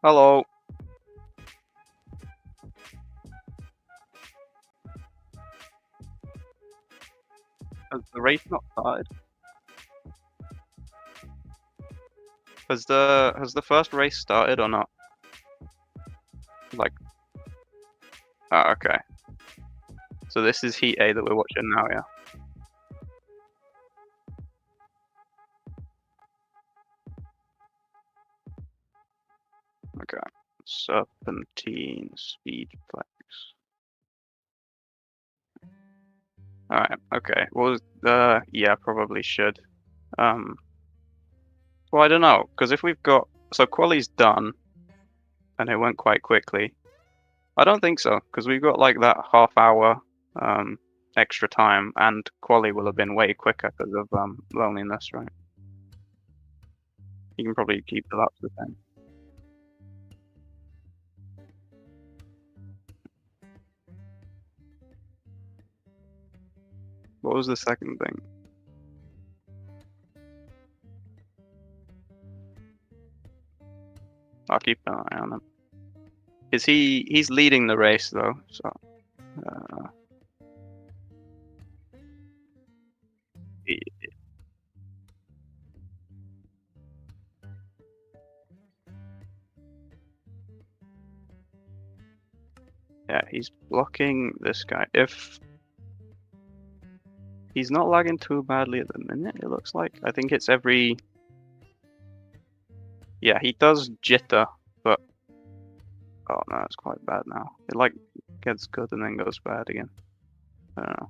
Hello. Has the race not started? Has the first race started or not? Like, oh, okay. So this is Heat A that we're watching now, yeah. Okay. Serpentine Speedplex. Alright, okay. Well, yeah, probably should. Well, I don't know, because if we've got... So Quali's done, and it went quite quickly. I don't think so, because we've got like that half-hour extra time, and Quali will have been way quicker because of loneliness, right? You can probably keep the laps the same. What was the second thing? I'll keep an eye on him. He's leading the race though, so he, yeah, he's blocking this guy. If he's not lagging too badly at the minute, it looks like. I think it's every... Yeah, he does jitter, but oh no, it's quite bad now. It like gets good and then goes bad again. I don't know.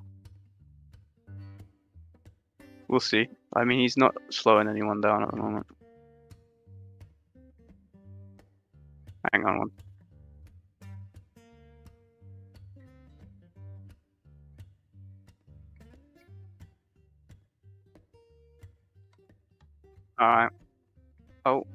We'll see. I mean, he's not slowing anyone down at the moment. Hang on one. Alright. Oh.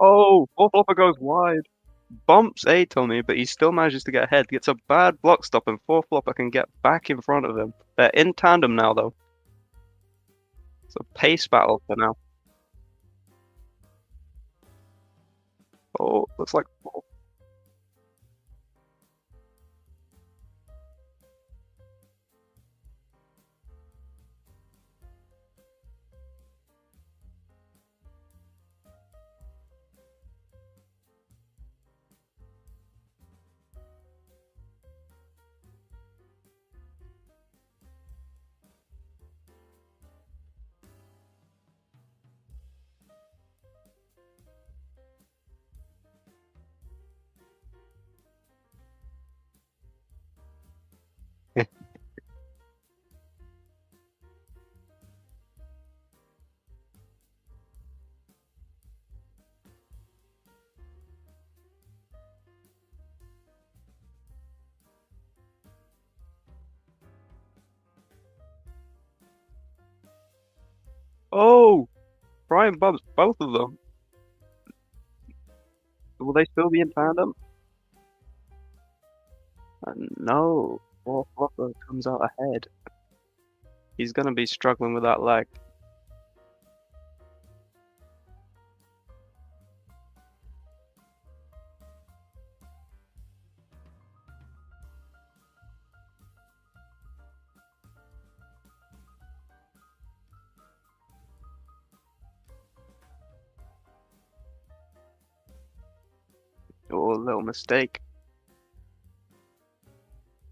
Oh, fourth flopper goes wide. Bumps A Tommy, but he still manages to get ahead. Gets a bad block stop, and fourth flopper can get back in front of him. They're in tandem now, though. It's a pace battle for now. Oh, looks like. Oh, Brian bumps both of them. Will they still be in tandem? No, fourth flopper comes out ahead. He's gonna be struggling with that leg. Oh, a little mistake.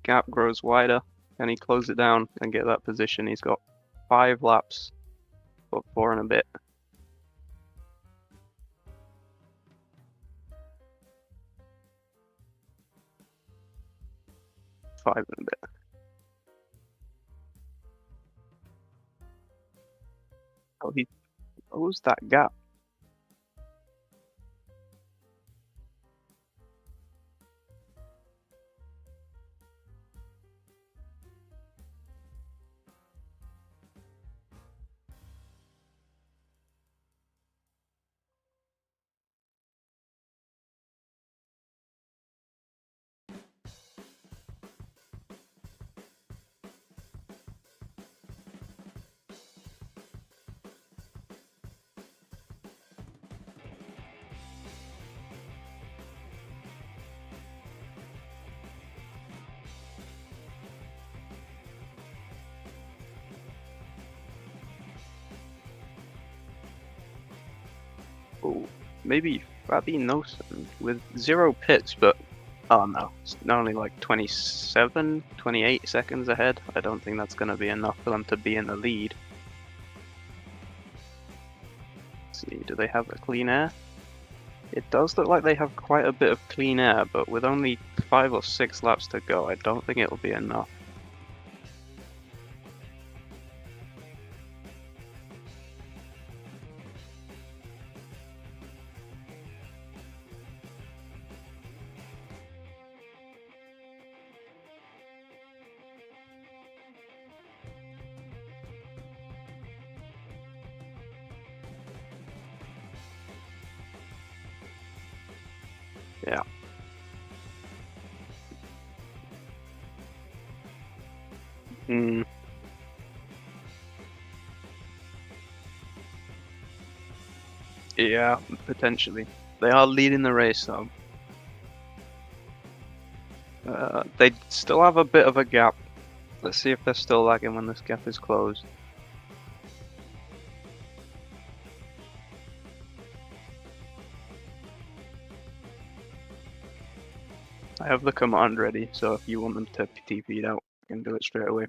Gap grows wider. Can he close it down and get that position? He's got 5 laps, but 4 and a bit. 5 and a bit. Oh, he closed that gap. Oh, maybe Fabi Nelson with 0 pits, but oh no, it's only like 27, 28 seconds ahead. I don't think that's going to be enough for them to be in the lead. Let's see, do they have a clean air? It does look like they have quite a bit of clean air, but with only 5 or 6 laps to go, I don't think it'll be enough. Yeah. Hmm. Yeah, potentially. They are leading the race though. They still have a bit of a gap. Let's see if they're still lagging when this gap is closed. I have the command ready, so if you want them to TP it out, you can do it straight away.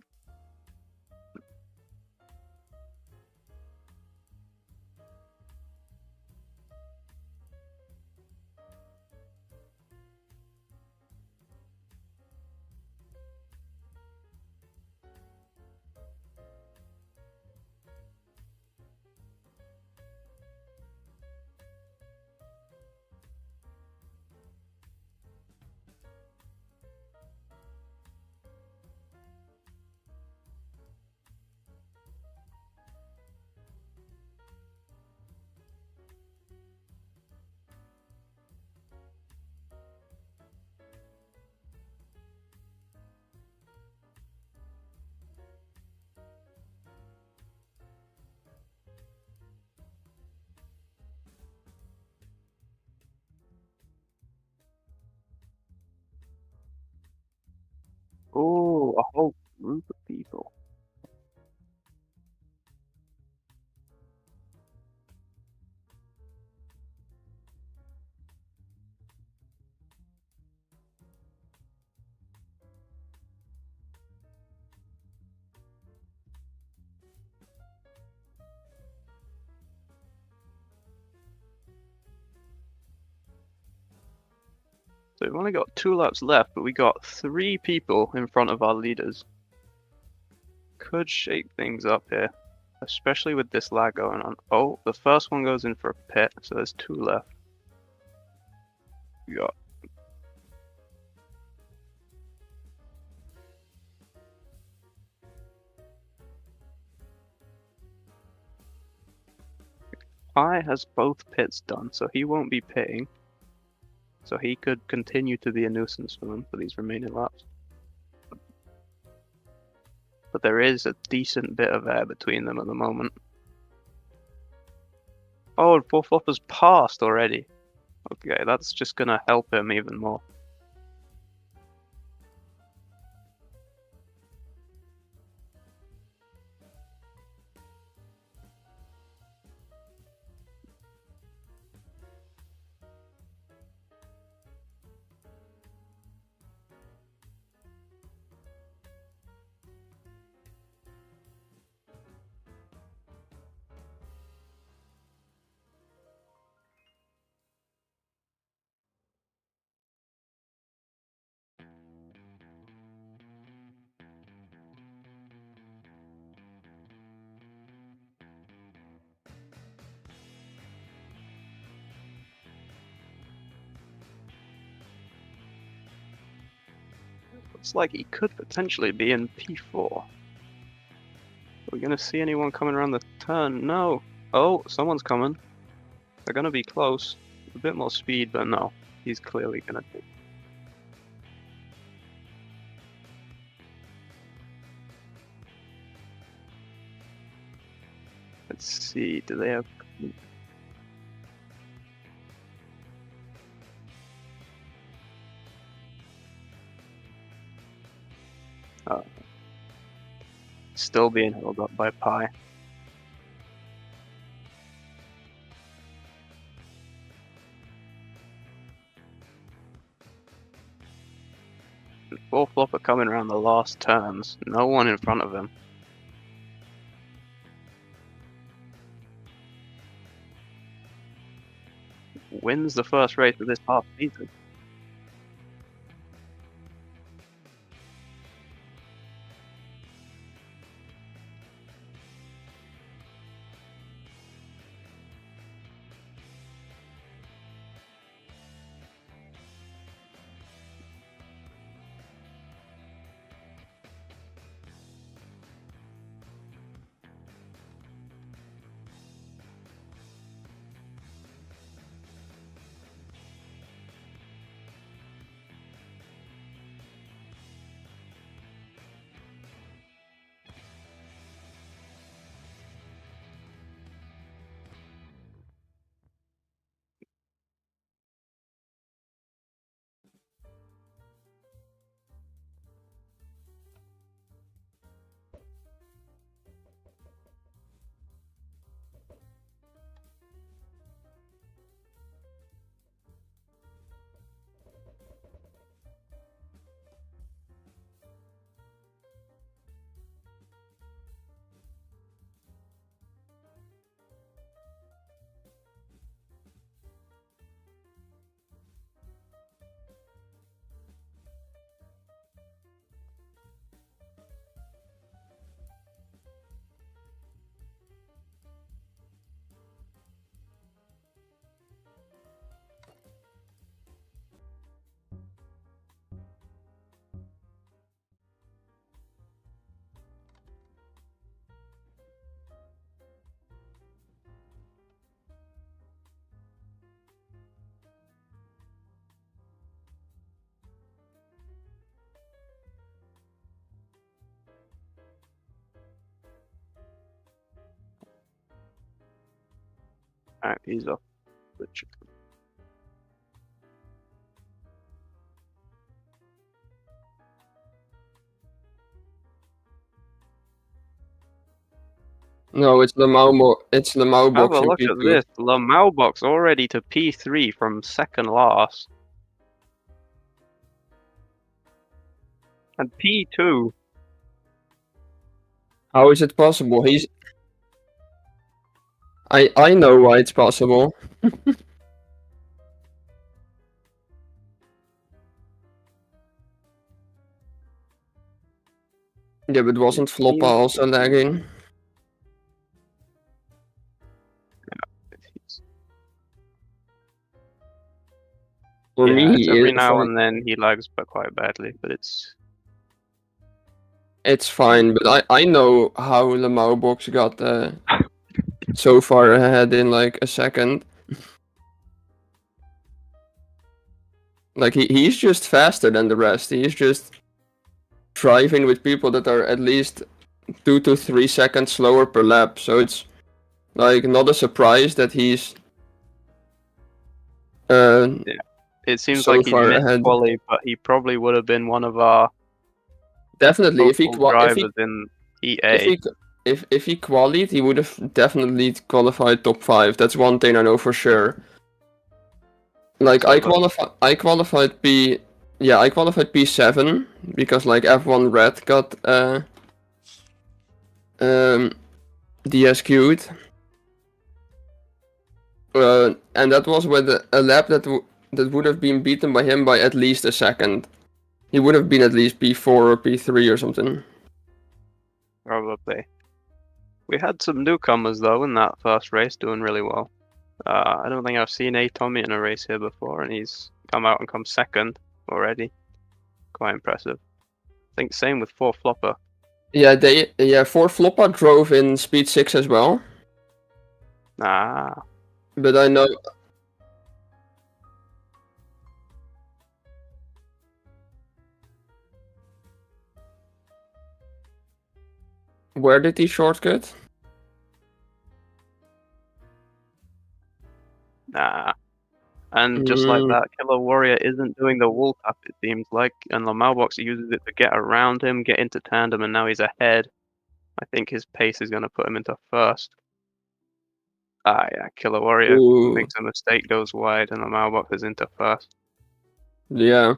a whole group of people. So we've only got 2 laps left, but we got 3 people in front of our leaders. Could shake things up here, especially with this lag going on. Oh, the first one goes in for a pit, so there's 2 left. We got Pi has both pits done, so he won't be pitting. So he could continue to be a nuisance for them for these remaining laps. But there is a decent bit of air between them at the moment. Oh, and 4-flopper's passed already. Okay, that's just gonna help him even more. Looks like he could potentially be in P4. Are we gonna see anyone coming around the turn? No. Oh, someone's coming. They're gonna be close. A bit more speed, but no. He's clearly gonna do. Let's see, do they have... still being held up by Pi. And 4-flopper coming around the last turns. No one in front of him. Wins the first race of this half season. Alright, he's off the chicken. No, it's Lamau Have box a in look at P2. this. Lamau box already to P3 from second last. And P2. How is it possible? I know why it's possible. Yeah, but wasn't Floppa seems also lagging? For Yeah, me, it's every now and then he lags, but quite badly. But it's fine. But I know how Lamau box got so far ahead in like a second. Like he's just faster than the rest. He's just driving with people that are at least 2 to 3 seconds slower per lap. So it's like not a surprise that he's yeah. It seems so like he's far missed ahead. quali, but he probably would have been one of our Definitely, hopeful drivers in if EA. he if he qualified, he would have definitely qualified top 5. That's one thing I know for sure. Like So, I qualified I qualified P7 because like F1 Red got DSQ'd. And that was with a lap that would have been beaten by him by at least a second. He would have been at least P4 or P3 or something. probably. We had some newcomers though in that first race doing really well. I don't think I've seen a Tommy in a race here before, and he's come out and come second already. Quite impressive. I think same with 4 Flopper. Yeah, 4 Floppa drove in Speed 6 as well. Ah, But I know. Where did he shortcut? nah. And just like that, Killer Warrior isn't doing the wall tap, it seems like, and Lamalbox uses it to get around him, get into tandem, and now he's ahead. I think his pace is going to put him into first. Ah, yeah, Killer Warrior makes a mistake, goes wide, and Lamalbox is into first. Yeah.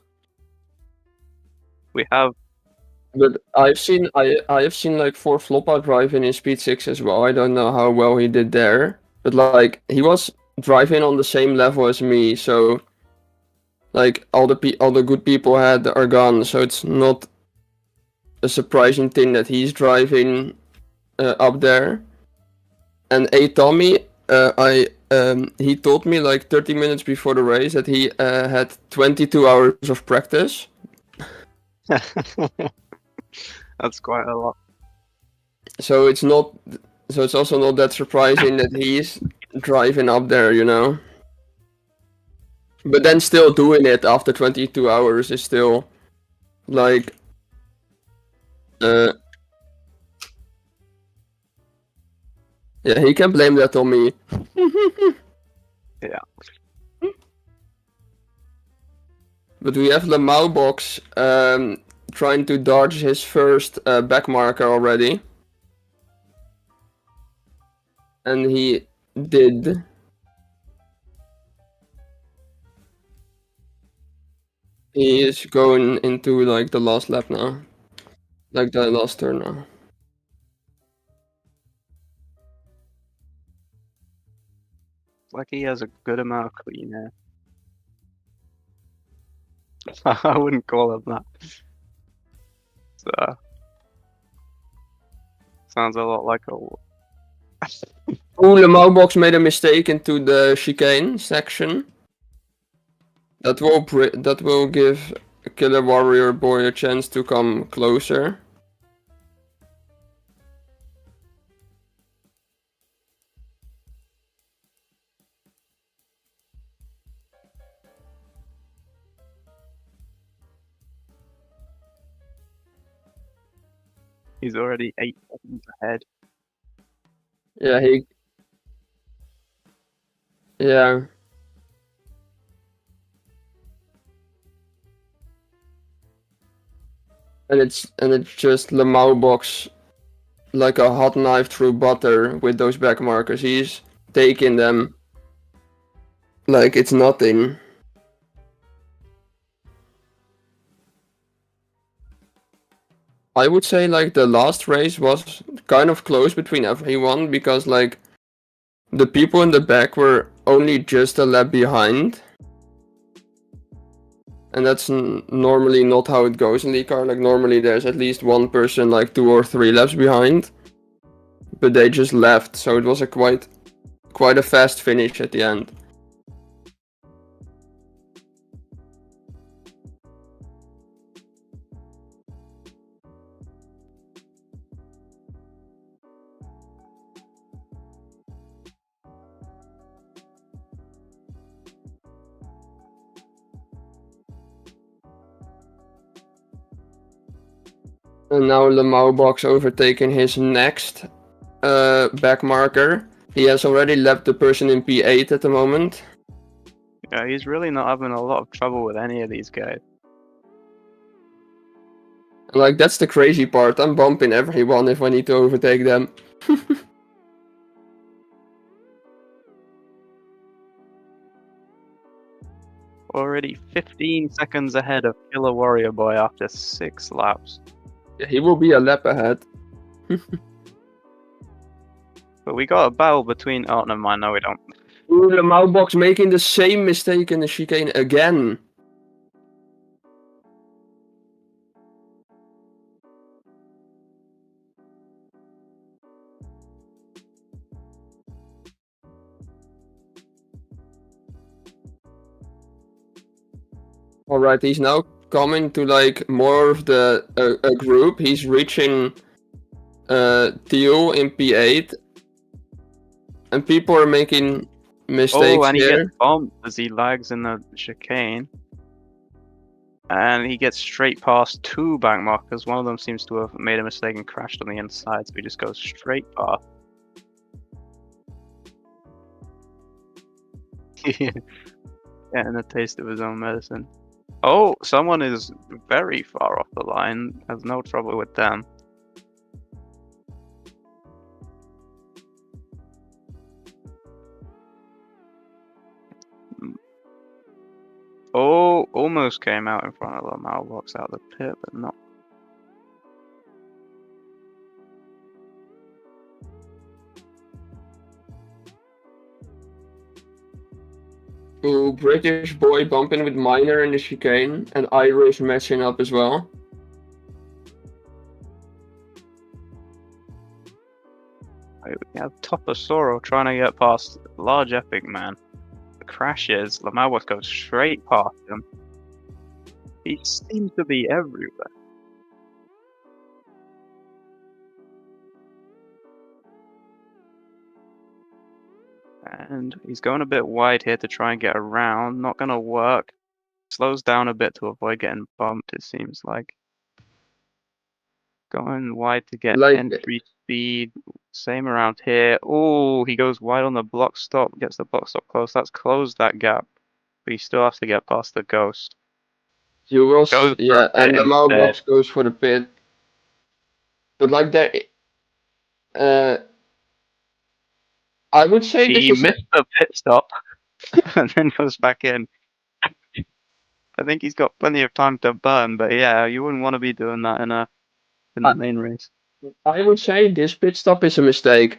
We have. But I have seen like 4 Floppa driving in Speed 6 as well. I don't know how well he did there. But like he was driving on the same level as me, so like all the good people are gone, so it's not a surprising thing that he's driving up there. And Tommy, he told me like 30 minutes before the race that he had 22 hours of practice. That's quite a lot. So it's also not that surprising that he's driving up there, you know. But then still doing it after 22 hours is still like yeah, he can blame that on me. Yeah. But we have Lamau box trying to dodge his first back marker already. And he did. He is going into like the last lap now. Like the last turn now. Like he has a good amount of clean air. I wouldn't call him that. So, sounds a lot like a. Oh, Lamau box made a mistake into the chicane section. That will give Killer Warrior Boy a chance to come closer. He's already 8 seconds ahead. Yeah, yeah. And it's just Lamau box like a hot knife through butter with those back markers. He's taking them like it's nothing. I would say like the last race was kind of close between everyone because like the people in the back were only just a lap behind. And that's normally not how it goes in the car. Like normally there's at least one person like 2 or 3 laps behind. But they just left, so it was a quite a fast finish at the end. And now Lemaubox overtaking his next back marker. He has already left the person in P8 at the moment. Yeah, he's really not having a lot of trouble with any of these guys. Like, that's the crazy part. I'm bumping everyone if I need to overtake them. Already 15 seconds ahead of Killer Warrior Boy after 6 laps. He will be a lap ahead. But we got a battle between... Oh, never mind. No, we don't. Ooh, the Maubox making the same mistake in the chicane again. Alright, he's now coming to like more of the a group. He's reaching Teal in P8. And people are making mistakes Oh, and he here. gets bumped as he lags in the chicane. And he gets straight past 2 back markers. One of them seems to have made a mistake and crashed on the inside, so he just goes straight past. Getting a taste of his own medicine. Oh, someone is very far off the line. Has no trouble with them. Oh, almost came out in front of the mailbox out of the pit, but not. Ooh, British boy bumping with Miner in the chicane, and Irish matching up as well. We have Topasoro trying to get past Large Epic Man. The crashes, Lamauas goes straight past him. He seems to be everywhere. And he's going a bit wide here to try and get around. Not gonna work. Slows down a bit to avoid getting bumped, it seems like. Going wide to get Like, entry speed. Same around here. Oh, he goes wide on the block stop. Gets the block stop close. That's closed that gap. But he still has to get past the ghost. you will, Goes for yeah, a and pit the instead. Maubox goes for the pit. But like there, I would say this He is missed the pit stop and then goes back in. I think he's got plenty of time to burn, but yeah, you wouldn't want to be doing that in the main race. I would say this pit stop is a mistake.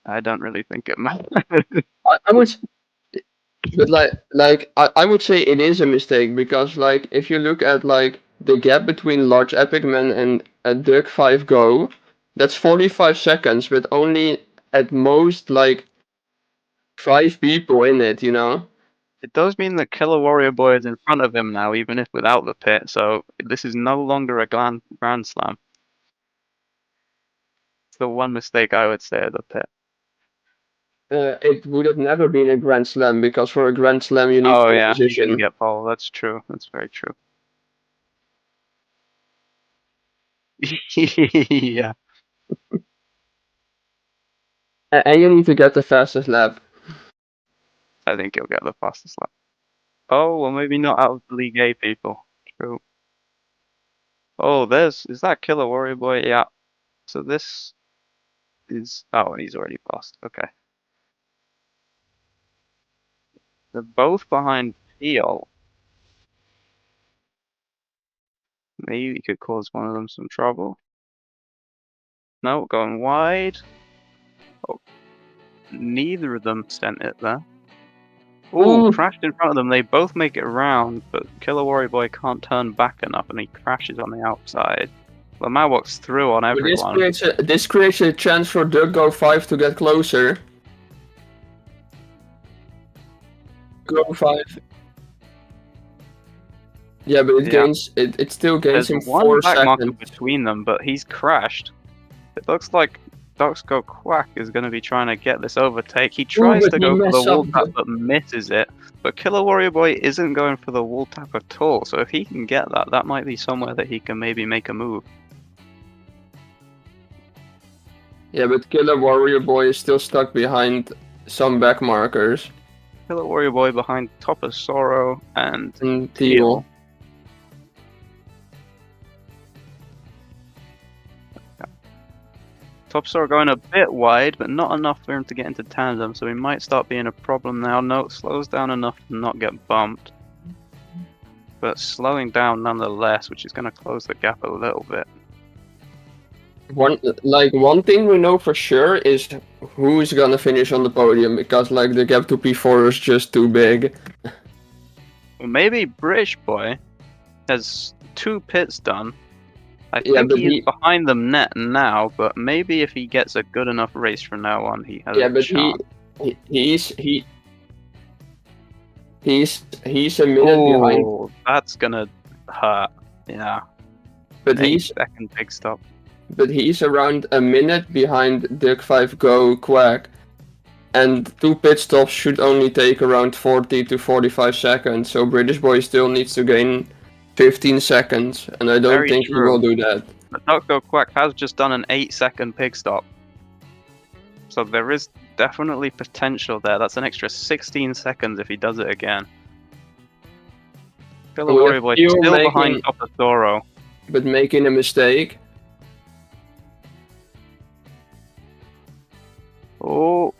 I don't really think it matters. I would, but I would say it is a mistake because like if you look at like the gap between Large Epic Man and a Duck 5 Go, that's 45 seconds, but only at most like 5 people in it, you know? It does mean that Killer Warrior Boy is in front of him now, even if without the pit, so this is no longer a Grand Slam. It's the one mistake I would say at the pit. It would have never been a Grand Slam because for a Grand Slam you need Oh pole yeah, you can position. get pole. That's true. That's very true. Yeah, And you need to get the fastest lap. I think he'll get the fastest lap. Oh, well, maybe not out of the League A people. True. Oh, is that Killer Warrior Boy? Yeah. So this is... Oh, and he's already passed. Okay. They're both behind Peel. Maybe we could cause one of them some trouble. No, going wide. Oh, neither of them sent it there. Ooh, Ooh. crashed in front of them. They both make it round, but Killer Warrior Boy can't turn back enough and he crashes on the outside. Lamar walks through on everyone. This creates a chance for Go 5 to get closer. Go 5. Yeah, but it still gains There's him one 4 back marker seconds. between them, but he's crashed. It looks like Doxco Quack is going to be trying to get this overtake. He tries to go for the wall tap but misses it. But Killer Warrior Boy isn't going for the wall tap at all. So if he can get that, that might be somewhere that he can maybe make a move. Yeah, but Killer Warrior Boy is still stuck behind some back markers. Killer Warrior Boy behind Top of Sorrow and Teal. Top Sorrow going a bit wide, but not enough for him to get into tandem, so he might start being a problem now. No, it slows down enough to not get bumped. But slowing down nonetheless, which is going to close the gap a little bit. One thing we know for sure is who's gonna finish on the podium, because like the gap to P4 is just too big. Well, maybe British Boy has 2 pits done. I think he's behind them net now, but maybe if he gets a good enough race from now on, he has a chance. He's a minute behind. That's gonna hurt. Yeah. But 8-second pit stop. But he's around a minute behind Dirk 5 Go Quack, and 2 pit stops should only take around 40 to 45 seconds. So British Boy still needs to gain 15 seconds, and I don't think he will do that. But Doxco Quack has just done an 8-second pit stop. So there is definitely potential there. That's an extra 16 seconds if he does it again. Killer Warrior Boy still behind Top of Sorrow. But making a mistake. Oh,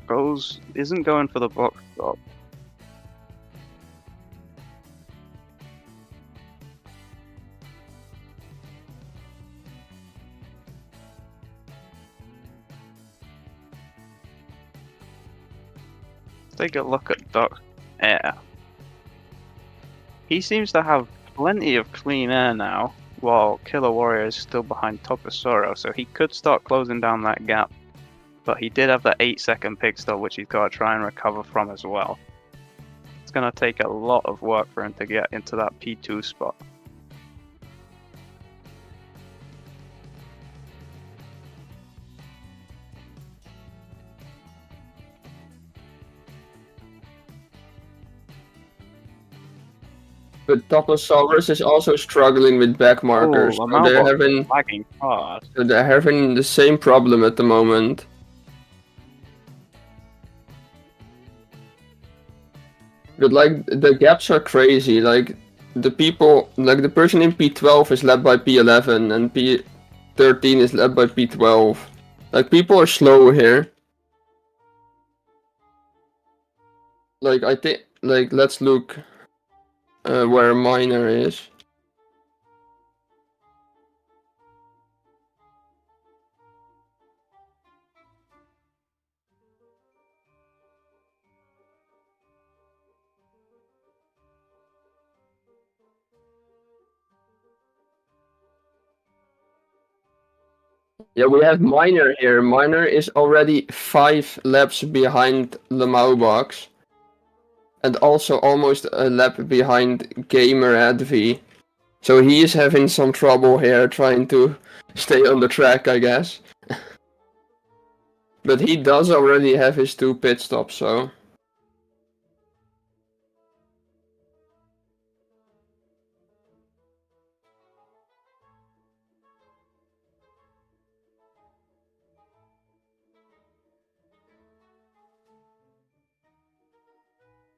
isn't going for the box stop. Take a look at Duck Air. He seems to have plenty of clean air now, while Killer Warrior is still behind Top of Sorrow, so he could start closing down that gap. But he did have the 8-second pit stop, which he's got to try and recover from as well. It's going to take a lot of work for him to get into that P2 spot. But Toposaurus is also struggling with back markers. So they're having the same problem at the moment. But like the gaps are crazy. Like the person in P12 is led by P11 and P13 is led by P12. Like people are slow here. Like I think, like let's look where Miner is. Yeah, we have Miner here. Miner is already 5 laps behind Lamau Box. And also almost a lap behind Gamer Adv. So he is having some trouble here trying to stay on the track, I guess. But he does already have his 2 pit stops, so...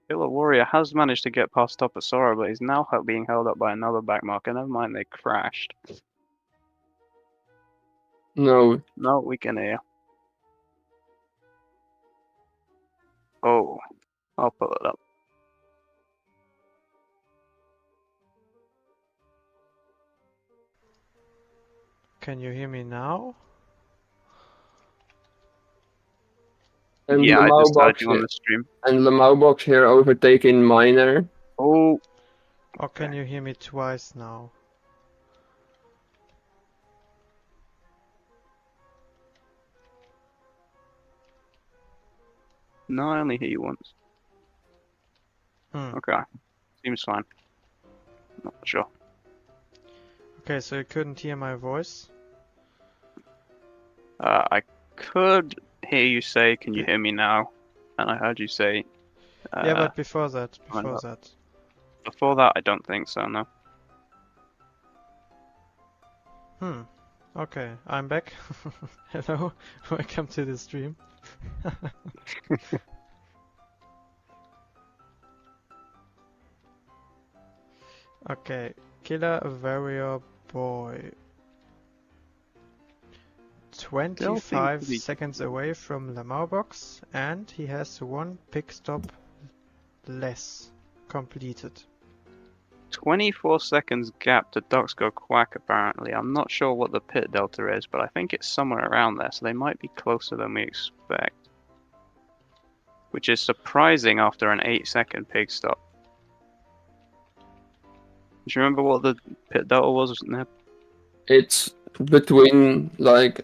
Killer Warrior has managed to get past Top of Sorrow, but he's now being held up by another backmarker. Never mind, they crashed. No. No, we can hear. Oh, I'll pull it up. Can you hear me now? And Yeah, I just heard Lemaubox you on the stream. and Lemaubox here overtaking Miner. Oh, Or can you hear me twice now? no, I only hear you once. Hmm. Okay, seems fine. Not sure. Okay, so you couldn't hear my voice? I could hear you say, "Can you hear me now?" And I heard you say. Yeah, but before that, coming before up. that. Before that, I don't think so. No. Okay, I'm back. Hello, welcome to the stream. Okay, Killer Warrior Boy. Still seems 25 to be- seconds away from Lamar box, and he has one pit stop less completed. 24 seconds gap to ducks go quack. Apparently, I'm not sure what the pit delta is, but I think it's somewhere around there. So they might be closer than we expect, which is surprising after an 8-second pig stop. Do you remember what the pit delta was, Neb? It's between like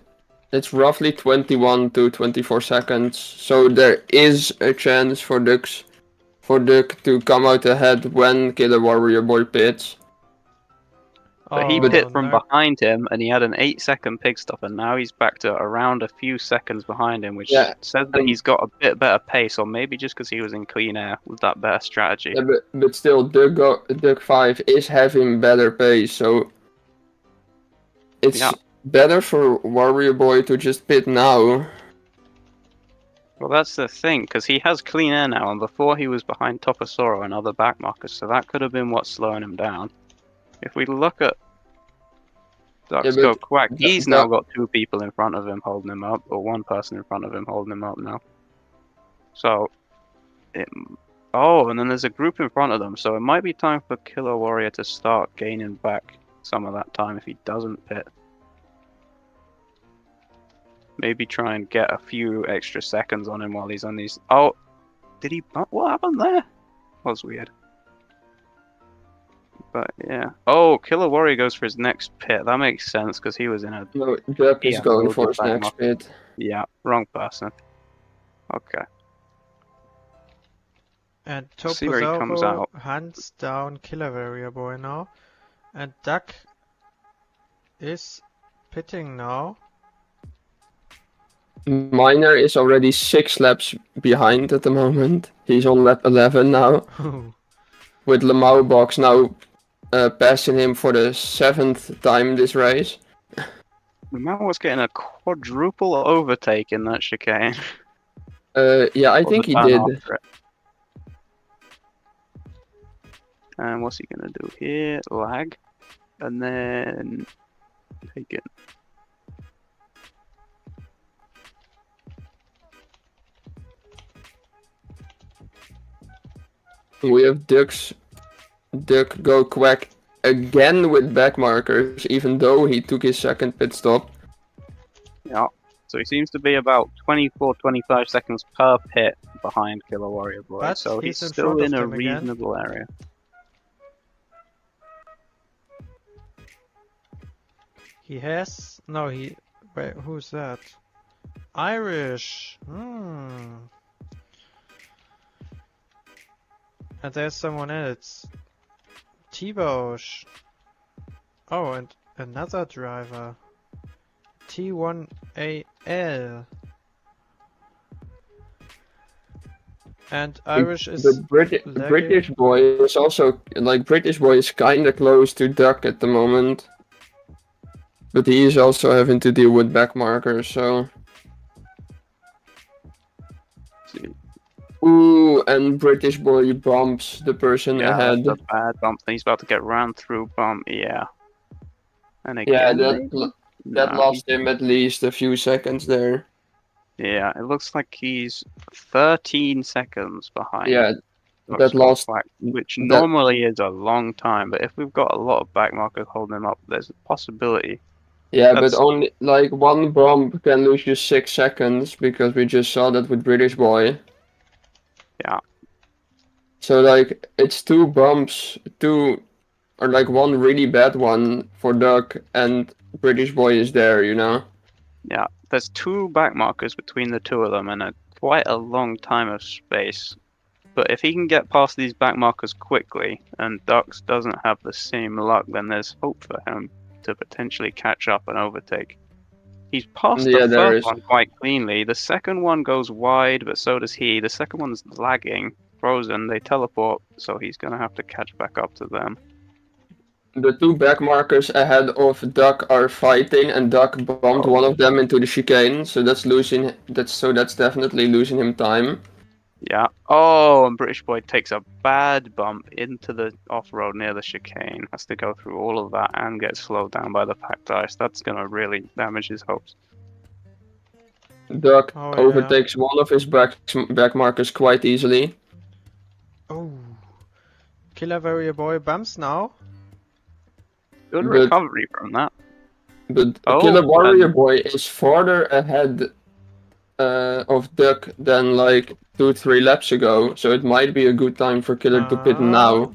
it's roughly 21 to 24 seconds. So there is a chance for Duck to come out ahead when Killer Warrior Boy pits. But he Oh, pit from no. behind him, and he had an 8-second pig stop, and now he's back to around a few seconds behind him, which Yeah, says that he's got a bit better pace, or maybe just because he was in clean air with that better strategy. Yeah, but still, Duck 5 is having better pace, so it's Yeah. better for Warrior Boy to just pit now. Well, that's the thing, because he has clean air now, and before he was behind Topasoro and other backmarkers, so that could have been what's slowing him down. If we look at Ducks Yeah, Go but Quack, he's Du- now got 2 people in front of him holding him up, or 1 person in front of him holding him up now. So, oh, and then there's a group in front of them, so it might be time for Killer Warrior to start gaining back some of that time if he doesn't pit. Maybe try and get a few extra seconds on him while he's on these. Oh, did he? What happened there? Was weird. But yeah. Oh, Killer Warrior goes for his next pit. That makes sense because he was in a. No, Duck is Yeah, going loads for of his back next mark. pit. Yeah, wrong person. Okay. And See where he comes Topazaro out. hunts down Killer Warrior Boy now. And Duck is pitting now. Miner is already 6 laps behind at the moment. He's on lap 11 now. With Lemau box now passing him for the 7th time this race. The man was getting a quadruple overtake in that chicane. Yeah, I Or think the he turn did. after it. And what's he gonna do here? Lag. And then take it. We have Duck Go Quack again with back markers, even though he took his second pit stop. Yeah. So he seems to be about 24-25 seconds per pit behind Killer Warrior Boy. But So he's he's in still front of in a them again. reasonable area. He has... No, he... Wait, who's that? Irish! And there's someone else. T-Bosch. Oh, and another driver. T1AL. And Irish is But British Boy is also, like, British Boy is kinda close to Duck at the moment. But he is also having to deal with back markers, so... See. Ooh, and British Boy bumps the person Yeah, ahead. that's a bad bump. He's about to get ran through bump. Yeah. And Yeah, again, maybe? That No, lost him at least a few seconds there. yeah, it looks like he's 13 seconds behind. Yeah, Duck's that lost back, which that. normally is a long time, but if we've got a lot of back markers holding him up, there's a possibility. Yeah, but That's only like one bump can lose you 6 seconds because we just saw that with British Boy. yeah, So like it's two bumps, or like one really bad one for Duck and British Boy is there, you know? yeah. There's two back markers between the two of them and quite a long time of space. But if he can get past these back markers quickly, and Dux doesn't have the same luck, then there's hope for him to potentially catch up and overtake. He's passed the Yeah, there first is. one quite cleanly. The second one goes wide, but so does he. The second one's lagging, frozen. They teleport, so he's gonna have to catch back up to them. The two back markers ahead of Duck are fighting, and Duck bumped one of them into the chicane, so that's definitely losing him time. Yeah. Oh, and British Boy takes a bad bump into the off-road near the chicane. Has to go through all of that and get slowed down by the packed ice. That's gonna really damage his hopes. Duck Oh, overtakes one of his back markers quite easily. Oh. Killer Warrior Boy bumps now. Good But- recovery from that. But Oh, Killer Warrior and- Boy is farther ahead of Duck than like 2-3 laps ago, so it might be a good time for Killer to pit now.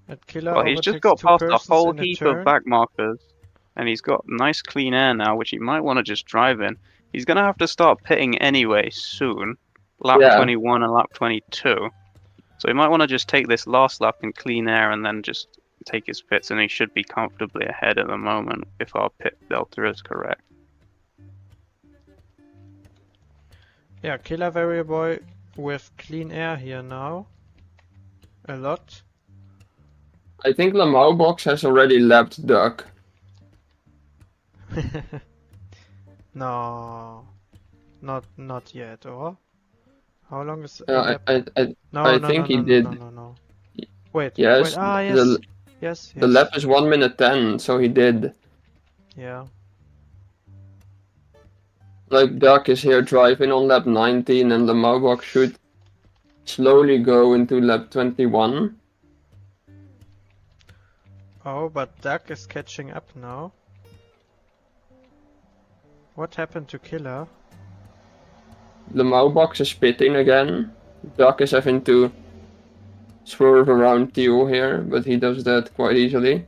And Killer Well, he's just overtakes got two past a persons whole in a heap turn. of back markers, and he's got nice clean air now, which he might want to just drive in. He's gonna have to start pitting anyway soon, lap Yeah. 21 and lap 22. So he might want to just take this last lap in clean air and then just take his pits, and he should be comfortably ahead at the moment if our pit delta is correct. Yeah, Killer Warrior Boy with clean air here now. A lot. I think Lamau Box has already lapped Duck. No. Not yet, or? How long is a I, lap? I, I, No, I no, think no, he no, did. no. Wait, Yes, wait, yes. the, Yes, the lap is 1 minute 10, so he did. Yeah. Like Duck is here driving on lap 19 and Lamau Box should slowly go into lap 21. Oh, but Duck is catching up now. What happened to Killer? Lamau Box is pitting again. Duck is having to swerve around Teal here, but he does that quite easily.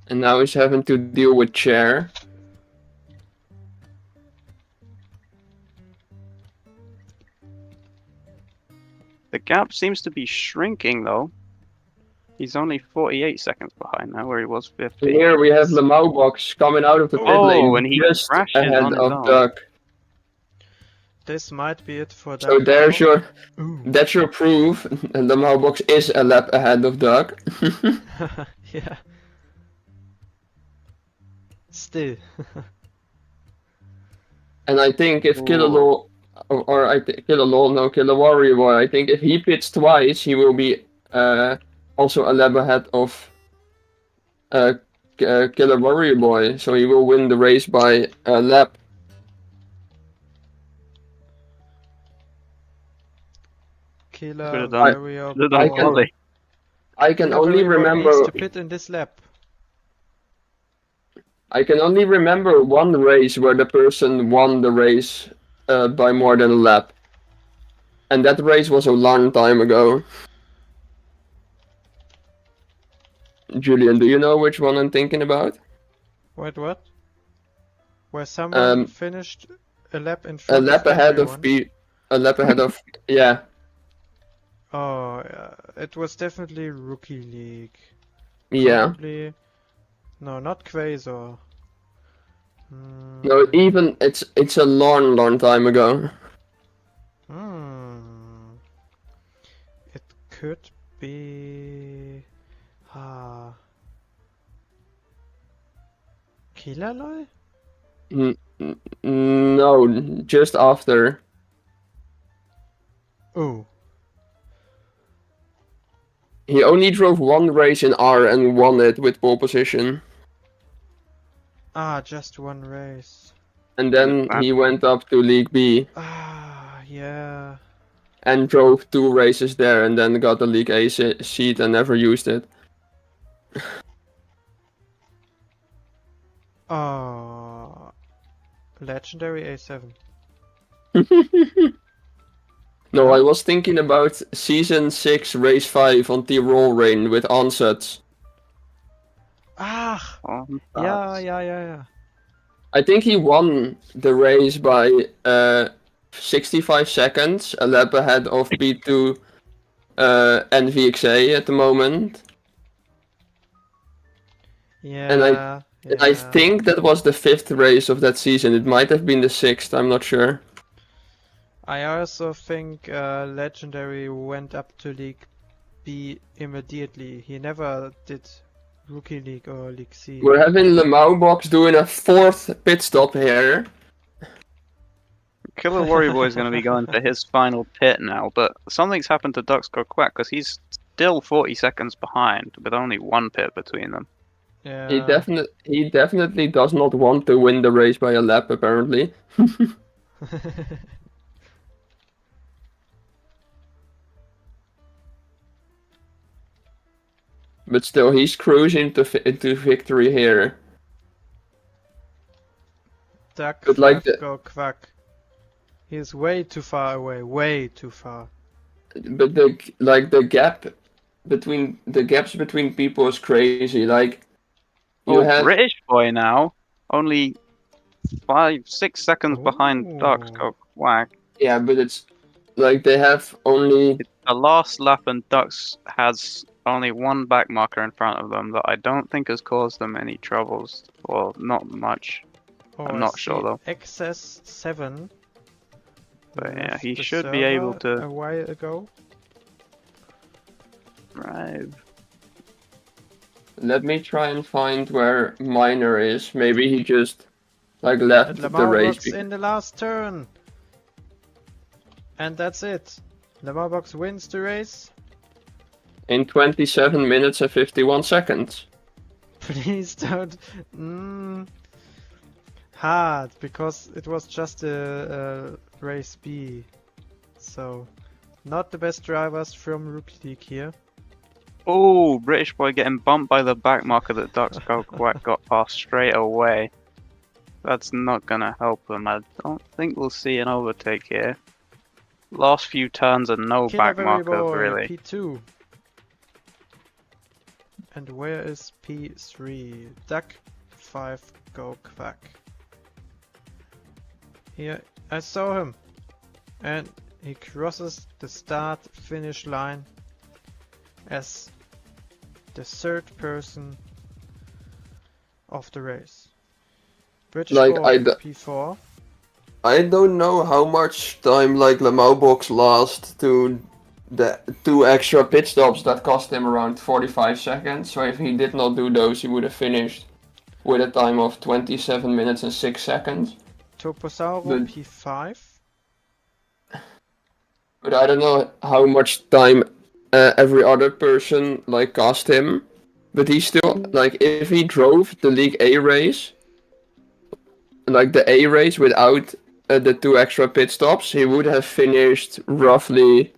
And now he's having to deal with Chair. The gap seems to be shrinking though. He's only 48 seconds behind now, where he was 50. Here we have Lamau Box coming out of the pit Oh, lane and he just crashes ahead on his of own. Duck. This might be it for Duck. So there's now. that's your proof. And Lamau Box is a lap ahead of Duck. Yeah. Still. And I think if Killer Ooh. Law, Killer Warrior Boy, I think if he pits twice, he will be also a lap ahead of Killer Warrior Boy, so he will win the race by a lap. Killer Could've done- Warrior Could've done Boy. quality. I can Killer only Warrior Boy remember. needs to pit in this lap. I can only remember one race where the person won the race by more than a lap. And that race was a long time ago. Julian, do you know which one I'm thinking about? Wait, what? Where someone finished a lap in front A lap ahead of everyone? a lap ahead of yeah. Oh, it was definitely Rookie League. Yeah. Probably... No, not Quasar. No, even it's a long time ago. It could be... Killerloy? No, just after. Oh. He only drove one race in R and won it with pole position. Ah, just one race. And then Yeah. he went up to League B Ah, yeah. and drove 2 races there, and then got the League A seat and never used it. Oh, legendary A7. No, Huh? I was thinking about Season 6, Race 5 on Tyrol Rain with Ansatz. Ah, On yeah, that. yeah. I think he won the race by 65 seconds, a lap ahead of P2 and VXA at the moment. And Yeah, I yeah. think that was the 5th race of that season. It might have been the 6th, I'm not sure. I also think legendary went up to League B immediately. He never did Rookie League or League C. We're having Lemau Box doing a 4th pit stop here. Killer Warrior Boy is going to be going for his final pit now, but something's happened to Ducks Go Quack because he's still 40 seconds behind with only 1 pit between them. Yeah. He definitely does not want to win the race by a lap, apparently. But still, he's cruising to victory here. Duck But like 5 go quack. He's way too far away, way too far. But the gaps between people is crazy. Like you Oh, have British Boy now, only 5-6 seconds behind Ducks Ooh. Go Quack. yeah, but it's like they have only The last lap and Ducks has only 1 back marker in front of them that I don't think has caused them any troubles, or not much. Oh, I'm I not sure see though. Excess 7 But yeah, left he the should be able server to a while ago. drive. let me try and find where Miner is. Maybe he just like And left the Lamar race. Box in the last turn. And that's it. Lamar Box wins the race. In 27 minutes and 51 seconds. Please don't. Hard, because it was just a race B. So, not the best drivers from Rookie League here. Oh, British Boy getting bumped by the back marker that Ducks Go Quack got past straight away. That's not gonna help him. I don't think we'll see an overtake here. Last few turns and no Killer back Very markers Boy, really. P2. And where is P3? Duck 5 Go Quack. Here, I saw him. And he crosses the start finish line as the 3rd person of the race. British Like, Boy, P4. I don't know how much time like Lemau Box lost to the 2 extra pit stops that cost him around 45 seconds. So if he did not do those, he would have finished with a time of 27 minutes and 6 seconds. Toposauro, But- P5. But I don't know how much time every other person like cost him. But he still like if he drove the League A race, like the A race without the 2 extra pit stops, he would have finished roughly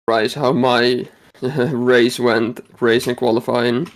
summarize how my race went, racing qualifying.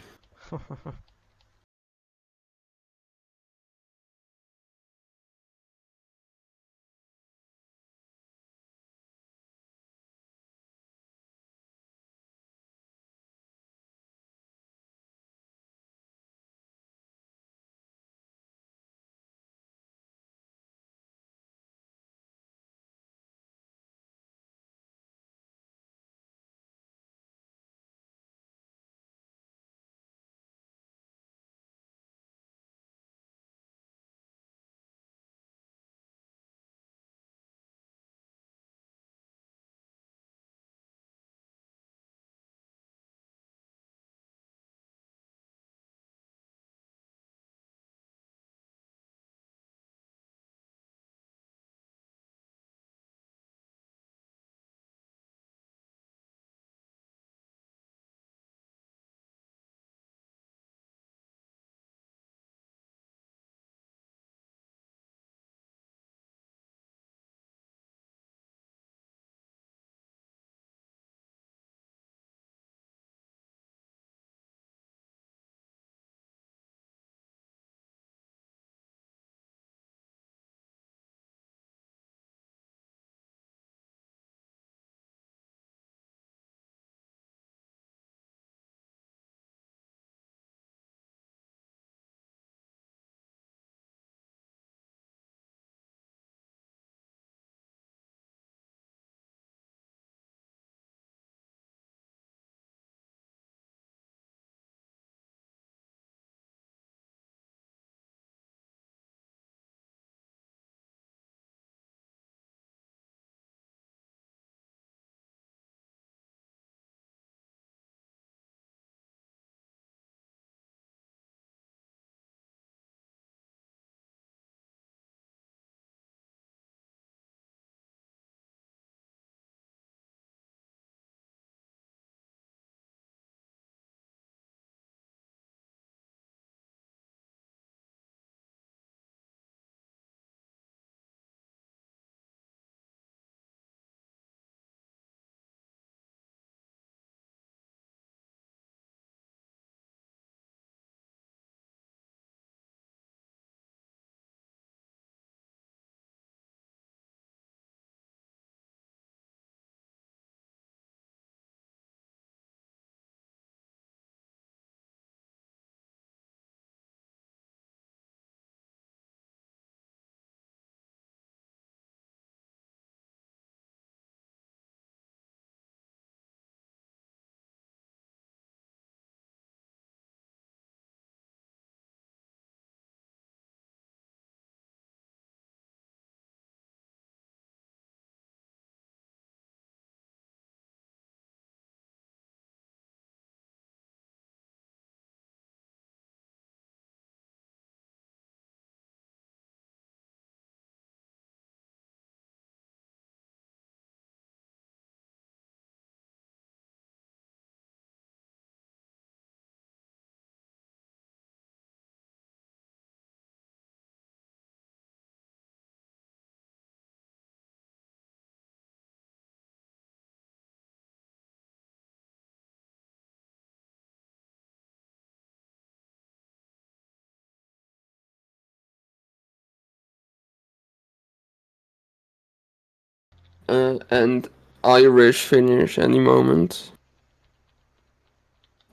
And Irish finish any moment.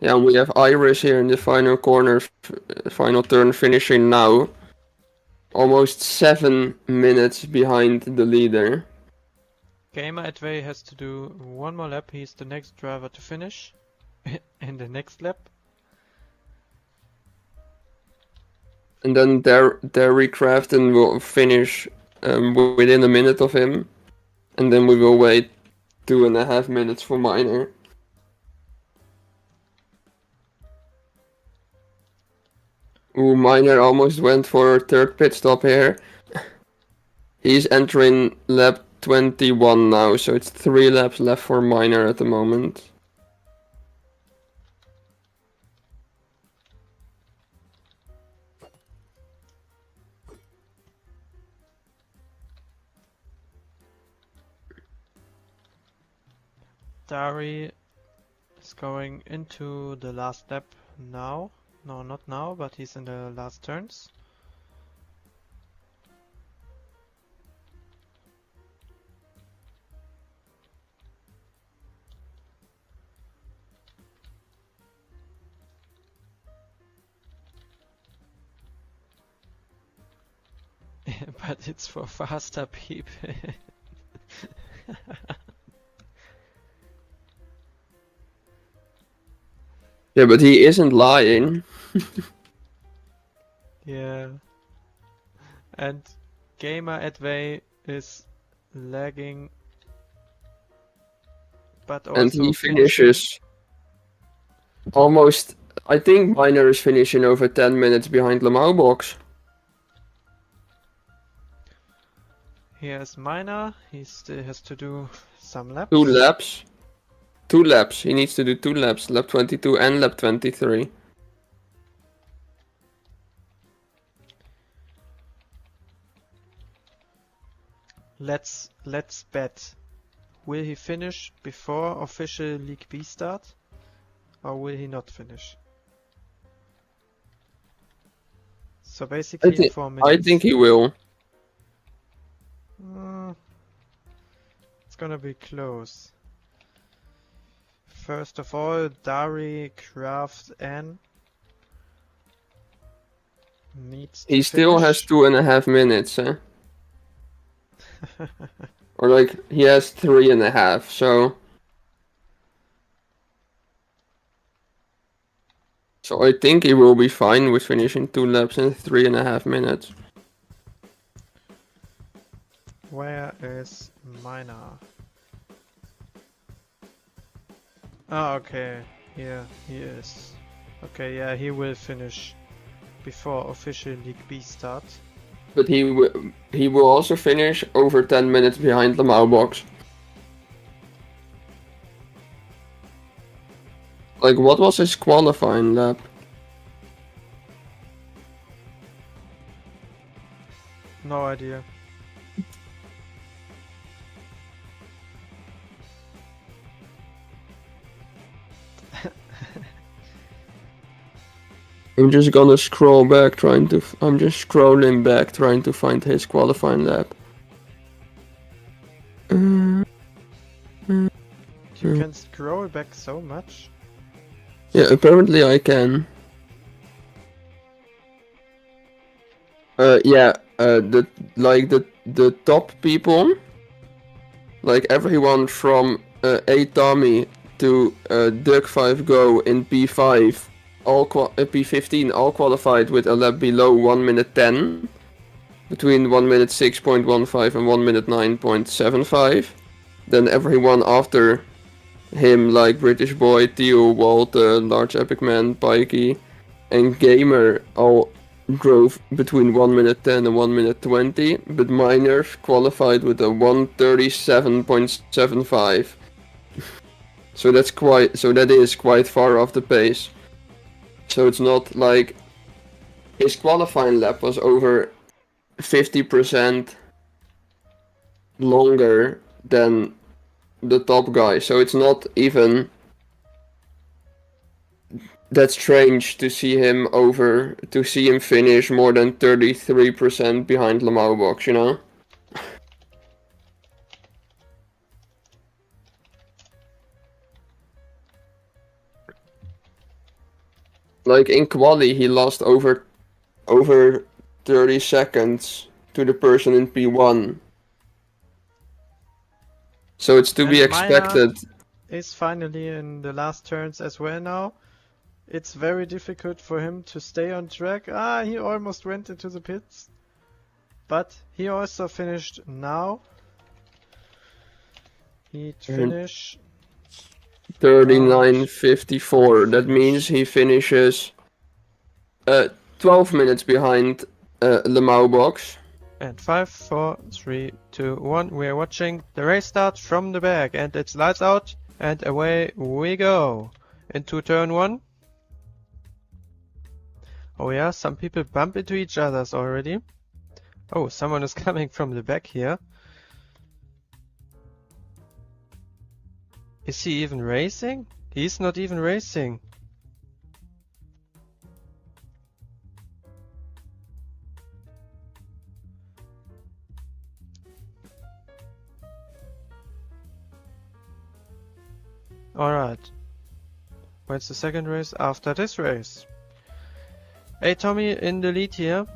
Yeah, we have Irish here in the final corner, final turn finishing now. Almost 7 minutes behind the leader. Gamer at Way has to do one more lap. He's the next driver to finish in the next lap. And then Derry Crafton will finish within a minute of him. And then we will wait 2.5 minutes for Miner. Ooh, Miner almost went for a third pit stop here. He's entering lap 21 now, so it's 3 laps left for Miner at the moment. Dari is going into the last lap now. No, not now, but he's in the last turns. But it's for faster people. Yeah, but he isn't lying. Yeah. And Gamer Adway is lagging. But also And he finishing. finishes almost. I think Miner is finishing over 10 minutes behind Lamau. Here's Miner. He still has to do some laps. 2 laps. 2 laps. He needs to do 2 laps. Lap 22 and lap 23. Let's bet. Will he finish before official League B start? Or will he not finish? So basically 4 minutes. I think he will. It's gonna be close. First of all, Dari, Kraft, and needs to He still has finish. 2.5 minutes, eh? Or like, he has 3.5, so... So I think he will be fine with finishing 2 laps in 3.5 minutes. Where is Miner? Oh, okay. Here he is. Okay, yeah, he will finish before official League B start. But he will also finish over 10 minutes behind Lamau. Like, what was his qualifying lap? No idea. I'm just gonna scroll back I'm just scrolling back trying to find his qualifying lap. You can scroll back so much. Yeah, apparently I can. The top people, like everyone from A Tommy to Duck5 Go in P5, P15 all qualified with a lap below 1 minute 10, between 1 minute 6.15 and 1 minute 9.75. Then everyone after him, like British Boy, Theo, Walt, Large Epic Man, Pikey, and Gamer, all drove between 1 minute 10 and 1 minute 20, but Miner qualified with a 1:37.75. So that is quite far off the pace. So it's not like his qualifying lap was over 50% longer than the top guy. So it's not even that strange to see him finish more than 33% behind Lamau, you know? Like in quali, he lost over 30 seconds to the person in P1. So it's to be expected. Is finally in the last turns as well now. It's very difficult for him to stay on track. He almost went into the pits. But he also finished now. He finished 39.54. That means he finishes 12 minutes behind Lamau. And 5, 4, 3, 2, 1. We are watching the race start from the back, and it's lights out, and away we go into turn 1. Oh yeah, some people bump into each other already. Oh, someone is coming from the back here. Is he even racing? He's not even racing. Alright. When's the second race? After this race. Hey Tommy in the lead here.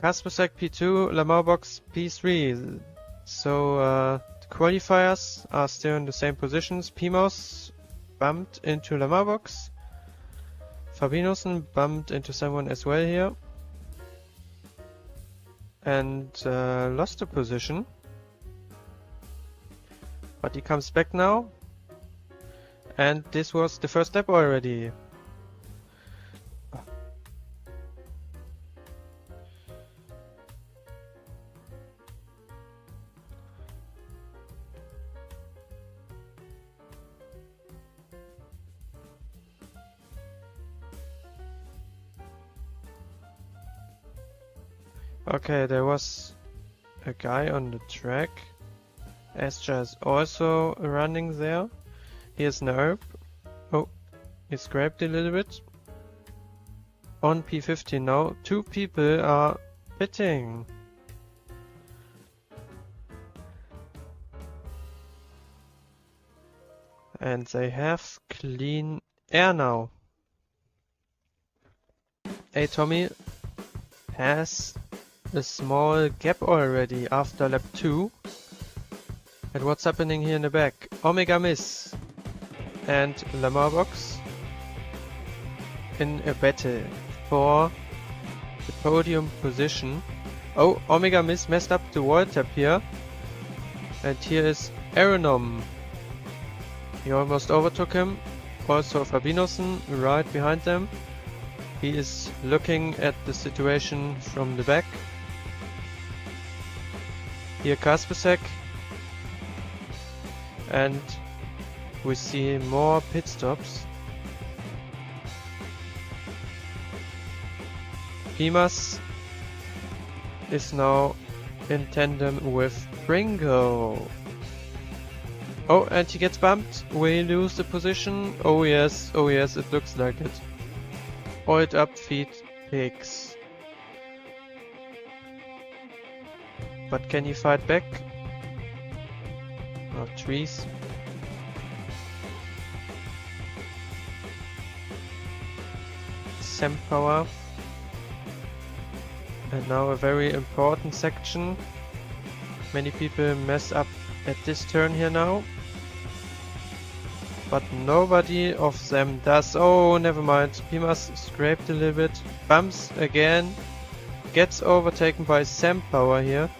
Kaspersek P2, Lamaubox P3. So the qualifiers are still in the same positions. Pimos bumped into Lamaubox. Fabinosen bumped into someone as well here. And lost a position. But he comes back now. And this was the first lap already. Okay, there was a guy on the track. Astra is also running there. Here's Nerb. Oh, he scraped a little bit. On P15 now. 2 people are pitting. And they have clean air now. Hey Tommy has a small gap already after lap 2. And what's happening here in the back? Omega Miss and Lamaubox in a battle for the podium position. Oh, Omega Miss messed up the wall tap here. And here is Aeronom. He almost overtook him. Also Fabinosen right behind them. He is looking at the situation from the back. Here Kaspersek. And we see more pit stops. Pimas is now in tandem with Pringo. Oh, and he gets bumped. Will he lose the position? Oh yes, it looks like it. Oiled up feet pigs. But can he fight back? Oh, trees. Sem power. And now a very important section. Many people mess up at this turn here now. But nobody of them does. Oh, never mind. Pimas scraped a little bit. Bumps again. Gets overtaken by Sem power here.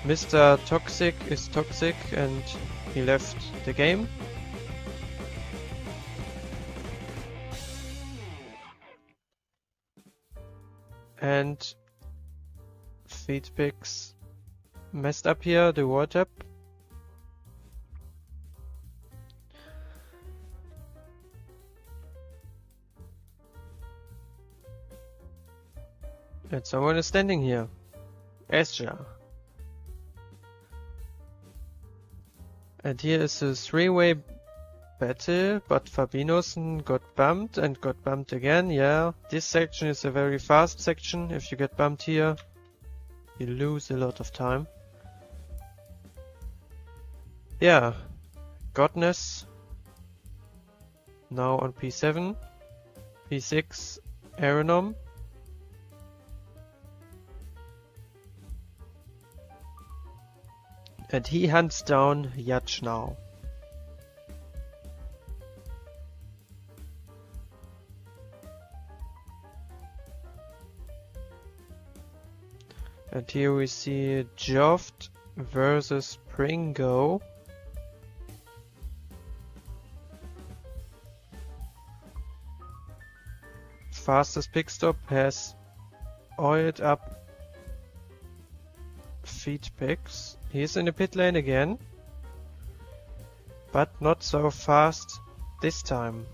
Mr. Toxic is toxic and he left the game. And Feedpix messed up here, the wall tap. And someone is standing here. Astra. And here is a 3-way battle, but Fabinosen got bumped and got bumped again. Yeah, this section is a very fast section. If you get bumped here, you lose a lot of time. Yeah, Godness now on P7, P6, Aeronom. And he hunts down Yach now. And here we see Joft versus Pringo. Fastest pit stop has oiled up Feedpix. He's in the pit lane again, but not so fast this time.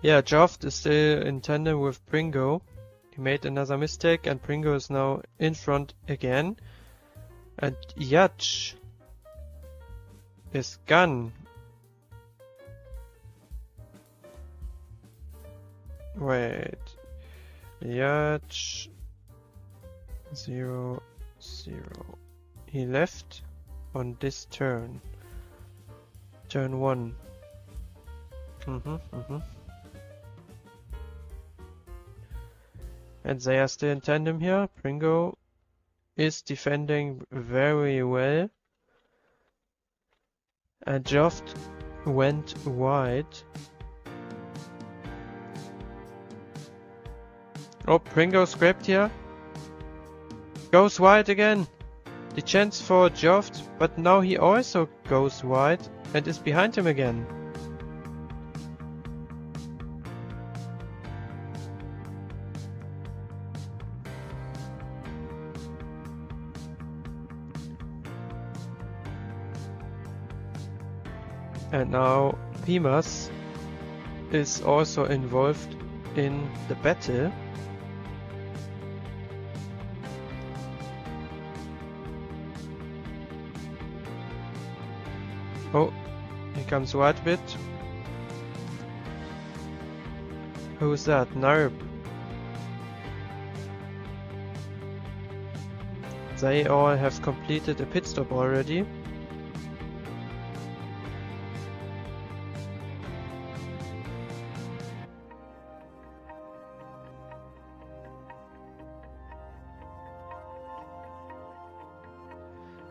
Yeah, Joft is still in tandem with Pringo. He made another mistake and Pringo is now in front again. And Yatch is gone. Wait. Yatch 0, 0. He left on this turn. Turn 1. And they are still in tandem here. Pringo is defending very well. And Joft went wide. Oh, Pringo scrapped here. Goes wide again. The chance for Joft, but now he also goes wide and is behind him again. And now Pimas is also involved in the battle. Oh, here comes wide a bit. Who's that? Narb. They all have completed a pit stop already.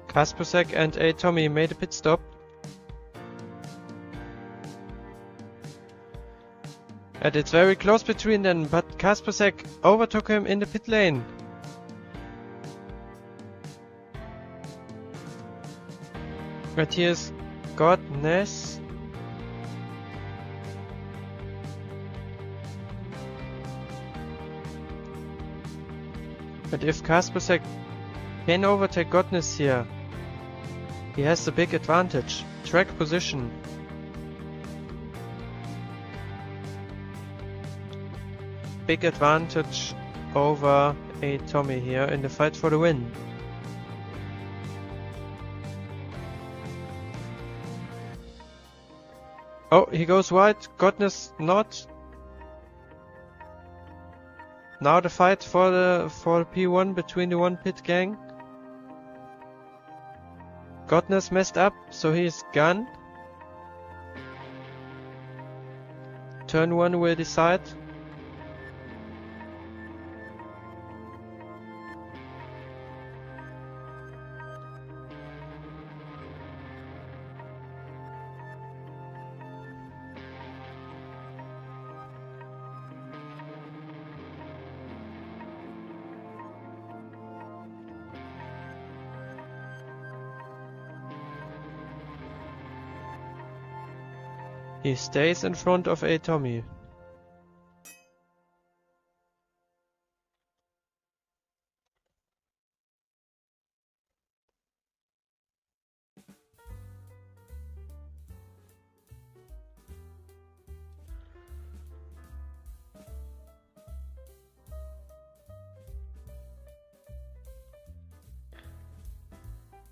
Kaspersek and A Tommy made a pit stop. And it's very close between them, but Kaspersek overtook him in the pit lane. And here's Godness. But if Kaspersek can overtake Godness here, he has the big advantage. Track position. Big advantage over A Tommy here in the fight for the win. Oh, he goes wide. Godness not. Now the fight for the P1 between the one pit gang. Godness messed up, so he's gone. Turn 1 will decide. He stays in front of A Tommy.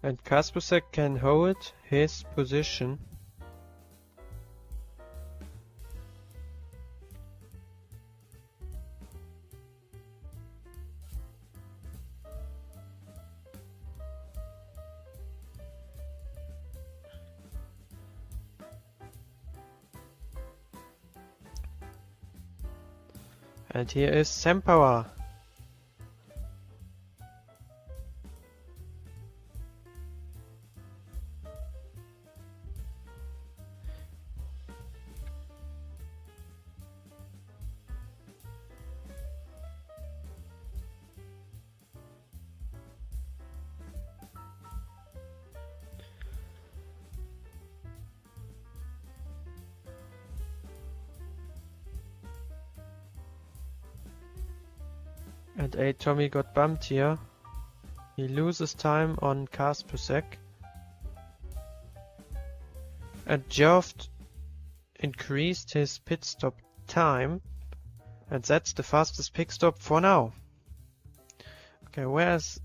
And Kaspersek can hold his position. And here is Sempower. And A Tommy got bumped here. He loses time on Kaspersek. And Joft increased his pit stop time. And that's the fastest pick stop for now. Okay, where's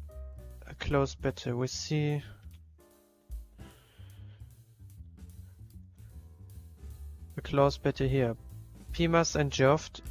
a close battle? We see a close battle here. Pimas and Joft.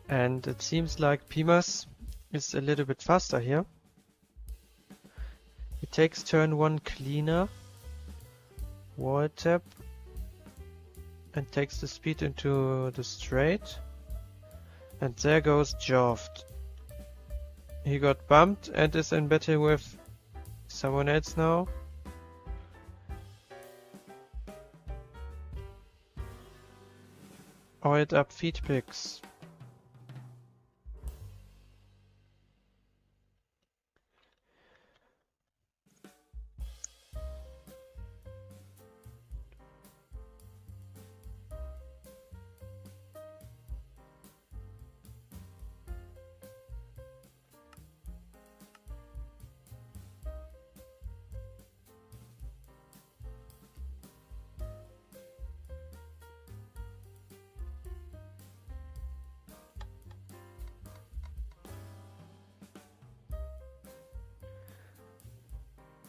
And it seems like Pimas is a little bit faster here. He takes turn 1 cleaner, wall tap, and takes the speed into the straight. And there goes Joft. He got bumped and is in battle with someone else now. Oiled up Speedplex.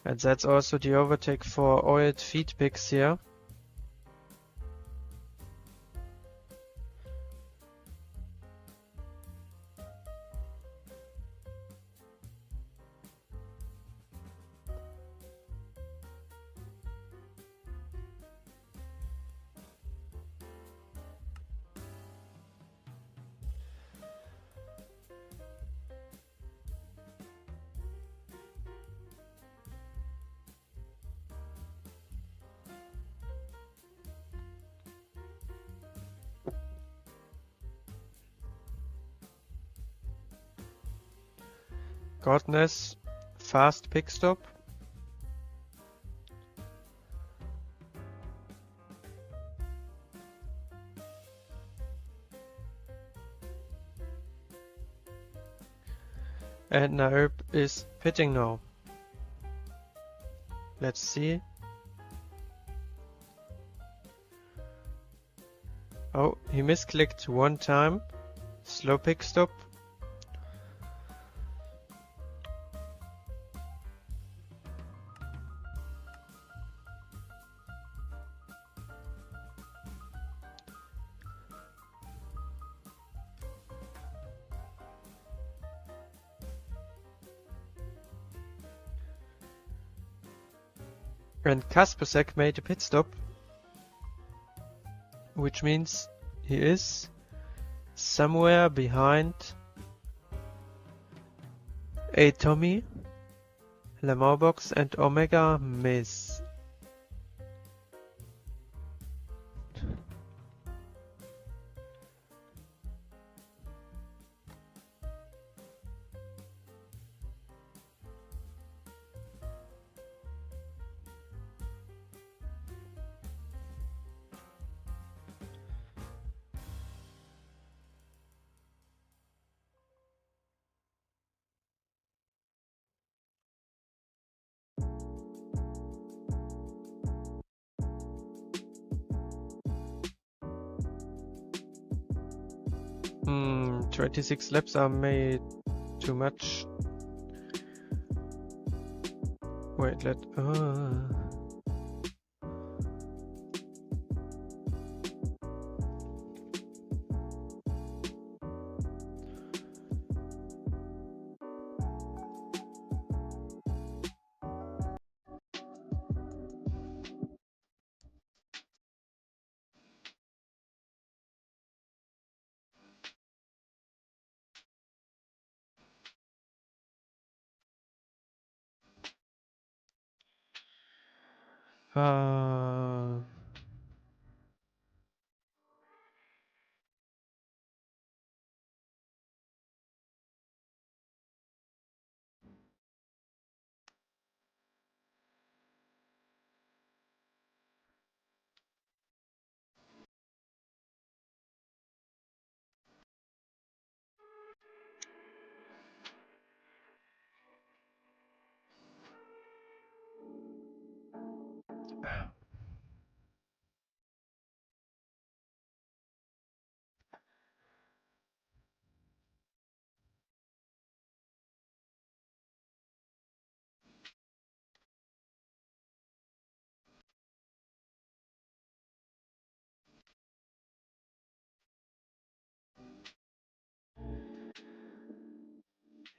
And that's also the overtake for oiled feed picks here. Godness, fast pick stop. And Naerp is pitting now. Let's see. Oh, he misclicked one time. Slow pick stop. And Kaspersek made a pit stop, which means he is somewhere behind a Tommy, Lamorbox and Omega Miss. Hmm, 26 laps are made too much. Wait,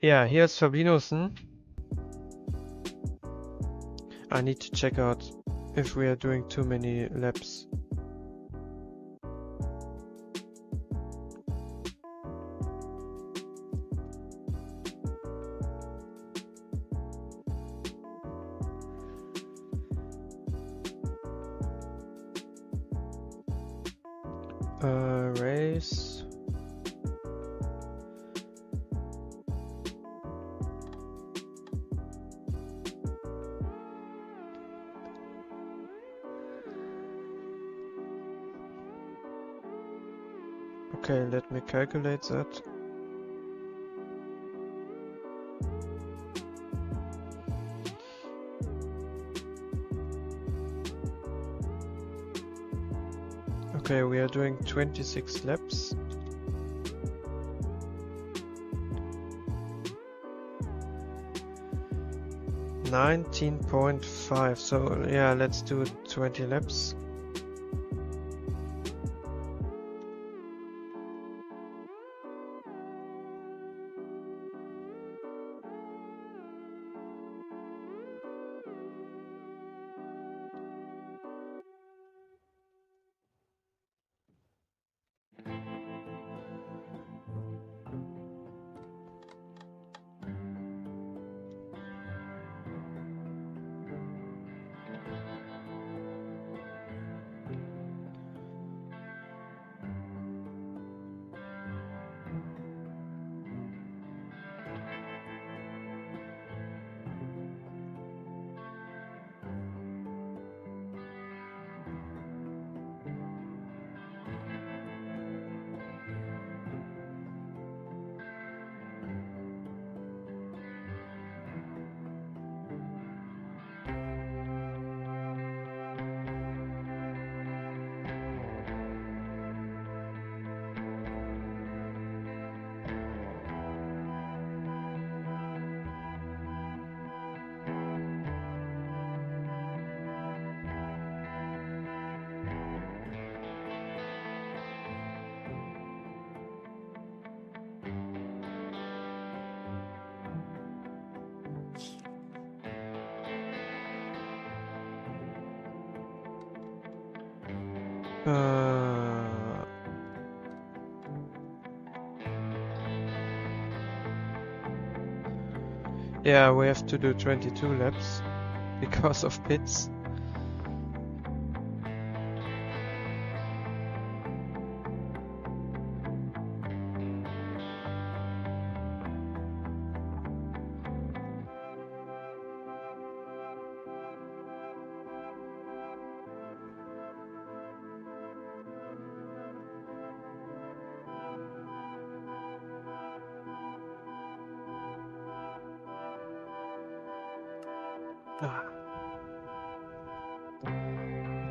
Yeah, here's Fabinussen. I need to check out if we are doing too many laps. Race. Okay, let me calculate that. Okay, we are doing 26 laps. $19.5, so yeah, let's do 20 laps. Yeah, we have to do 22 laps because of pits.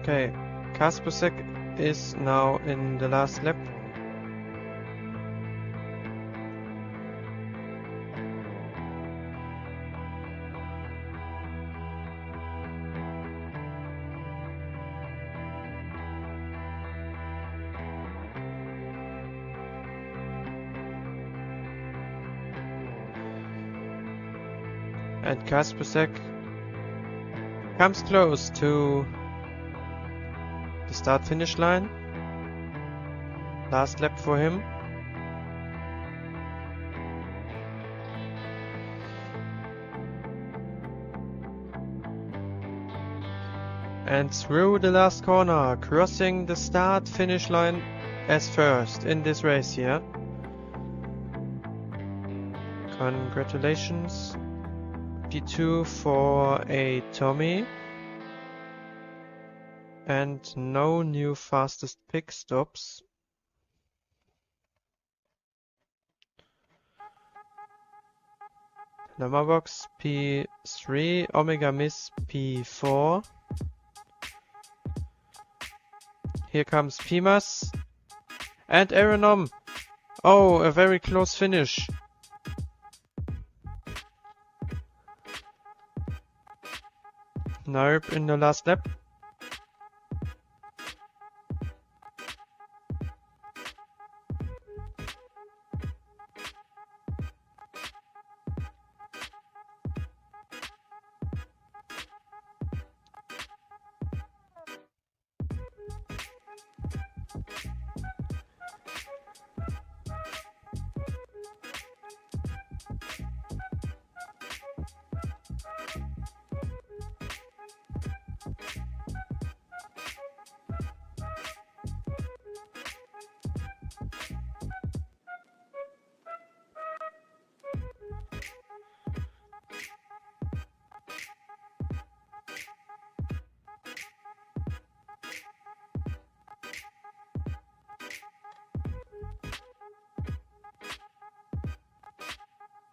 Okay, Kaspersek is now in the last lap. And Kaspersek comes close to the start-finish line. Last lap for him. And through the last corner, crossing the start-finish line as first in this race here. Congratulations. P2 for a Tommy. And no new fastest pick stops. Number box P3, Omega Miss P4. Here comes Pimas. And Aeronom. Oh, a very close finish. Nope, in the last lap.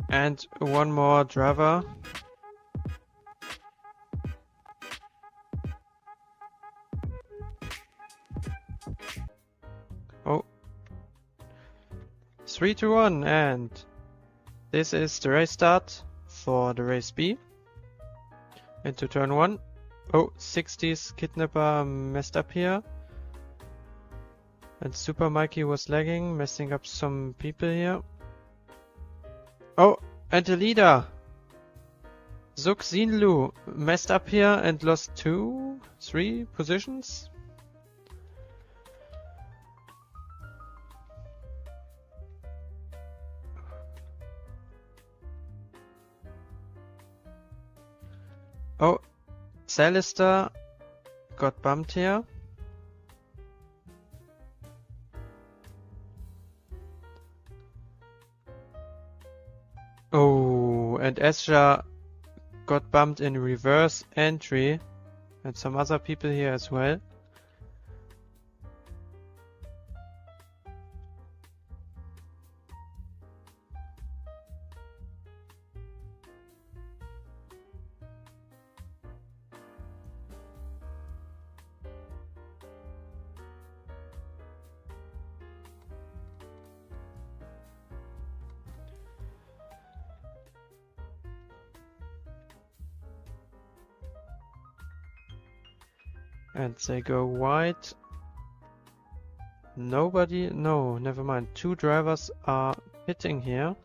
And one more driver. Oh. 3 to 1, and this is the race start for the race B. Into turn 1. Oh, 60s kidnapper messed up here. And Super Mikey was lagging, messing up some people here. Oh, and the leader! Zuk Zinlu messed up here and lost 2, 3 positions. Oh, Salister got bumped here. Oh, and Esra got bumped in reverse entry, and some other people here as well. And they go wide. Nobody, no, never mind. 2 drivers are pitting here.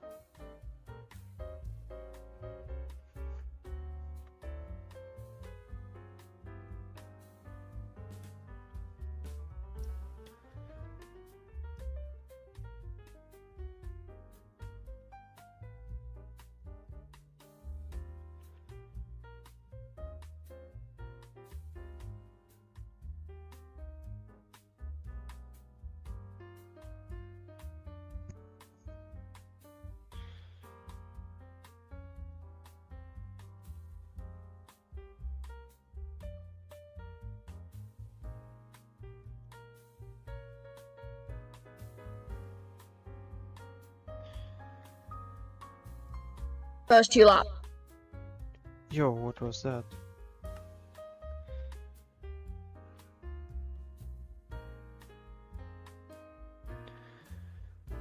First 2 laps. Yo, what was that?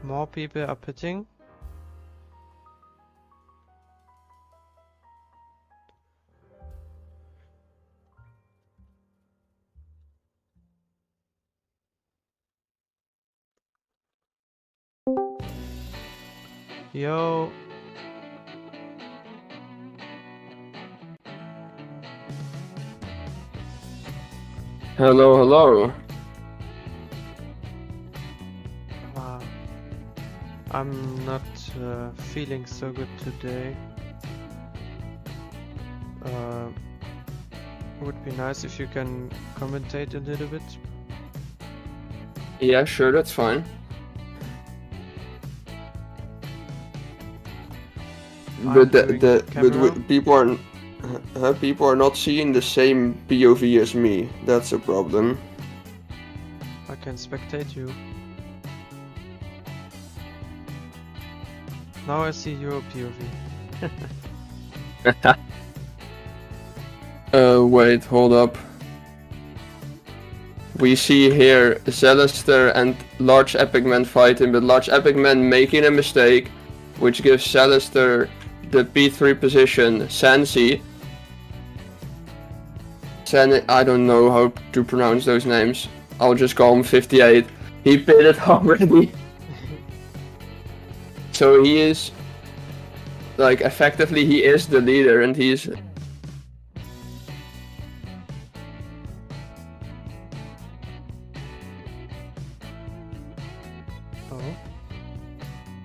More people are pitting. Yo. Hello, hello. I'm not feeling so good today. Would be nice if you can commentate a little bit. Yeah, sure, that's fine. But people are not seeing the same POV as me. That's a problem. I can spectate you. Now I see your POV. Wait, hold up. We see here Zelister and Large Epic Man fighting, but Large Epic Man making a mistake, which gives Zelister the P3 position. Sansi. I don't know how to pronounce those names. I'll just call him 58. He pitted already. So he is, like, effectively he is the leader, and he's...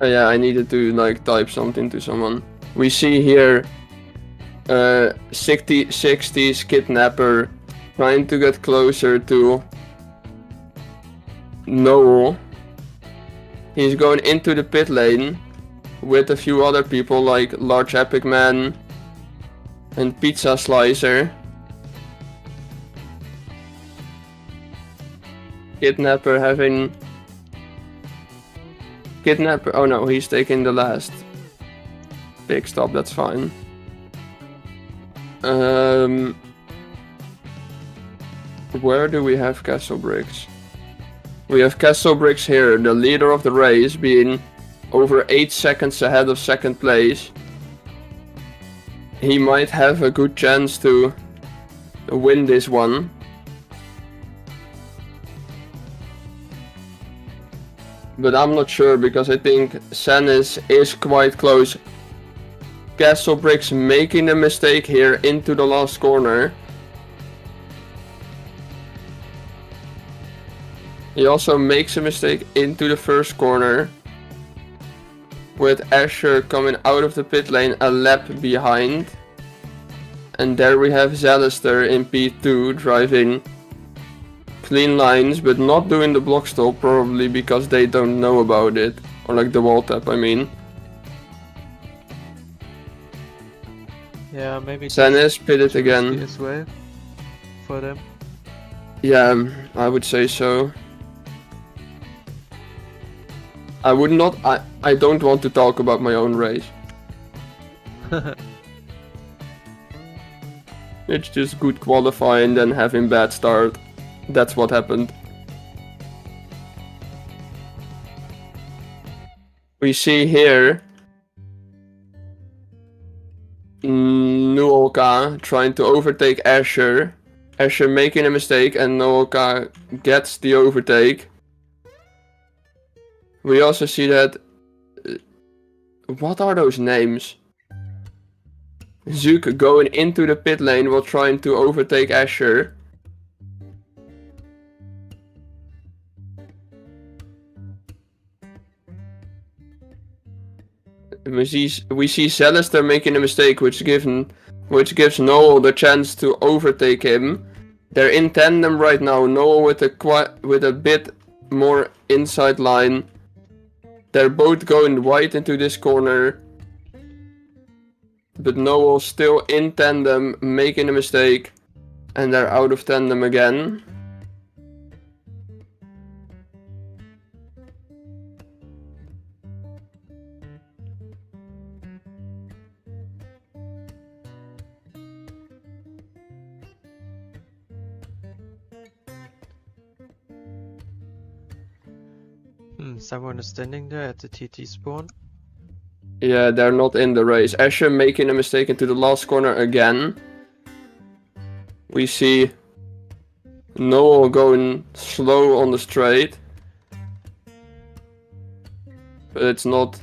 Oh yeah, I needed to, like, type something to someone. We see here 60s kidnapper trying to get closer to Noel. He's going into the pit lane with a few other people like Large Epic Man and Pizza Slicer. Kidnapper having... Kidnapper... Oh no, he's taking the last. Big stop, that's fine. Where do we have Castle Bricks? We have Castle Bricks here, the leader of the race, being over 8 seconds ahead of second place. He might have a good chance to win this one. But I'm not sure, because I think Sanis is quite close. Castle Bricks making a mistake here into the last corner. He also makes a mistake into the first corner, with Asher coming out of the pit lane a lap behind. And there we have Zalister in P2 driving clean lines, but not doing the block stop, probably because they don't know about it. Or like the wall tap, I mean. Yeah, maybe Sanis pitted again. as well for them. Yeah, I would say so. I would not. I don't want to talk about my own race. It's just good qualifying, then having bad start. That's what happened. We see here Nuolka trying to overtake Asher. Asher making a mistake, and Nuolka gets the overtake. We also see that... what are those names? Zook going into the pit lane while trying to overtake Asher. We see Zalister making a mistake, which gives Noel the chance to overtake him. They're in tandem right now. Noel with a bit more inside line. They're both going wide into this corner. But Noel still in tandem, making a mistake. And they're out of tandem again. Someone is standing there at the TT spawn. Yeah, they're not in the race. Asher making a mistake into the last corner again. We see Noel going slow on the straight. But it's not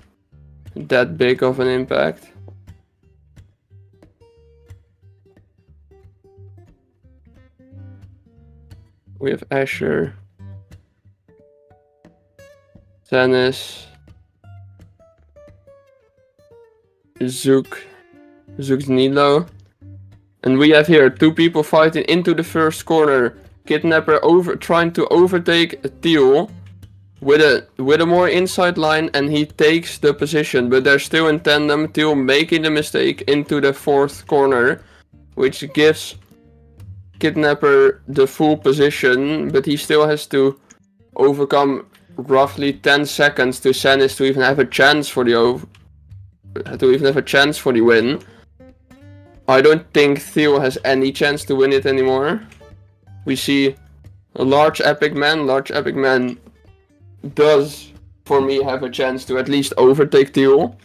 that big of an impact. We have Asher. Sanis. Zook's Nilo. And we have here two people fighting into the first corner. Kidnapper trying to overtake Teal with a more inside line, and he takes the position, but they're still in tandem. Teal making the mistake into the fourth corner, which gives Kidnapper the full position, but he still has to overcome roughly 10 seconds to Sanis to even have a chance for the win. I don't think Theo has any chance to win it anymore. We see a large epic man. Large epic man does, for me, have a chance to at least overtake Theo.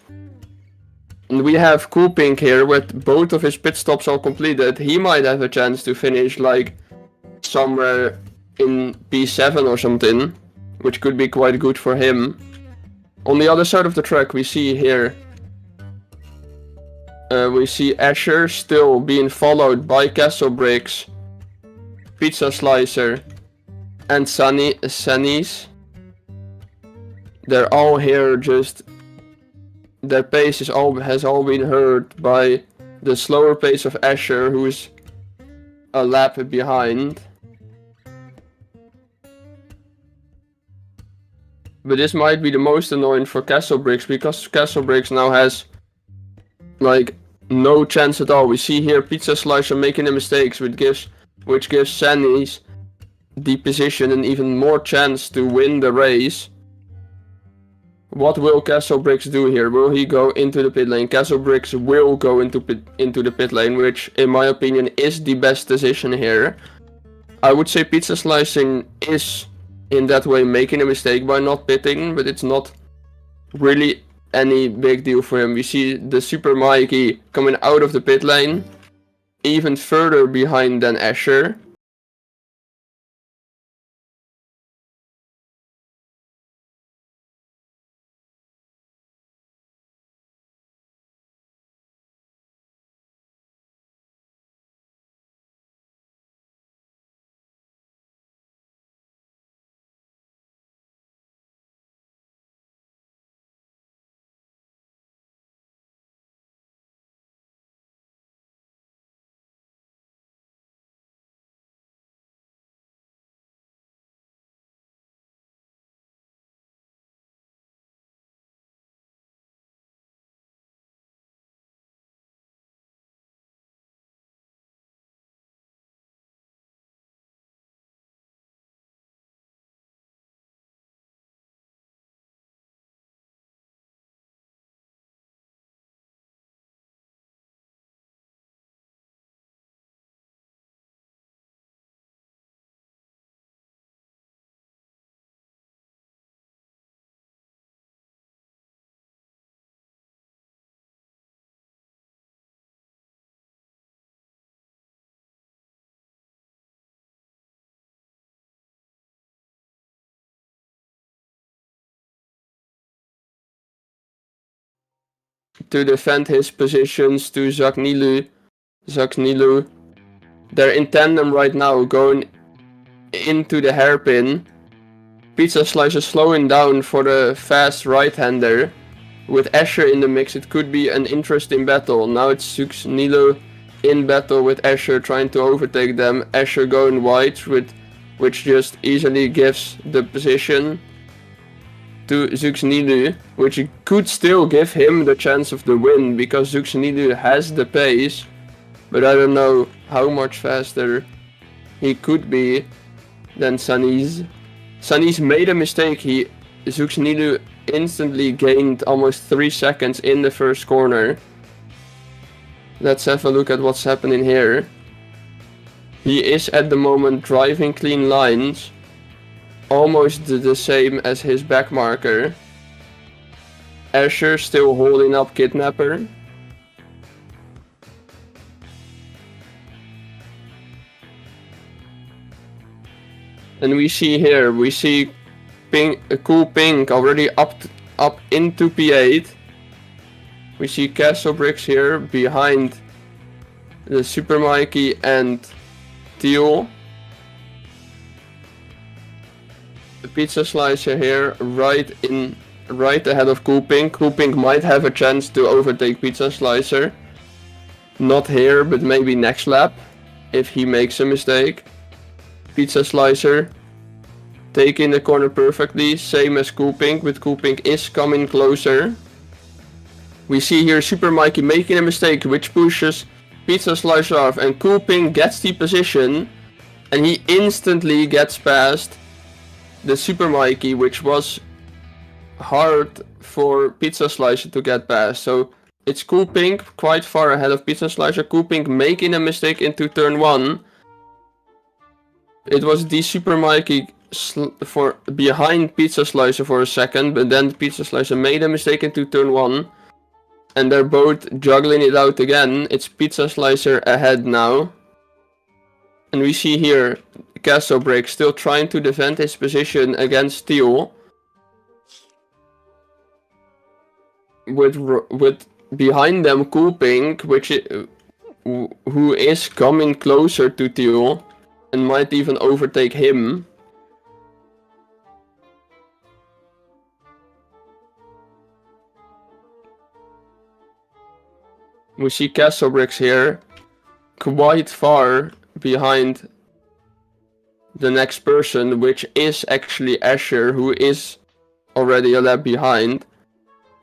And we have Cool Pink here with both of his pit stops all completed. He might have a chance to finish like somewhere in P7 or something, which could be quite good for him. On the other side of the track, we see here we see Asher still being followed by Castle Bricks, Pizza Slicer, and Sunny's. They're all here, just their pace has all been hurt by the slower pace of Asher, who's a lap behind. But this might be the most annoying for Castle Bricks, because Castle Bricks now has like no chance at all. We see here Pizza Slicer making the mistakes, which gives Sunny's the position and even more chance to win the race. What will Castlebricks do here? Will he go into the pit lane? Castlebricks will go into the pit lane, which in my opinion is the best decision here. I would say Pizza Slicing is in that way making a mistake by not pitting, but it's not really any big deal for him. We see the Super Mikey coming out of the pit lane, even further behind than Asher. To defend his positions to Zaknilu. They're in tandem right now, going into the hairpin. Pizza Slicer slowing down for the fast right-hander. With Asher in the mix, it could be an interesting battle. Now it's Zaknilu in battle with Asher, trying to overtake them. Asher going wide, which just easily gives the position to Zaknilu, which could still give him the chance of the win, because Zaknilu has the pace, but I don't know how much faster he could be than Sunny's. Sunny's made a mistake. Zaknilu instantly gained almost 3 seconds in the first corner. Let's have a look at what's happening here. He is at the moment driving clean lines, almost the same as his back marker. Asher still holding up Kidnapper. And we see here, Cool Pink already up into P8. We see Castlebricks here behind the Super Mikey and Teal. The Pizza Slicer here right ahead of Cool Pink. Cool Pink might have a chance to overtake Pizza Slicer. Not here, but maybe next lap if he makes a mistake. Pizza Slicer taking the corner perfectly, same as Cool Pink, but Cool Pink is coming closer. We see here Super Mikey making a mistake, which pushes Pizza Slicer off, and Cool Pink gets the position, and he instantly gets past the Super Mikey, which was hard for Pizza Slicer to get past. So it's Cool Pink quite far ahead of Pizza Slicer. Cool Pink making a mistake into turn 1. It was the Super Mikey for behind Pizza Slicer for a second, but then Pizza Slicer made a mistake into turn 1. And they're both juggling it out again. It's Pizza Slicer ahead now. And we see here Castlebricks still trying to defend his position against Steel. With behind them Cool Pink, who is coming closer to Teal and might even overtake him. We see Castlebricks here quite far behind the next person, which is actually Asher, who is already a lap behind.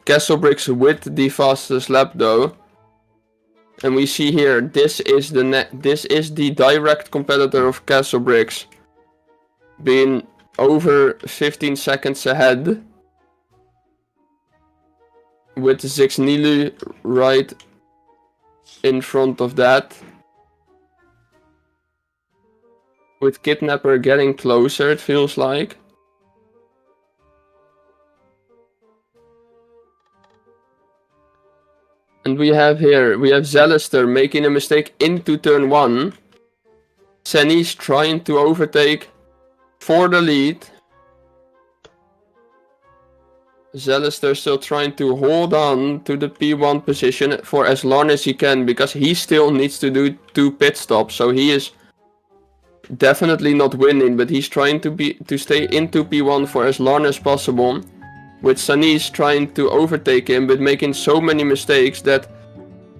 Castlebricks with the fastest lap though. And we see here, this is the direct competitor of Castlebricks, being over 15 seconds ahead. with Zixnilu right in front of that. With Kidnapper getting closer, it feels like. And we have Zelister making a mistake into turn 1. Sanish trying to overtake for the lead. Zelister still trying to hold on to the P1 position for as long as he can, because he still needs to do 2 pit stops, so he is definitely not winning, but he's trying to stay into P1 for as long as possible. With Sanish trying to overtake him, but making so many mistakes that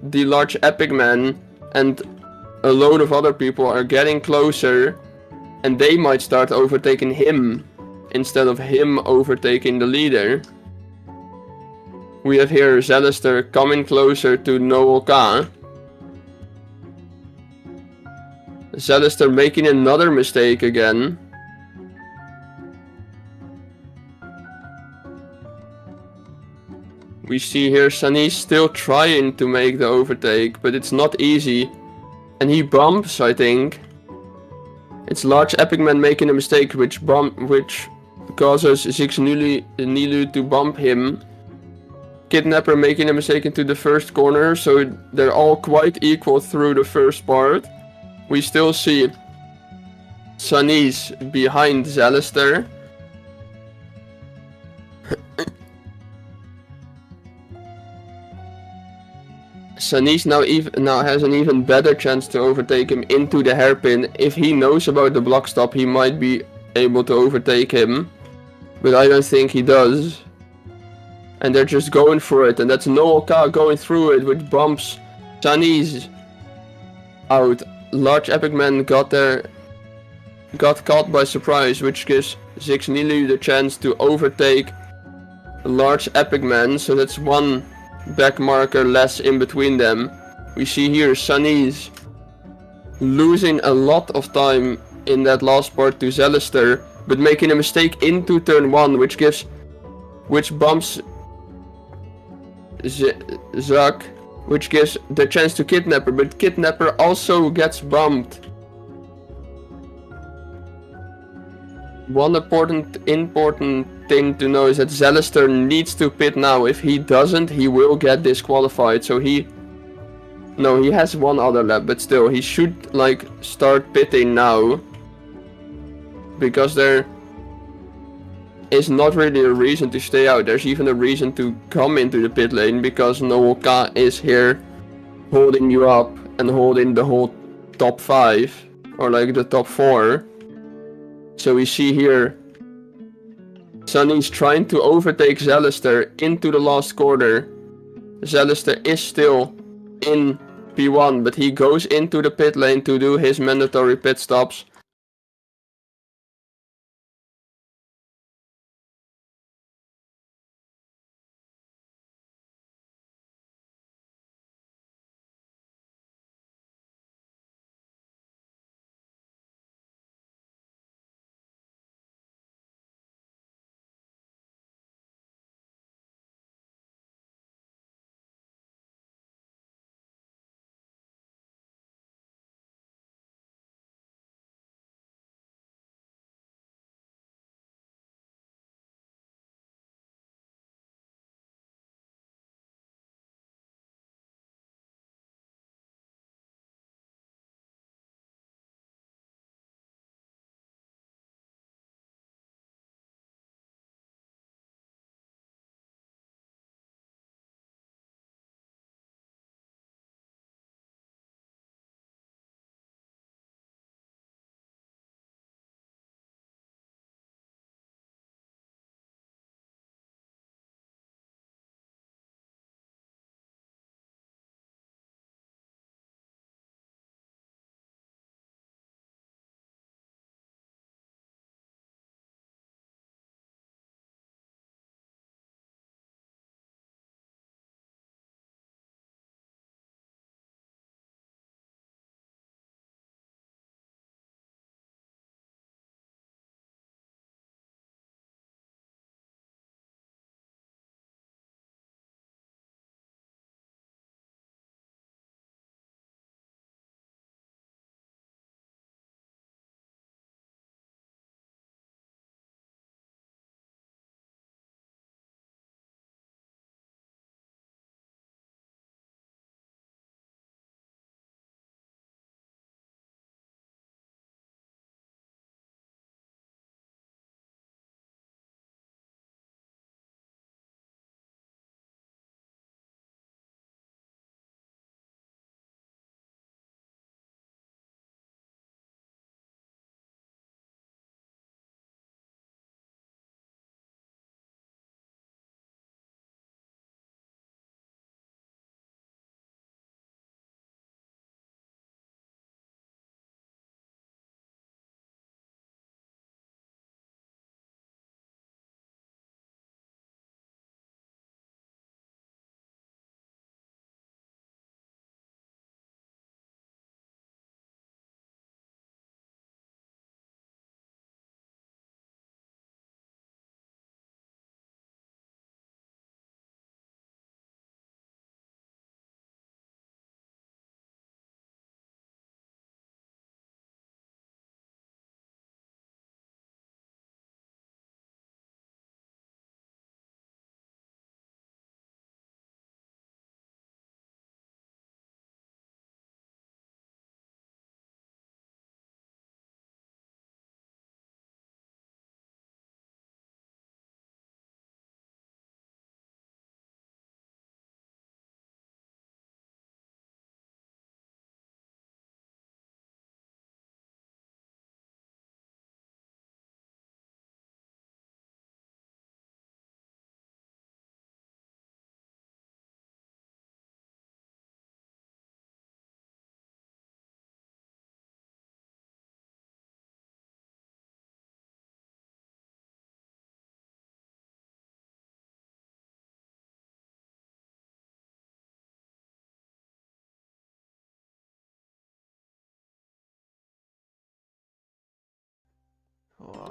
the large epic man and a load of other people are getting closer, and they might start overtaking him instead of him overtaking the leader. We have here Zelister coming closer to Noel K. Zelister making another mistake again. We see here Sanish still trying to make the overtake, but it's not easy. And he bumps, I think. It's large epic man making a mistake which causes Zixnilu to bump him. Kidnapper making a mistake into the first corner, so they're all quite equal through the first part. We still see Sanish behind Zelister. Sanish now has an even better chance to overtake him into the hairpin. If he knows about the block stop, he might be able to overtake him. But I don't think he does. And they're just going for it, and that's Noel K going through it, which bumps Sanish out. Large epic man got caught by surprise, which gives Zixnilu the chance to overtake large epic man, so that's one back marker less in between them. We see here Sanish losing a lot of time in that last part to Zelister, but making a mistake into turn 1, which bumps Zuck, which gives the chance to Kidnapper, but Kidnapper also gets bumped. One important thing to know is that Zelister needs to pit now. If he doesn't, he will get disqualified. So he has one other lap, but still, he should start pitting now, because there is not really a reason to stay out. There's even a reason to come into the pit lane, because Noel K is here holding you up and holding the whole top 5 or the top 4. So we see here Sanish trying to overtake Zelister into the last quarter. Zelister is still in P1, but he goes into the pit lane to do his mandatory pit stops.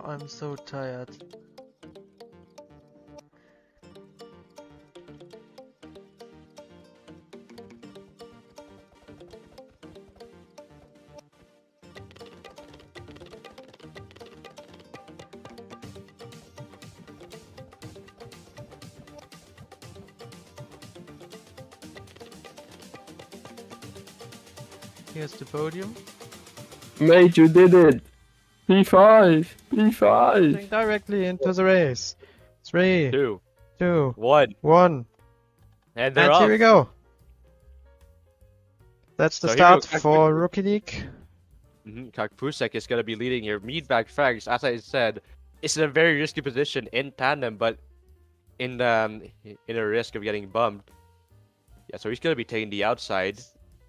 I'm so tired. Here's the podium. Mate, you did it! P5! P5! Going directly into the race. 3, 2, 2, 1, 1. and they're And off. here we go. That's the So here we start go. for Rookie League. Kakpusek is going to be leading your meatbag frags. As I said, it's in a very risky position in tandem, but in a risk of getting bumped. Yeah, so he's going to be taking the outside.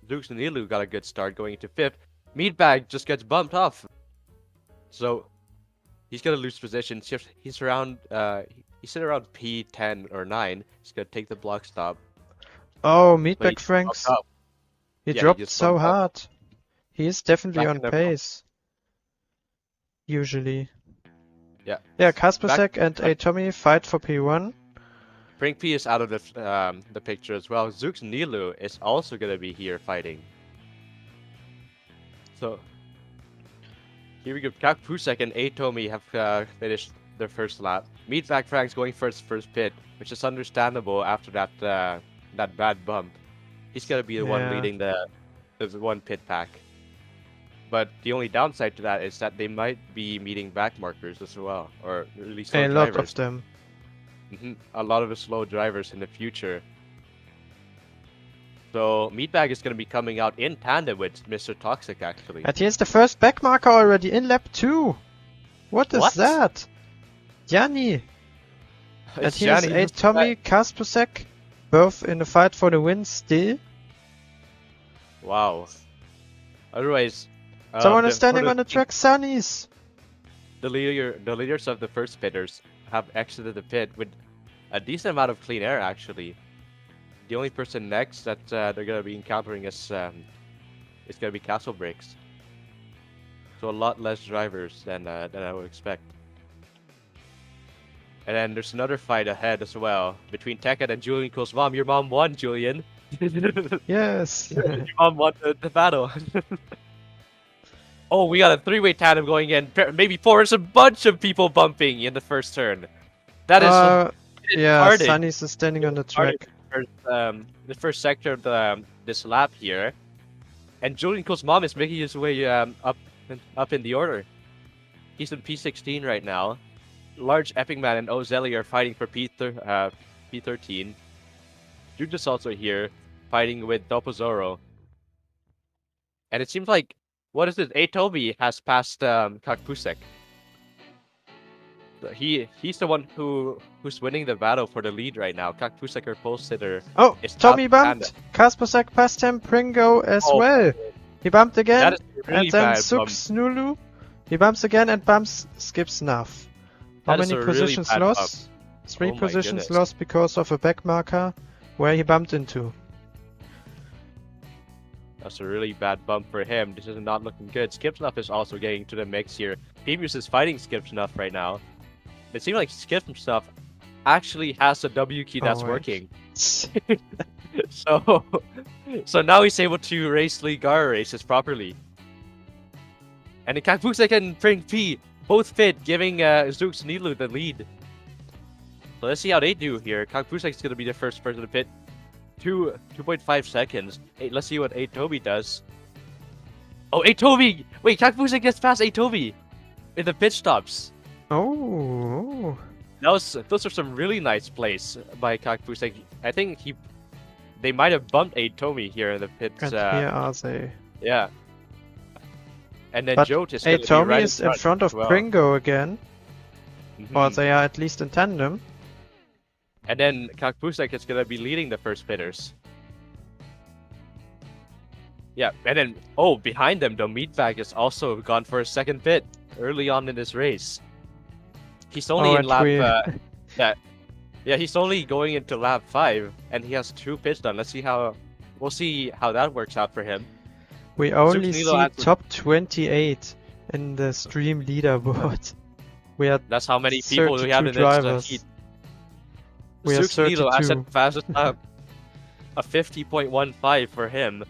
Zooks and Nilu got a good start going into 5th. Meatbag just gets bumped off. So he's going to lose position. He's around he's at around P10 or 9. He's going to take the block stop. Oh, But Meatbag he Franks. bumped up. He Yeah, he dropped just so bumped up. hard. He is definitely Back on in the- pace. Usually. Yeah. Yeah, Kaspersek Back- and Atomy fight for P1. Frank P is out of the picture as well. Zooks Nilu is also going to be here fighting. So here we go. Kakpusek and Atomy have finished their first lap. Meatbag Frank's going for his first pit, which is understandable after that bad bump. He's going to be the one Yeah. leading the one pit pack. But the only downside to that is that they might be meeting back markers as well, or at least slow A lot drivers. of them. A lot of the slow drivers in the future. So Meatbag is going to be coming out in tandem with Mr. Toxic actually. And here's the first back marker already in lap 2. What is What? that? Yanni. And It's here's Gianni who's Atomy, Kaspersek, both in the fight for the win still. Wow. Otherwise, Someone is standing on the track, Sunnies. The leaders of the first pitters have exited the pit with a decent amount of clean air actually. The only person next that they're gonna be encountering is gonna be Castle Breaks. So a lot less drivers than I would expect. And then there's another fight ahead as well between Tekken and Julian Cole's mom. Your mom won, Julian. Yes. Your mom won the battle. Oh, we got a 3-way tandem going in. Maybe 4. There's a bunch of people bumping in the first turn. That is yeah, retarded. Sunnies is standing on the track. The first sector of this lap here. And Julian Cole's mom is making his way up in the order. He's in P16 right now. Large Epic Man and Ozelli are fighting for P13. Jude is also here, fighting with Dopozoro. And it seems like, what is it? Atomy has passed Kakpusek. He's the one who's winning the battle for the lead right now. Kakpusek, our pole sitter. Oh, It's Tommy out bumped. Kaspersek passed him. Pringo as Oh, well. He bumped again. That is a really And then bad bump. Sux Nulu. He bumps again and skips Nuff. How That is many a really positions bad lost? 3 Oh my positions goodness. lost because of a back marker where he bumped into. That's a really bad bump for him. This is not looking good. Skipsnuff is also getting to the mix here. Phoebus is fighting Skipsnuff right now. It seems like Skipsnuff actually has a W key that's wait. working. So now he's able to race Ligar races properly. And Kakpusek and Pring P both fit, giving Zooks Nilu the lead. So let's see how they do here. Kakpusek is going to be the first person to pit. 2.5 seconds. Hey, let's see what Atomy does. Oh, Atomy! Wait, Kakpusek gets past Atomy in the pit stops. Oh. Those are some really nice plays by Kakpusek. I think they might have bumped Atomy here in the pits. And here are they. Yeah. And then But Jote is going to be Atomy right is in front of as well. Pringo again. Or Mhm. they are at least in tandem. And then Kakpusek is going to be leading the first pitters. Yeah, and then, oh, behind them, the Meatbag has also gone for a second pit early on in this race. He's only in and lap, we- he's only going into lap 5, and he has 2 pits done. We'll see how that works out for him. We only Nilo see had- top 28 in the stream leaderboard. We had That's how many people we have 32 in this drivers. heat. We are Zooks Nilo has 32. a fastest lap, a 50.15 for him.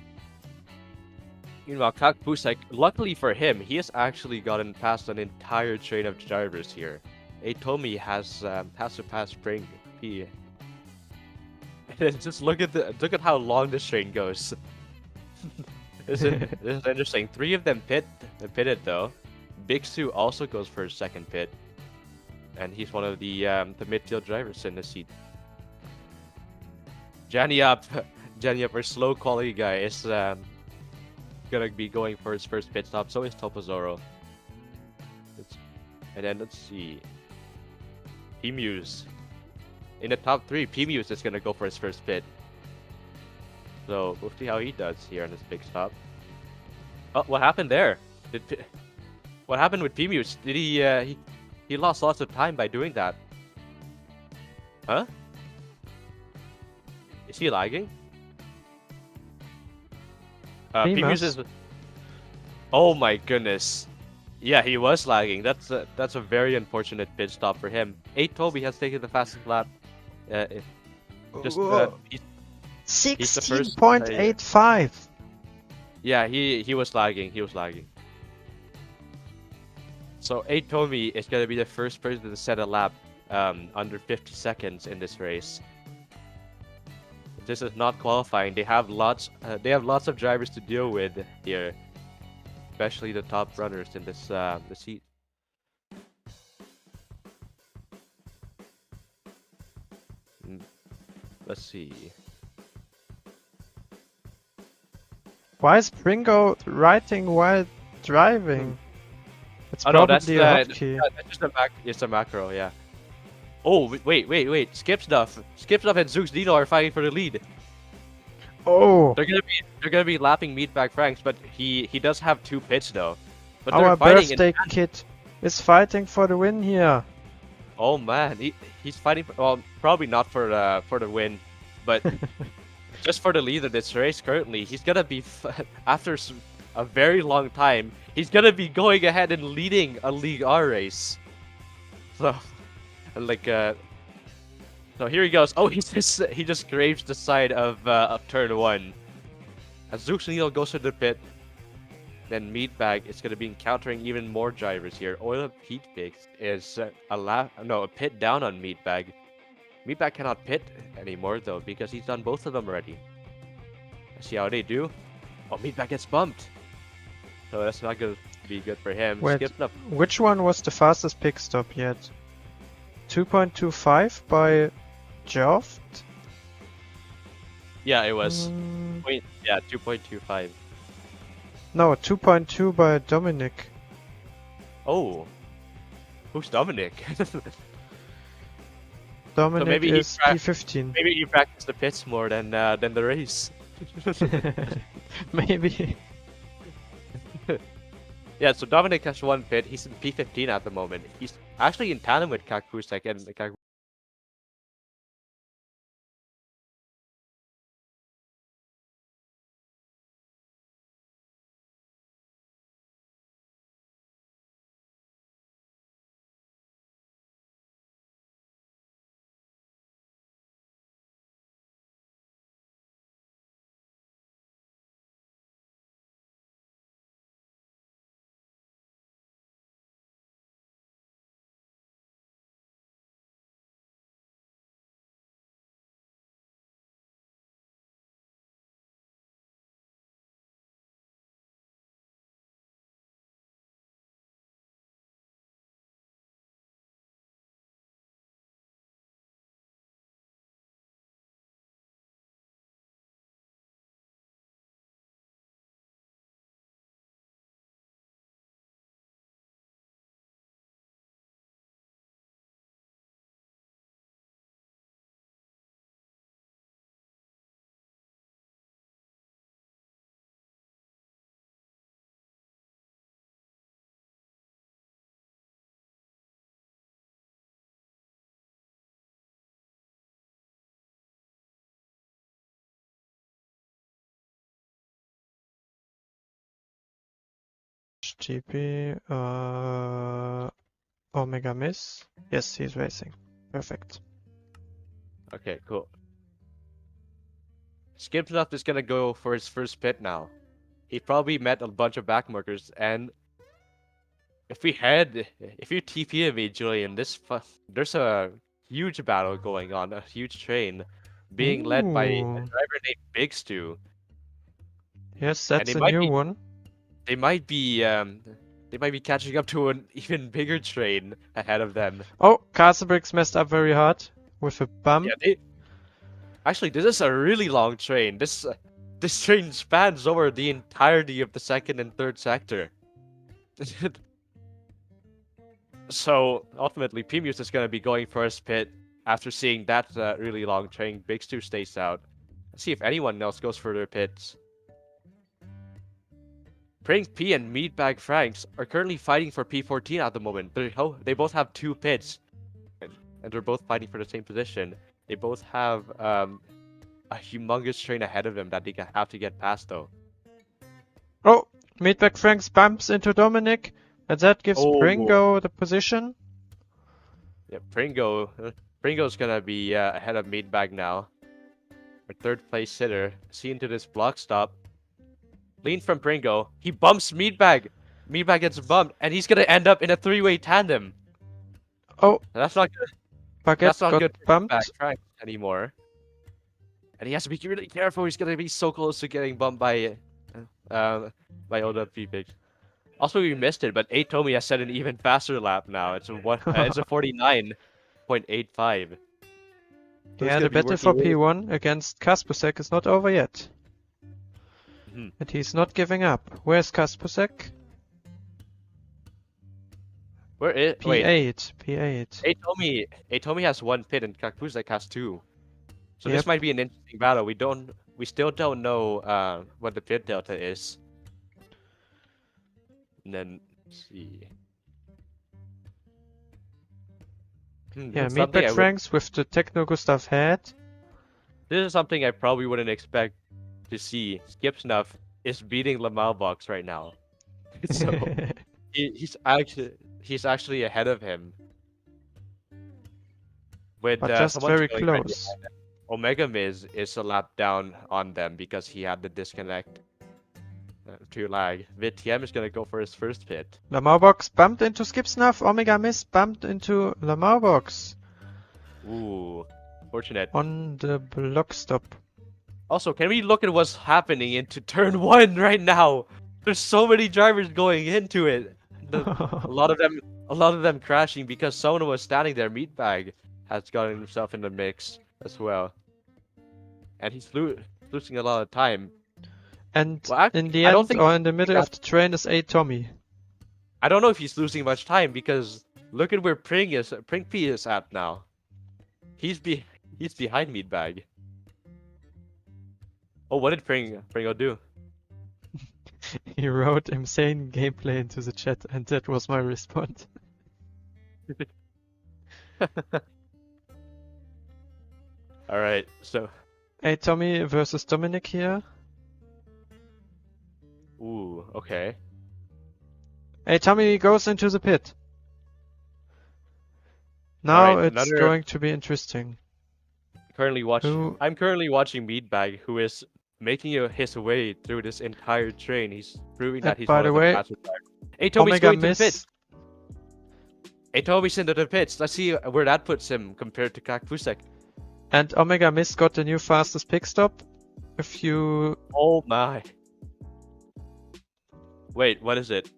Meanwhile, Kakpusek, luckily for him, he has actually gotten past an entire train of drivers here. Atomi has surpassed Spring P. And just look at how long this train goes. This is interesting. 3 of them pitted though. Big Sue also goes for his second pit, and he's one of the midfield drivers in the seat. Janiap, our slow quality guy, is gonna be going for his first pit stop. So is Topazoro. And then let's see, P-Muse. In the top 3, P-Muse is gonna go for his first pit. So we'll see how he does here on this big stop. Oh, what happened there? What happened with P-Muse? Did he lost lots of time by doing that? Huh? Is he lagging? P-Muse is. Oh my goodness. Yeah, he was lagging. That's a very unfortunate pit stop for him. Toby has taken the fastest lap. He's the first. 16.85. Yeah, he was lagging. He was lagging. So Toby is gonna be the first person to set a lap under 50 seconds in this race. This is not qualifying. They have lots of drivers to deal with here, especially the top runners in this this heat. Let's see. Why is Pringo writing while driving? It's Oh no, probably a hotkey. that's just it's a macro, yeah. Oh wait! Skip Stuff and Zooks Dino are fighting for the lead. Oh, They're gonna be lapping Meatbag Franks, but he does have 2 pits though. But our they're fighting birthday kid is fighting for the win here. Oh man, he's fighting. Well, probably not for the win, but just for the lead of this race currently. He's gonna be after a very long time. He's gonna be going ahead and leading a League R race. So, like, so here he goes. Oh, he just graves the side of turn 1. As Zooks Needle goes to the pit, then Meatbag is gonna be encountering even more drivers here. Oil of Heat Picks is a pit down on Meatbag. Meatbag cannot pit anymore though because he's done both of them already. Let's see how they do. Oh, Meatbag gets bumped. So that's not gonna be good for him. Wait, Skipped up. which one was the fastest pit stop yet? 2.25 by Joft? Yeah, it was. Mm, 2.25. no, 2.2 by Dominic. Oh, who's Dominic? Dominic maybe he is P15. Maybe he practiced the pits more than the race. Maybe. Yeah, so Dominic has 1 pit. He's in P15 at the moment. He's actually in tandem with Kakpusek and GP, Omega Miss. Yes, he's racing. Perfect. Okay, cool. Skipnuff is gonna go for his first pit now. He probably met a bunch of backmarkers, and if you TP me, Julian, there's a huge battle going on, a huge train being led by a Ooh. driver named Big Stew. Yes, And that's a new one. They might be catching up to an even bigger train ahead of them. Oh, Castlebricks messed up very hard with a bump. Yeah, actually, this is a really long train. This train spans over the entirety of the second and third sector. So ultimately, P-Muse is going to be going first pit after seeing that really long train. Big Stew stays out. Let's see if anyone else goes for their pits. Prank P and Meatbag Franks are currently fighting for P14 at the moment. They both have 2 pits, and they're both fighting for the same position. They both have a humongous train ahead of them that they have to get past, though. Oh, Meatbag Franks bumps into Dominic, and that gives Pringo the position. Yeah, Pringo's gonna be ahead of Meatbag now. Our 3rd place sitter. See into this block stop. Lean from Pringo. He bumps Meatbag. Meatbag gets bumped, and he's gonna end up in a 3-way tandem. Oh, that's not good. Baguette That's not got good for bumped. Meatbag Frank anymore. And he has to be really careful. He's gonna be so close to getting bumped by OWP. Also, we missed it, but Atomi has set an even faster lap now. It's a 49.85. Yeah, the battle for P1 against Kaspusek is not over yet. And he's not giving up. Where's Kaspusek? Where is P8. P8. Atomi has 1 pit and Kaspusek has 2. So this might be an interesting battle. We still don't know what the pit delta is. And then let's see. Yeah, Meatbag Franks with the Techno Gustav head. This is something I probably wouldn't expect to see. Skip Snuff is beating Lamalbox right now. So he's actually ahead of him. With but just very close. Omega Miz is a lap down on them because he had the disconnect to lag. VTM is gonna go for his first pit. Lamalbox bumped into Skip Snuff. Omega Miss bumped into Lamalbox. Ooh, fortunate. On the block stop. Also, can we look at what's happening into turn 1 right now? There's so many drivers going into it. A lot of them crashing because someone was standing there. Meatbag has gotten himself in the mix as well, and he's losing a lot of time. And in the end, or in the middle of the train, is Atomi. I don't know if he's losing much time because look at where Pring P is at now. He's behind Meatbag. Oh, what did Pringo do? He wrote insane gameplay into the chat, and that was my response. Alright, so... Atomi versus Dominic here. Ooh, okay. Atomi goes into the pit. Now right, it's going to be interesting. I'm currently watching Meatbag, who is making his way through this entire train. He's proving that he's one of the fastest drivers. Atomi's going to the pits. Atomi's into the pits. Let's see where that puts him compared to Kakfusek. And Omega Mist got the new fastest pit stop. If you... Oh my. Wait, what is it?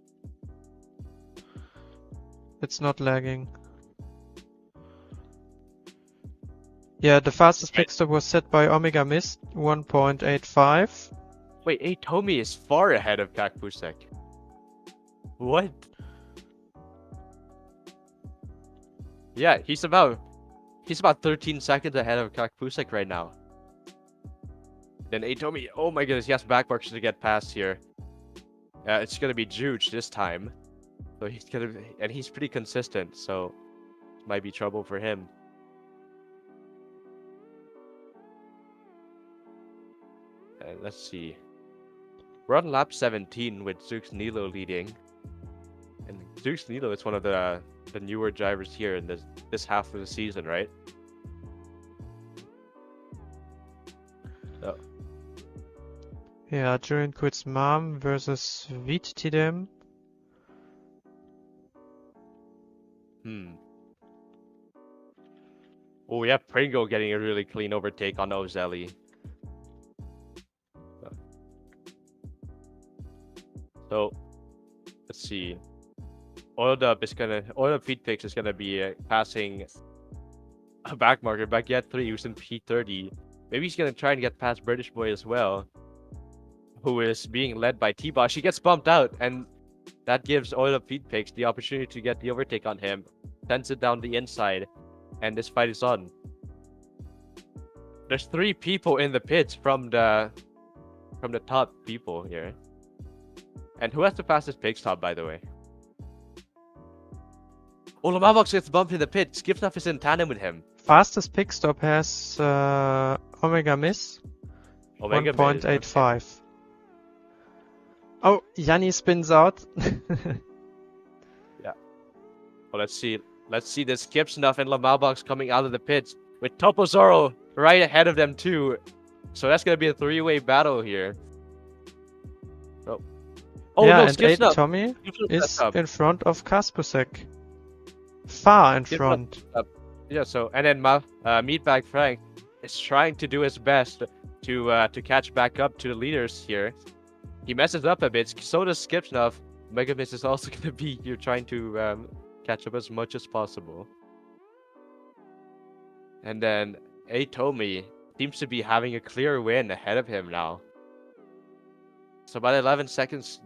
It's not lagging. Yeah, the fastest pit stop was set by Omega Mist, 1.85. Wait, Atomi is far ahead of Kakfusek. What? Yeah, he's about 13 seconds ahead of Kakfusek right now. Then Atomi, oh my goodness, he has backmarks to get past here. It's gonna be Juge this time. So he's pretty consistent, so it might be trouble for him. Let's see. We're on lap 17 with Zux Nilo leading. And Duke's Needle is one of the newer drivers here in this half of the season, right? So, Yeah, Julian Quid's mom versus Vit Tidem. Oh, we have Pringo getting a really clean overtake on Ozelli. So, let's see. Oiled Up Speedplex is gonna be passing a back marker, Baguette 3 who's in P30. Maybe he's gonna try and get past British Boy as well, who is being led by T-Bosh. He gets bumped out, and that gives Oiled Up Speedplex the opportunity to get the overtake on him. Sends it down the inside, and this fight is on. There's 3 people in the pits from the top people here. And who has the fastest pit stop, by the way? Oh, Lamavox gets bumped in the pit. Skipstuff is in tandem with him. Fastest pick stop has Omega Miss. Omega 1.85. Okay. Oh, Yanni spins out. Yeah. Well, let's see. Let's see the Skipstuff and Lamavox coming out of the pits with Topozoro right ahead of them too. So that's gonna be a 3-way battle here. Oh yeah, no, and Skipstuff. Tommy is in front of Kaspusek. Far in front. Yeah, so and then Meatbag Frank is trying to do his best to catch back up to the leaders here. He messes up a bit. So does Skipstuff. Megamiss is also gonna be here trying to catch up as much as possible. And then Atomi seems to be having a clear win ahead of him now. So about 11 seconds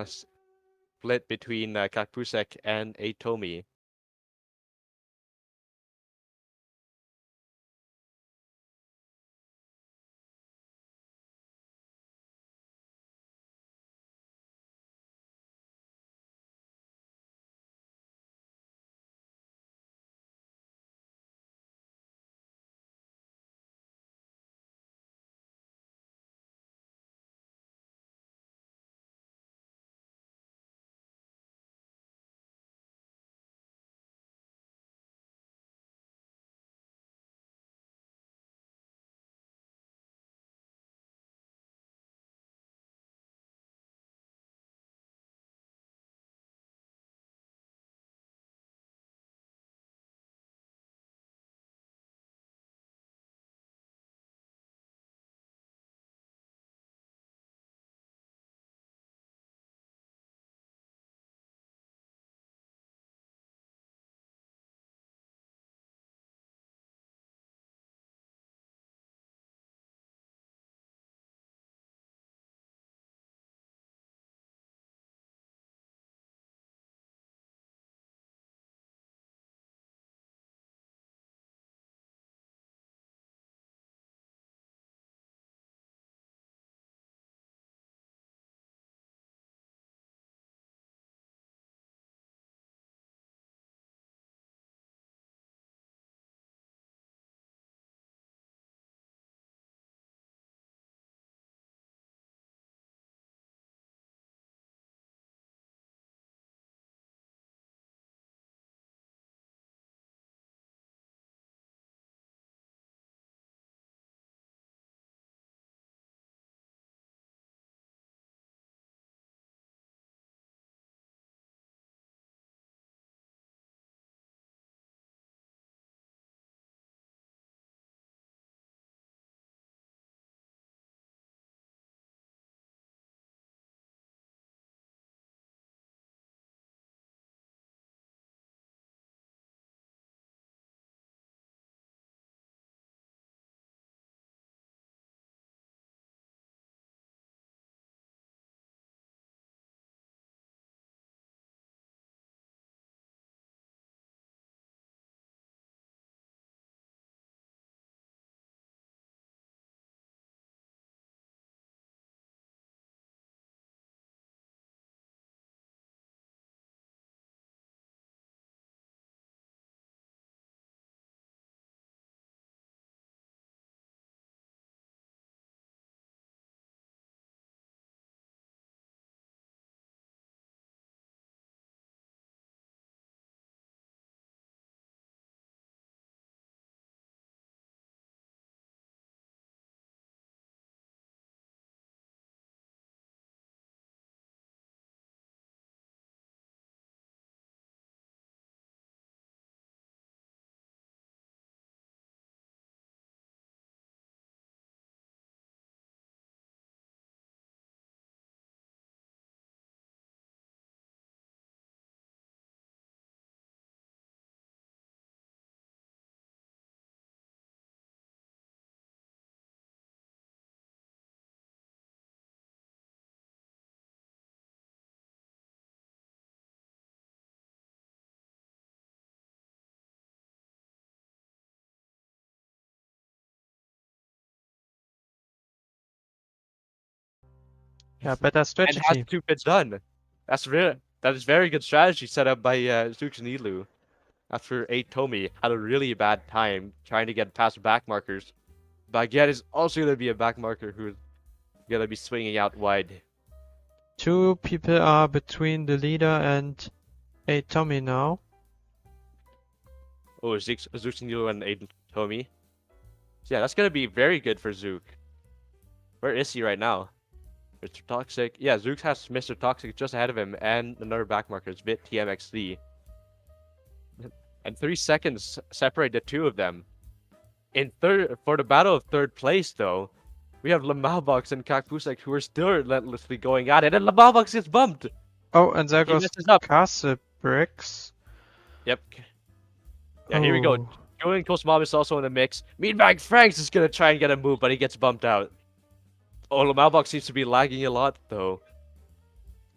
split between Kakpusek and Atomi. Yeah, better and has strategy. 2 pits done. That is very good strategy set up by Zooks Nilu. After Tomi had a really bad time trying to get past back markers. Baguette is also going to be a back marker who's going to be swinging out wide. 2 people are between the leader and Tommy now. Oh, Zooks Nilu and Tomi. So yeah, that's going to be very good for Zook. Where is he right now? Mr. Toxic. Yeah, Zooks has Mr. Toxic just ahead of him and another back marker. It's Bit TMXD. And 3 seconds separate the 2 of them. For the battle of 3rd place, though, we have Lamalbox and Kakpusek who are still relentlessly going at it, and Lamalbox gets bumped. Oh, and there He goes messes up. Castle Bricks. Yep. Yeah, here we go. Oh. Julian Kosmom is also in the mix. Meatbag Franks is gonna try and get a move, but he gets bumped out. Oh, Lamalbox seems to be lagging a lot, though.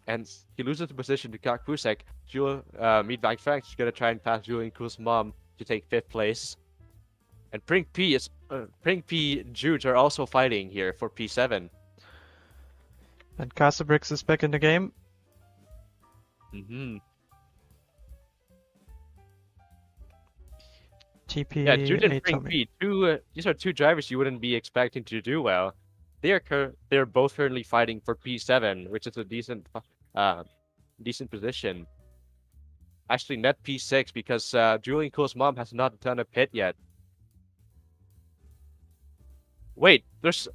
And he loses the position to Kakpusek. Meatbag Franks is gonna try and pass Julian Kosmom to take 5th place. And Pring P Juge are also fighting here for P7. And Castle Bricks is back in the game. TP. Yeah, Jude and Pring Tommy. P. These are 2 drivers you wouldn't be expecting to do well. They're both currently fighting for P7, which is a decent position. Actually, net P6 because Julian Cool's mom has not done a pit yet. Wait, there's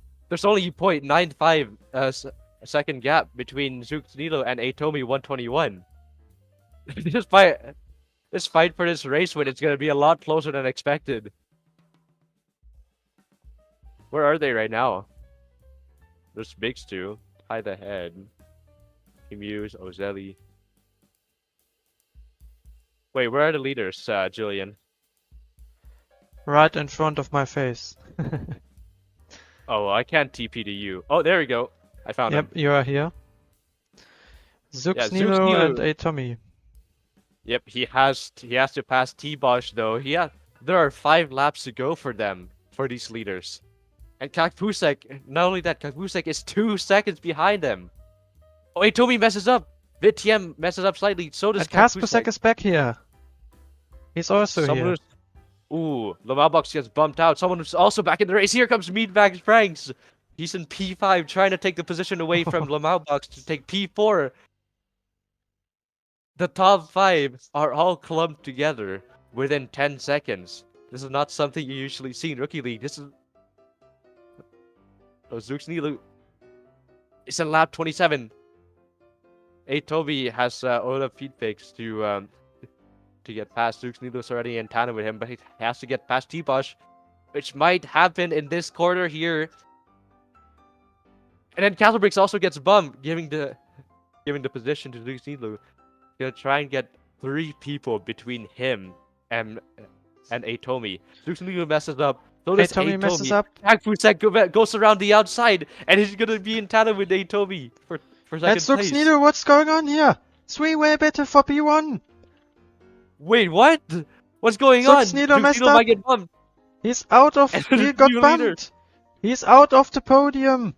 only 0.95 second gap between Zooks Nilo and Atomi 121. This fight for this race win is gonna be a lot closer than expected. Where are they right now? There's Big Stu, tied ahead. Muse, Ozelli. Wait, where are the leaders, Julian? Right in front of my face. Oh, I can't TP to you. Oh, there we go. I found him. Yep, you are here. Zooks Zooks Nilo Nilo. and Tommy. Yep, he has to pass T-Bosch though. There are 5 laps to go for these leaders. And Kakpusek, not only that, Kakpusek is 2 seconds behind them. Oh, Atomi messes up. VTM messes up slightly. So does And Kaspusek is back here. He's also here. Ooh, Lamalbox gets bumped out. Someone who's also back in the race. Here comes Meatbag Franks. He's in P5, trying to take the position away from Lamalbox to take P4. The top 5 are all clumped together within 10 seconds. This is not something you usually see in Rookie League. This is... Oh, Zooks Nilu. It's in lap 27. Toby has all the feed fakes to get past. Zooks Nilu's already in tandem with him, but he has to get past T-Bosch, which might happen in this quarter here. And then Castlebricks also gets bumped, giving the position to Zooks Nilu. Gonna try and get 3 people between him and Atomi. Zooks Nilu messes up. So does Atomi messes up. Kakpusek goes around the outside, and he's gonna be in tandem with Atomi for second And Zooks place. Nilo, what's going on here? 3-way battle for P1. Wait, what? What's going Zooks on? Nilo messed up. Might get bumped. He's out of. And He the got new bumped. leader. He's out of the podium.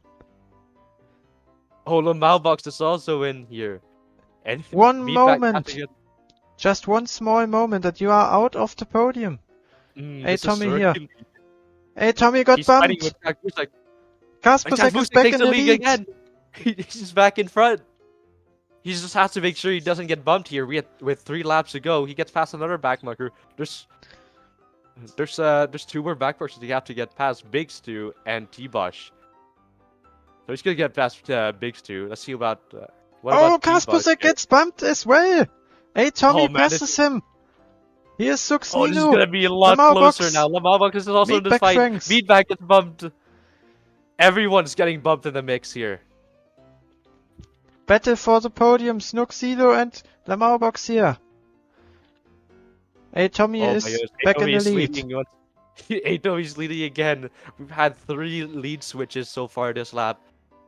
Oh, Lamalbox is also in here. And One Meatbag moment. has to get- Just one small moment that you are out of the podium. this is Tommy here. Hercules. Hey, Tommy got He's fighting bumped. with Kakpusek. Kaspusek is back takes in the lead. again. He's back in front. He just has to make sure he doesn't get bumped here. With 3 laps to go, he gets past another backmarker. There's 2 more backmarkers he have to get past, Big Stu and T-Bosch. So he's gonna get past Big Stu. Let's see about Oh, about T-Bosch Kaspusek here. gets bumped as well. Hey, Tommy Oh, man, passes him. Here's Zooks Oh, this is Nilo. gonna be a lot Lamalbox. closer now. Lamalbox is also in this Meatbag fight. Franks. Meatbag gets bumped. Everyone's getting bumped in the mix here. Battle for the podium. Snookzilo and Lamalbox here. Hey, Tommy Oh my is goodness, back in Atomi the is lead. leading Atomi's leading again. We've had 3 lead switches so far this lap.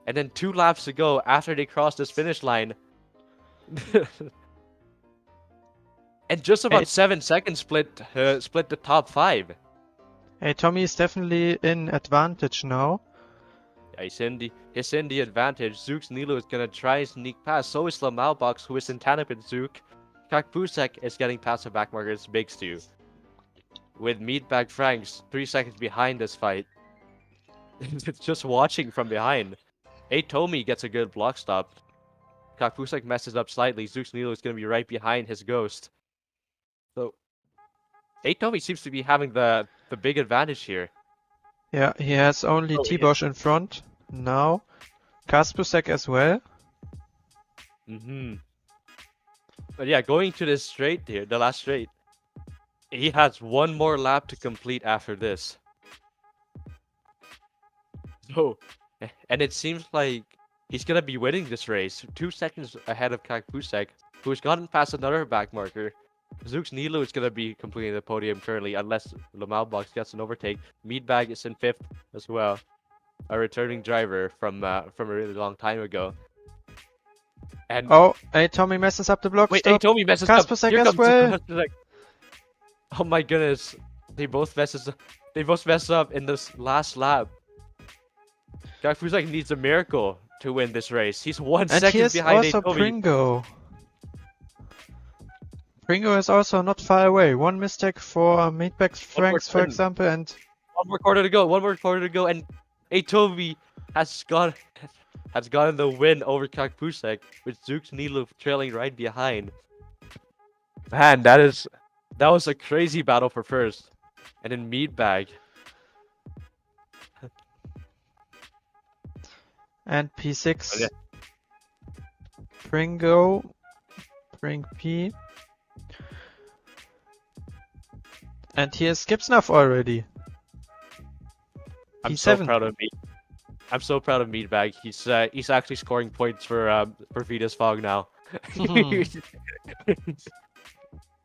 And then 2 laps to go after they cross this finish line. And just about 7 seconds split the top 5. Hey, Tommy is definitely in advantage now. He's in the advantage. Zook's Nilo is gonna try and sneak past. So is Lamalbox, who is in tandem with Zook. Kakpusek is getting past the backmarkers Big Stew. With Meatbag Franks 3 seconds behind this fight. It's just watching from behind. Tomi gets a good block stop. Kakpusek messes up slightly. Zook's Nilo is gonna be right behind his ghost. So Tomi seems to be having the big advantage here. Yeah, he has only Oh, T-Bosch in front now. Kaspusek as well. But yeah, going to this straight here, the last straight, he has one more lap to complete after this. So, and it seems like he's gonna be winning this race, 2 seconds ahead of Kakpusek, who's gotten past another backmarker. Zook's Nilo is gonna be completing the podium currently, unless Lamalbox gets an overtake. Meatbag is in 5th as well, a returning driver from a really long time ago. And Oh, Tommy messes up the block. wait, Stop. Tomi messes up. Kaspusek Here as comes well. Kaspusek. Oh my goodness, they both mess up in this last lap. Kakpusek needs a miracle to win this race. He's 1 And second here's behind also Tomi. Pringo. Pringo is also not far away. One mistake for Meatbag Franks, for turn. example, and One more quarter to go, and Tomi has gotten the win over Kakpusek, with Zook's Nilo trailing right behind. Man, that was a crazy battle for first. And then Meatbag. and P6. Oh, yeah. Pringo. Pring P. And here's Skipsnuff already. I'm so P7. proud of me. I'm so proud of Meatbag. He's actually scoring points for Vita's Fog now.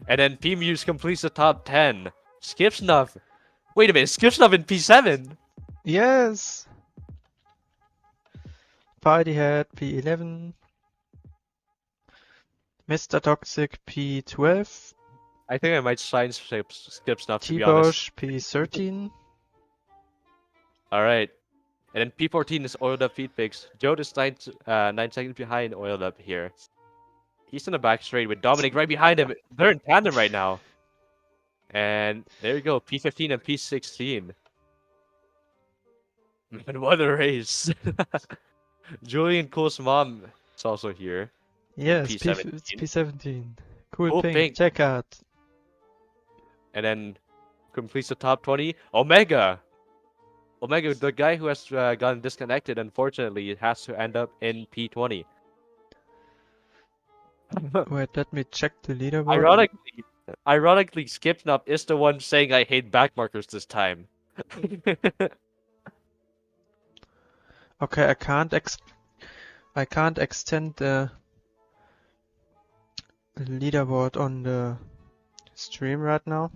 And then P-Muse completes the top 10. Skipsnuff. Wait a minute, Skipsnuff in P7. Yes. Party Head P11. Mr. Toxic P12. I think I might sign Skipsnuff, to be honest. T-Bosch P13. All right. And then P14 is Oiled Up Feedpix. Joe is 9 seconds behind Oiled Up here. He's in the back straight with Dominic right behind him. They're in tandem right now. And there you go, P15 and P16. Man, what a race. Julian Cole's mom is also here. Yes, P17. it's P17. Cool Cool pink. pink. Check out. And then completes the top 20. Omega, the guy who has gotten disconnected, unfortunately, has to end up in P20. Wait, let me check the leaderboard. Ironically, Skipsnuff is the one saying I hate backmarkers this time. Okay, I can't extend the leaderboard on the stream right now.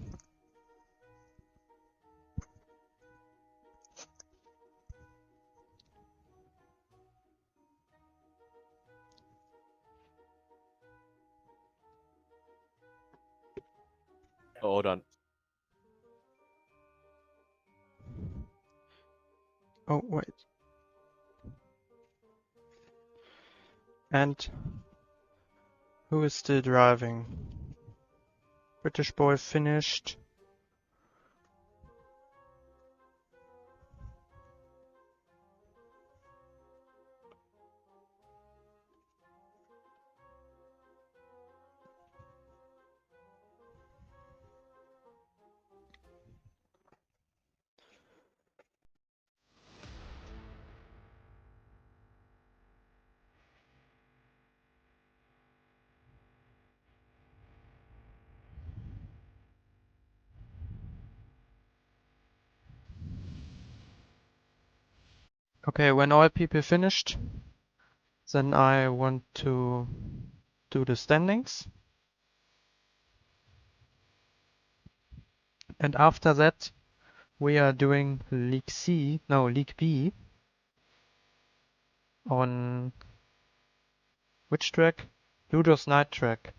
Oh, hold on. Oh, wait. And who is still driving? British Boy finished. Okay, when all people finished, then I want to do the standings. And after that, we are doing League B on which track? Ludo's Night track.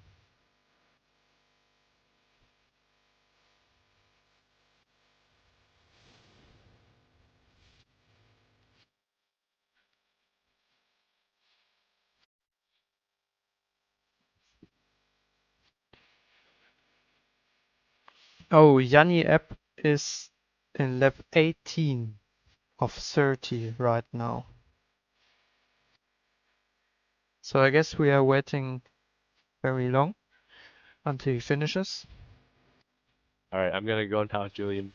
Oh, Yanni app is in lap 18 of 30 right now. So I guess we are waiting very long until he finishes. Alright, I'm gonna go now, Julian.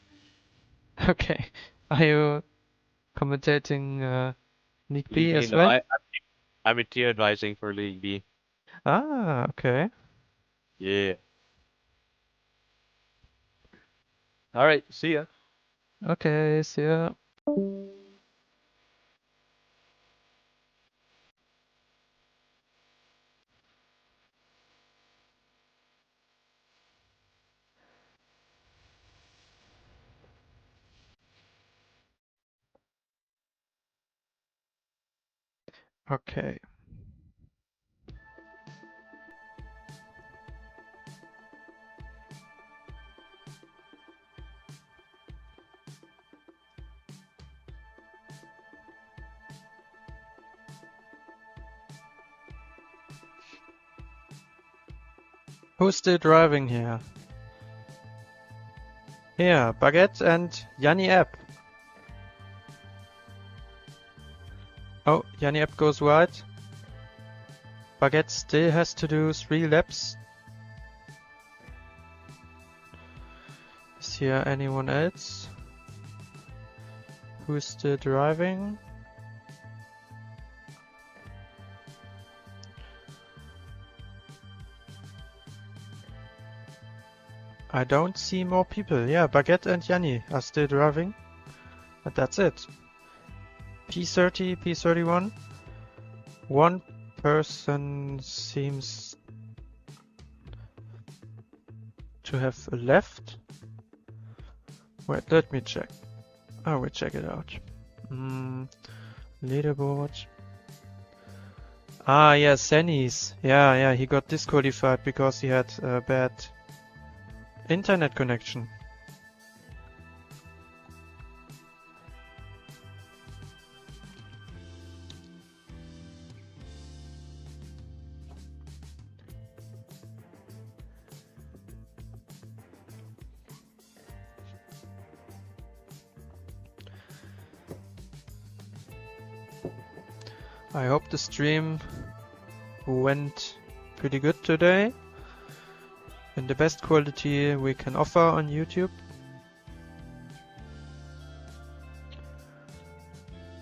Okay. Are you commentating League B as No, well? I'm in tier advising for League B. Ah, okay. Yeah. Alright, see ya. Okay, see ya. Okay. Who's still driving here? Here, Baguette and Yanni App. Oh, Yanni App goes wide. Baguette still has to do 3 laps. Is here anyone else who's still driving? I don't see more people. Yeah, Baguette and Yanni are still driving. But that's it. P30, P31. One person seems to have left. Wait, let me check. Oh, we check it out. Leaderboard. Ah, yeah, Sennies. Yeah, he got disqualified because he had a bad internet connection. I hope the stream went pretty good today, in the best quality we can offer on YouTube.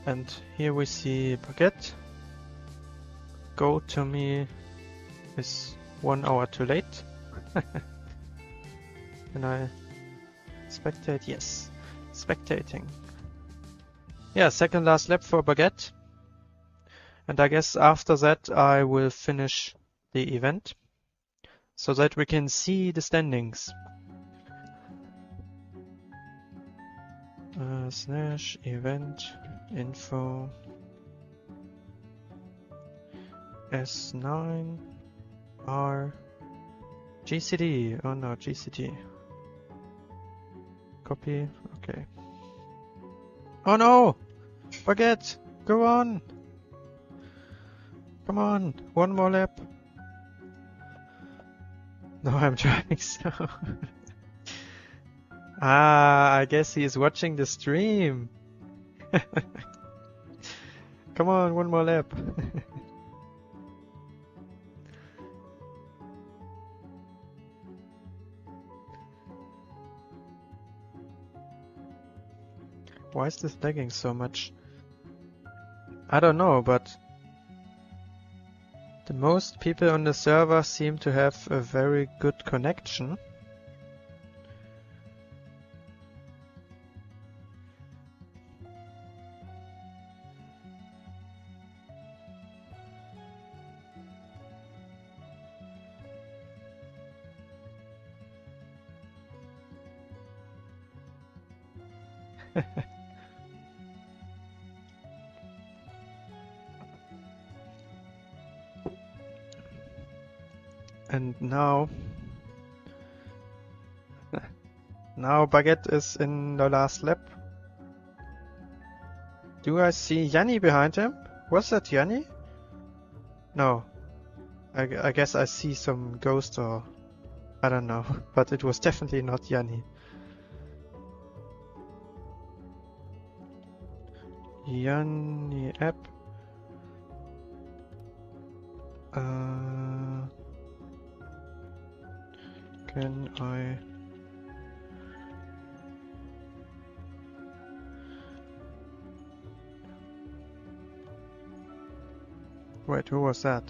And here we see Baguette. Go to me is 1 hour too late. Can I spectate? Yes, spectating. Yeah, second last lap for Baguette. And I guess after that I will finish the event so that we can see the standings. Slash event info S9 R GCD. Oh no, GCD. Copy. Okay. Oh no! Baguette! Go on! Come on! One more lap! No, I'm driving slow. Ah, I guess he is watching the stream. Come on, one more lap. Why is this lagging so much? I don't know, but the most people on the server seem to have a very good connection. And now Baguette is in the last lap. Do I see Yanni behind him? Was that Yanni? No. I guess I see some ghost or I don't know, but it was definitely not Yanni. Yanni app. Can I... Wait, who was that?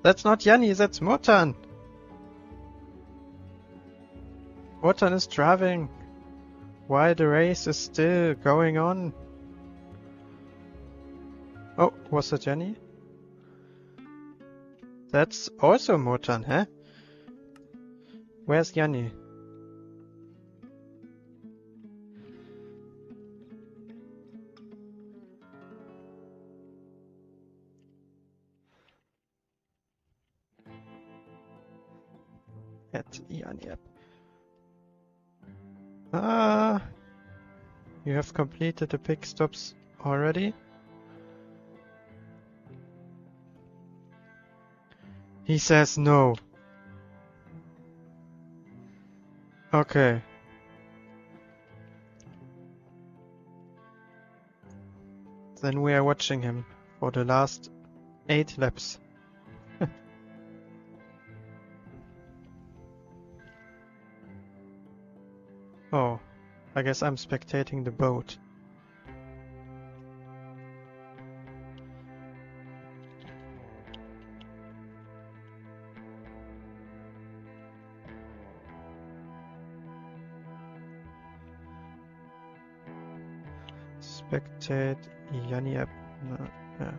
That's not Yanni, that's Motan! Motan is driving while the race is still going on. Oh, was that Yanni? That's also Motan, huh? Where's Yanni? At Yanni app. Ah, you have completed the pit stops already? He says no. Okay. Then we are watching him for the last 8 laps. Oh, I guess I'm spectating the boat. Spectate Yanni app. No, yeah.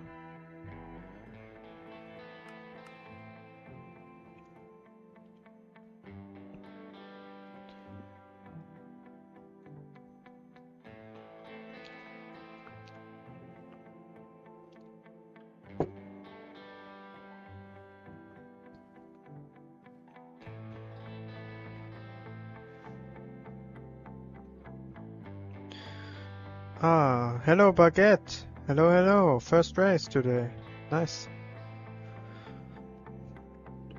Ah, hello Baguette. Hello, hello. First race today. Nice.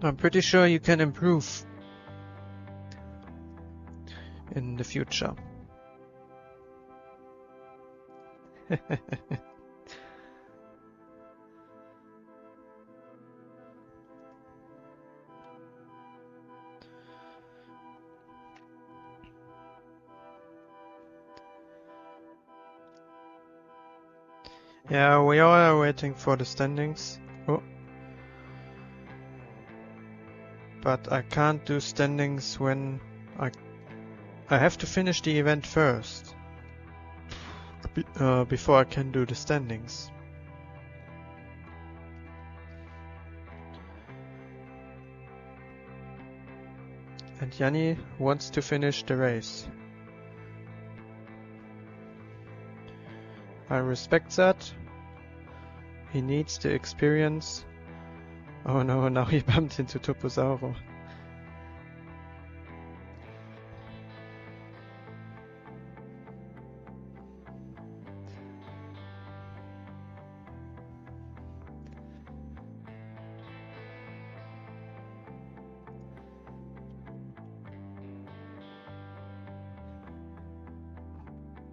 I'm pretty sure you can improve in the future. Yeah, we are waiting for the standings. Oh. But I can't do standings when I have to finish the event first. Before I can do the standings. And Yanni wants to finish the race. I respect that. He needs the experience. Oh no, now he bumped into Toposauro.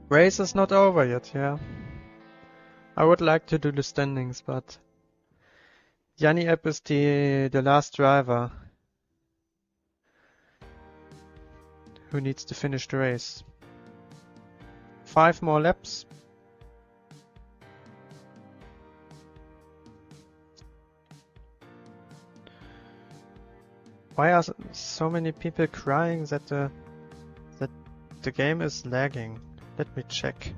Race is not over yet, yeah. I would like to do the standings, but Yanni App is the last driver who needs to finish the race. 5 more laps. Why are so many people crying that the game is lagging? Let me check.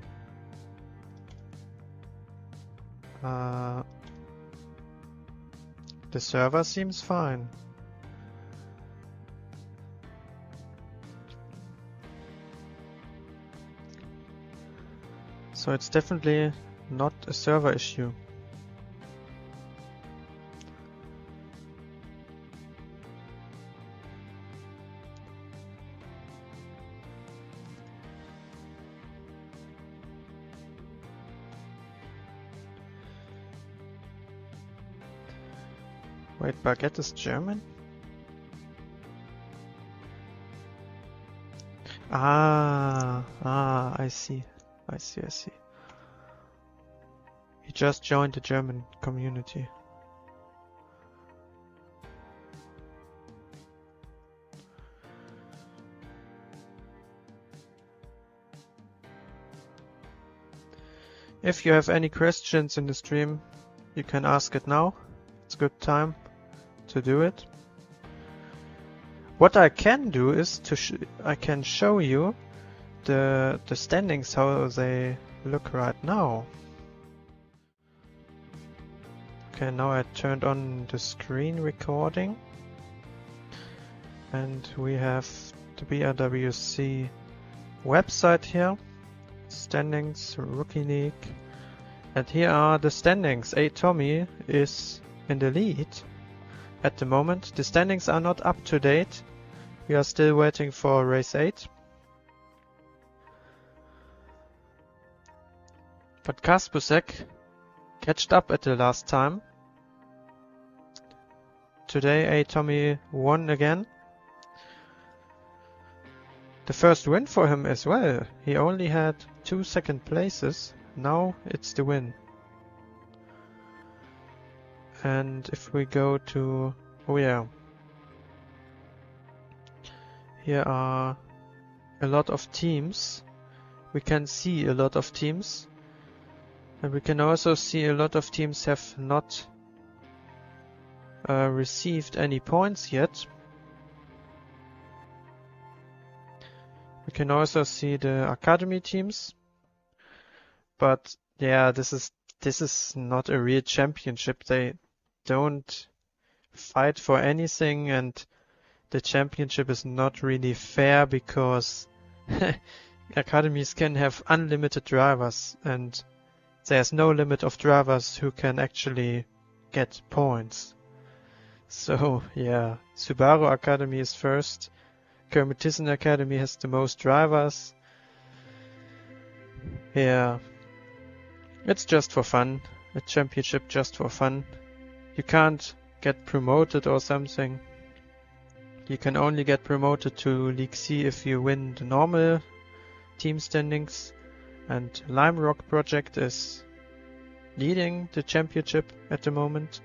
The server seems fine. So it's definitely not a server issue. Wait, Baguette is German? I see. I see. He just joined the German community. If you have any questions in the stream, you can ask it now. It's a good time to do it. What I can do is I can show you the standings, how they look right now. Okay, now I turned on the screen recording, and we have the BRWC website here. Standings, Rookie League, and here are the standings. Tommy is in the lead at the moment. The standings are not up to date. We are still waiting for race 8. But Kaspusek catched up at the last time. Today Tommy won again. The first win for him as well. He only had 2 second places. Now it's the win. And if we go to... oh yeah. Here are a lot of teams. We can see a lot of teams. And we can also see a lot of teams have not received any points yet. We can also see the academy teams, but yeah, this is not a real championship. They don't fight for anything, and the championship is not really fair because academies can have unlimited drivers, and there's no limit of drivers who can actually get points. So yeah, Subaru Academy is first. Kermitizen Academy has the most drivers. Yeah, it's just for fun. A championship just for fun. You can't get promoted or something. You can only get promoted to League C if you win the normal team standings. And Lime Rock Project is leading the championship at the moment,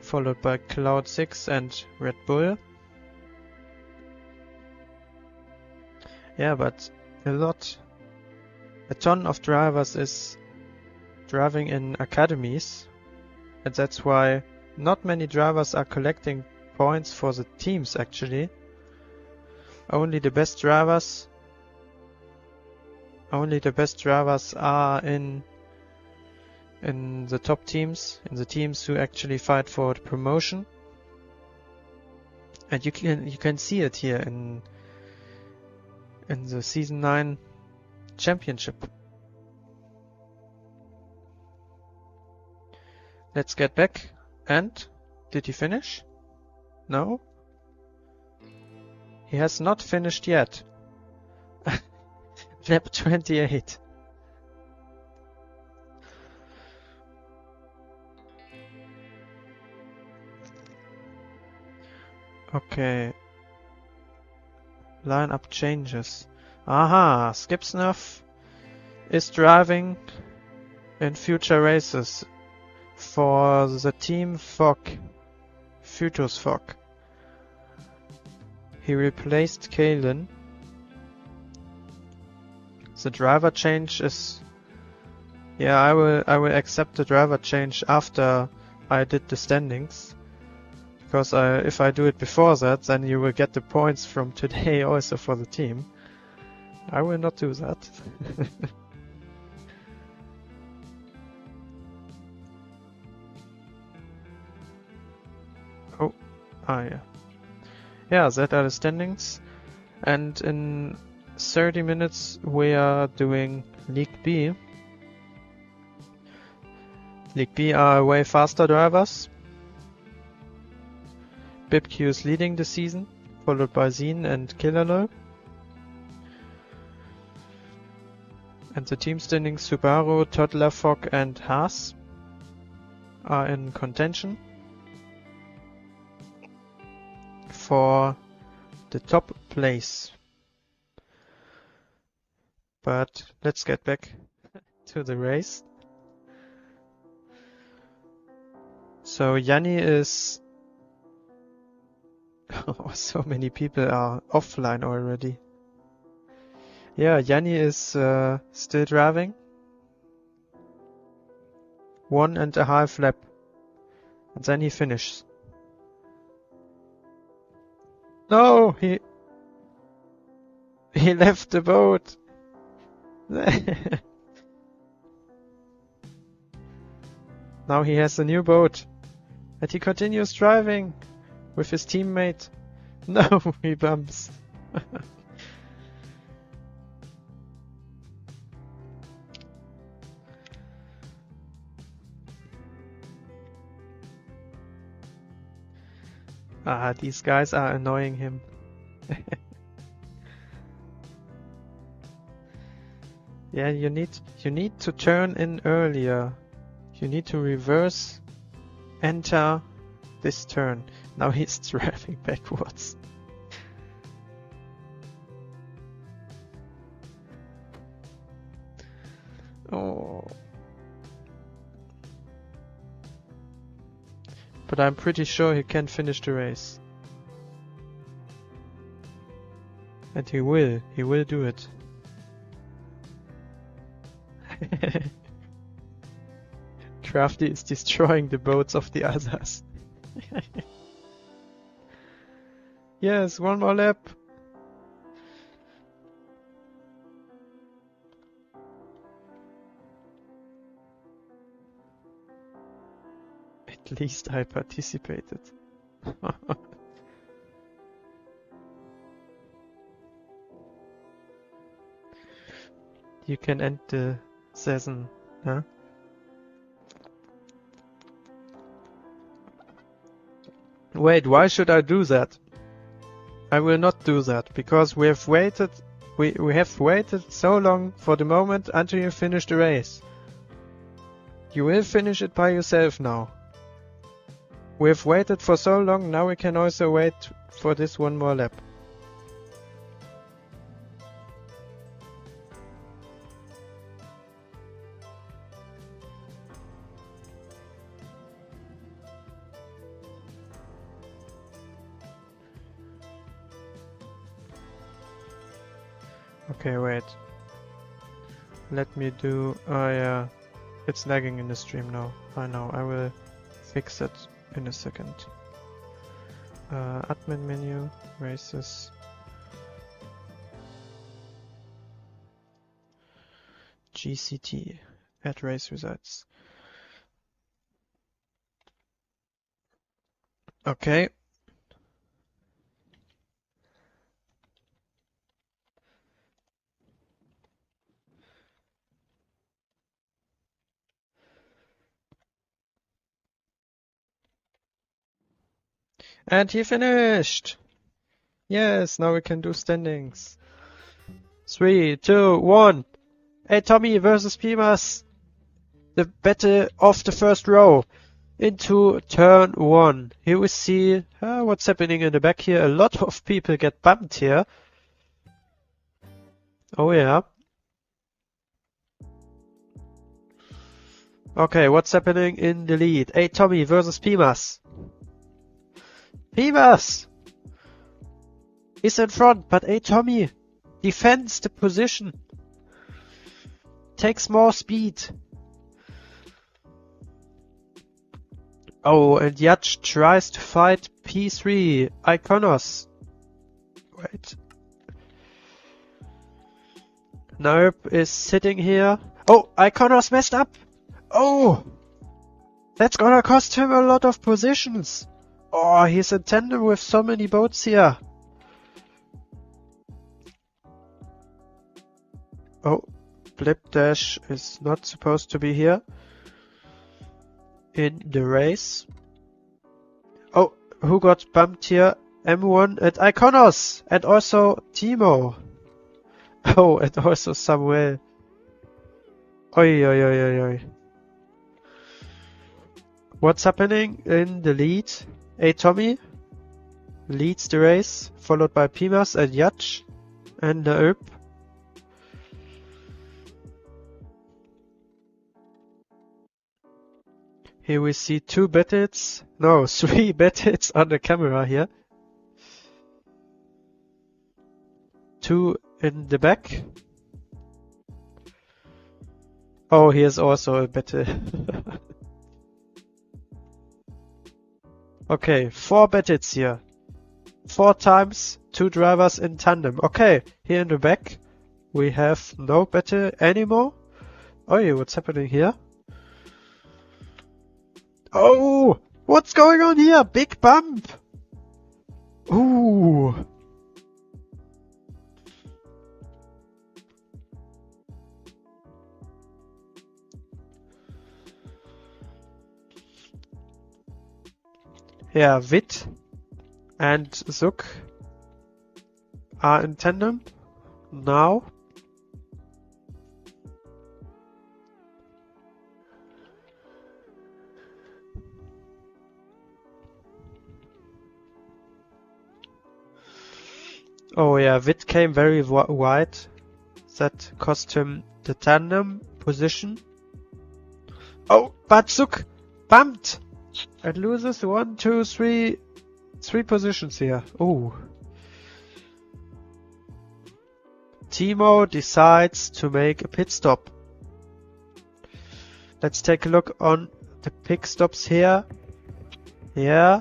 followed by Cloud 6 and Red Bull. Yeah, but a ton of drivers is driving in academies, and that's why not many drivers are collecting points for the teams actually. Only the best drivers are in the top teams, in the teams who actually fight for the promotion. And you can see it here in the Season 9 Championship. Let's get back. And did he finish? No? He has not finished yet. Lap 28. Okay. Lineup changes. Aha! Skipsnuff is driving in future races for the team Fog. Futus Fog. He replaced Kalen. The driver change is... yeah, I will accept the driver change after I did the standings. Because if I do it before that, then you will get the points from today also for the team. I will not do that. Yeah. Yeah, that are the standings. And in 30 minutes we are doing League B. League B are way faster drivers. BibQ is leading the season, followed by Zine and Killerlo. And the team standings Subaru, Toddler Fog and Haas are in contention for the top place. but let's get back to the race. So Yanni is... Oh, so many people are offline already. Yeah, Yanni is still driving. 1.5 lap. And then he finishes. No, he left the boat. Now he has a new boat. And he continues driving with his teammate. No, he bumps. Ah, these guys are annoying him. Yeah, you need to turn in earlier. You need to reverse enter this turn. Now he's driving backwards. Oh. But I'm pretty sure he can finish the race. And he will do it. Crafty is destroying the boats of the others. Yes, one more lap. At least I participated. You can end the season, huh? Wait, why should I do that? I will not do that, because we have waited so long for the moment until you finish the race. You will finish it by yourself now. We have waited for so long, now we can also wait for this one more lap. Okay, wait. Let me do... Oh yeah, it's lagging in the stream now. I know, I will fix it in a second. Admin menu, races. GCT, add race results. Okay. And he finished! Yes, now we can do standings. 3, 2, 1. Hey Tommy versus Pimas. The battle of the first row. Into turn 1. Here we see what's happening in the back here. A lot of people get bumped here. Oh yeah. Okay, what's happening in the lead? Hey Tommy versus Pimas. Pimas is in front, but A Tommy defends the position. Takes more speed. Oh, and Yach tries to fight P3. Iconos. Wait. Nerp is sitting here. Oh, Iconos messed up. Oh, that's gonna cost him a lot of positions. Oh, he's in tandem with so many boats here. Oh, Blip Dash is not supposed to be here in the race. Oh, who got bumped here? M1 and Iconos, and also Timo. Oh, and also Samuel. Oi, oi, oi, oi, oi. What's happening in the lead? A Tommy leads the race, followed by Pimas and Yach and Nerp. Here we see 2 Batits. No, 3 Batits on the camera here. 2 in the back. Oh, here's also a Batit. Okay, 4 Batits here. 4 times 2 drivers in tandem. Okay, here in the back we have no Batit anymore. Oh yeah, what's happening here? Oh, what's going on here? Big bump. Ooh. Yeah, Vit and Zook are in tandem now. Oh yeah, Vit came very wide. That cost him the tandem position. Oh, but Zook bumped and loses 1, 2, 3 positions here. Oh. Timo decides to make a pit stop. Let's take a look on the pit stops here. Yeah,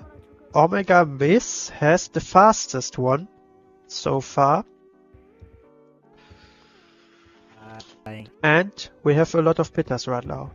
Omega Miss has the fastest one so far. And we have a lot of pitters right now.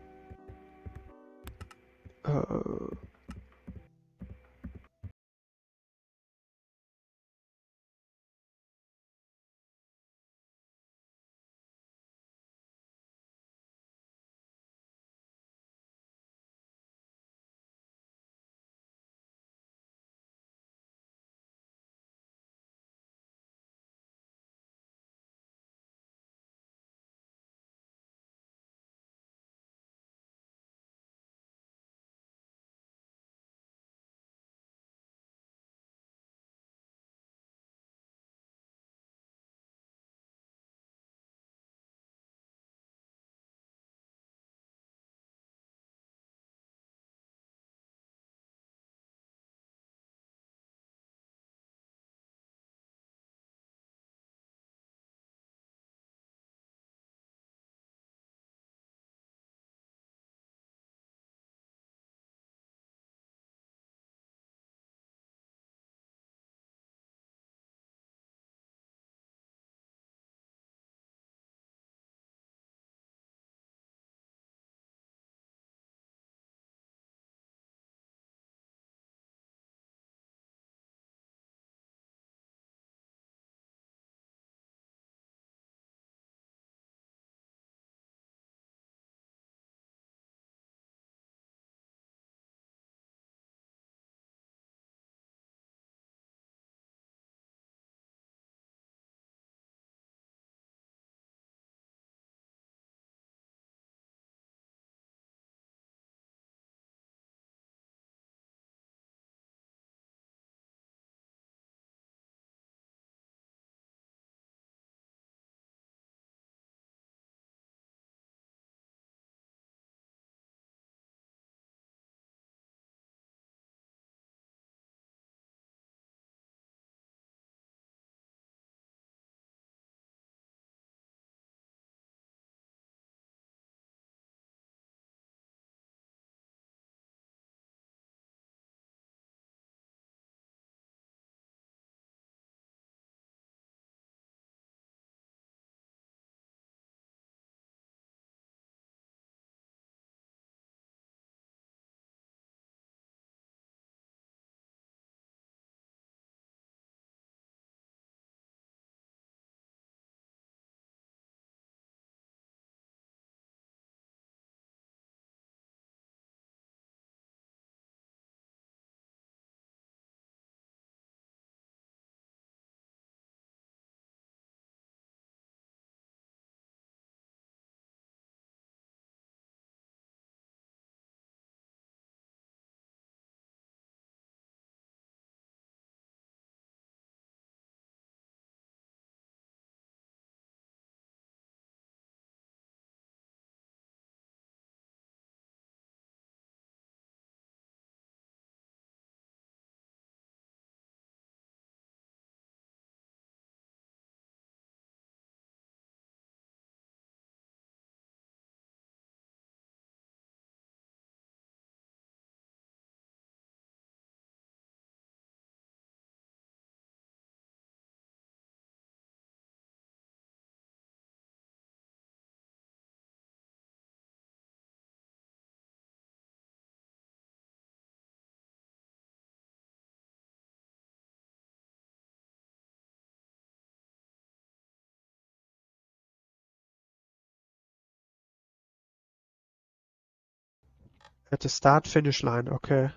At the start-finish line, okay.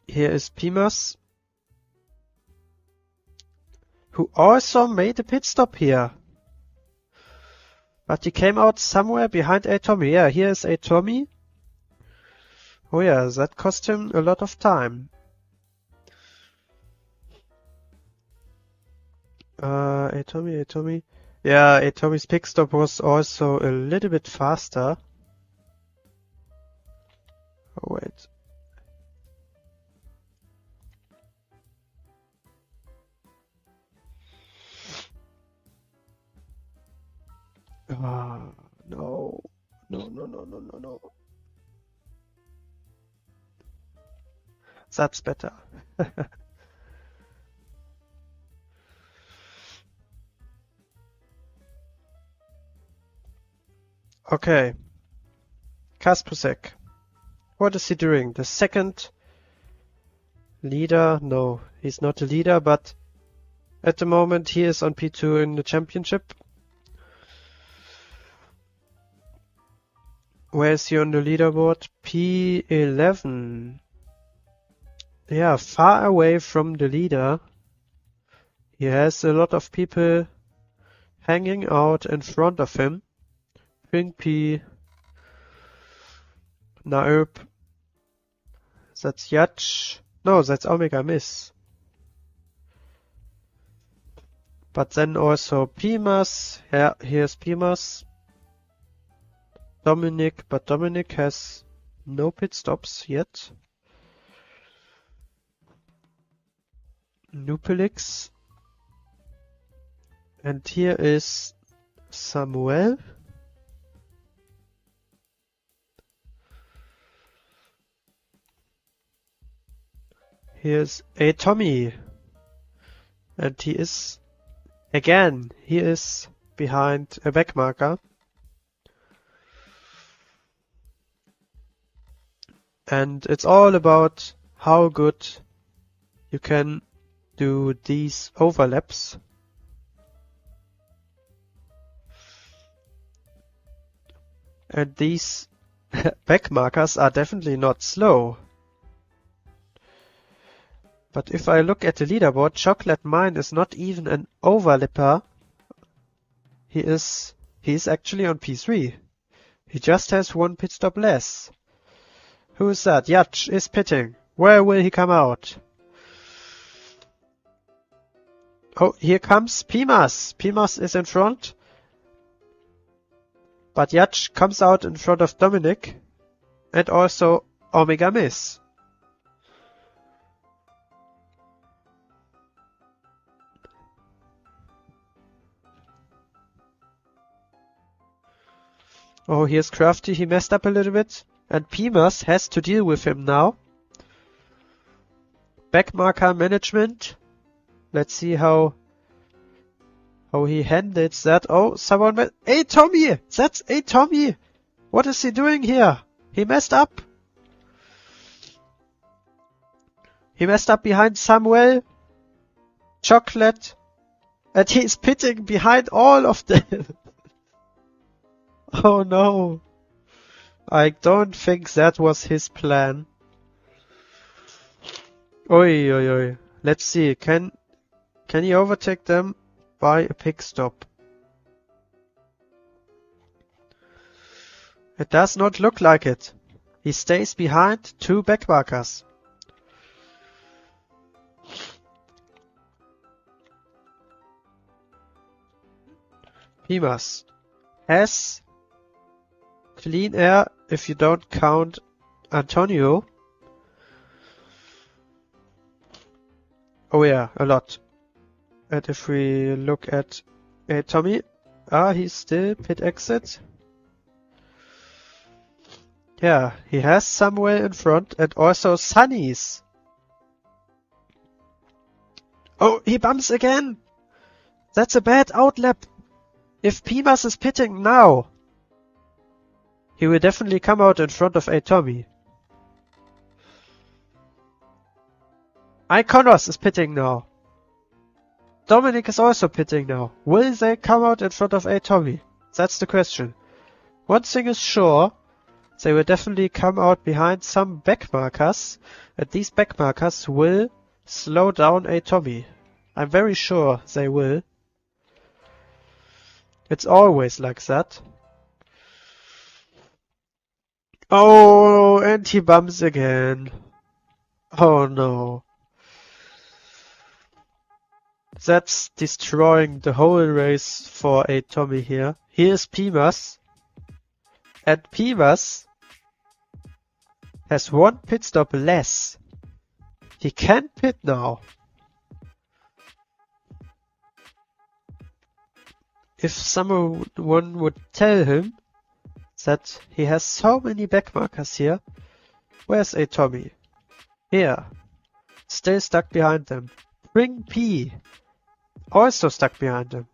Here is Pimas, who also made a pit stop here. But he came out somewhere behind Atomy. Yeah, here is Atomy. Oh yeah, that cost him a lot of time. Atomy. Yeah, Atomy's pit stop was also a little bit faster. Oh wait. Ah, no. No. That's better. Okay. Kaspusek. What is he doing? The second leader? No, he's not a leader, but at the moment he is on P2 in the championship. Where is he on the leaderboard? P11. Yeah, far away from the leader. He has a lot of people hanging out in front of him. Pink P. Naerp. That's Yatch. No, that's Omega Miss. But then also Pimas. Yeah, here's Pimas. Dominic, but Dominic has no pit stops yet. Nupelix. And here is Samuel. Here's Atomy. And he is, again, he is behind a backmarker. And it's all about how good you can do these overlaps. And these backmarkers are definitely not slow. But if I look at the leaderboard, Chocolate Mine is not even an overlapper. He is actually on P3. He just has one pit stop less. Who is that? Yatch is pitting. Where will he come out? Oh, here comes Pimas. Pimas is in front. But Yatch comes out in front of Dominic. And also Omega Miss. Oh, here's Crafty. He messed up a little bit. And Pimas has to deal with him now. Backmarker management. Let's see how he handles that. Oh, someone met. Hey, Tommy! That's Tommy! What is he doing here? He messed up. He messed up behind Samuel. Chocolate. And he's pitting behind all of them. Oh no. I don't think that was his plan. Oi. Let's see. Can he overtake them by a pit stop? It does not look like it. He stays behind two backmarkers. Pimas has clean air if you don't count Antonio. Oh yeah, a lot. And if we look at Tommy, he's still pit exit. Yeah, he has somewhere in front and also Sunny's. Oh, he bumps again! That's a bad outlap. If Pimas is pitting now, he will definitely come out in front of Tommy. Iconos is pitting now. Dominic is also pitting now. Will they come out in front of Tommy? That's the question. One thing is sure, they will definitely come out behind some back markers, and these back markers will slow down a Tommy. I'm very sure they will. It's always like that. Oh, and he bumps again. Oh no. That's destroying the whole race for a Tommy here. Here's Pimas. And Pimas has one pit stop less. He can pit now. If someone would tell him that he has so many back markers here, where's a Tommy? Here. Still stuck behind them. Bring P. Also stuck behind him.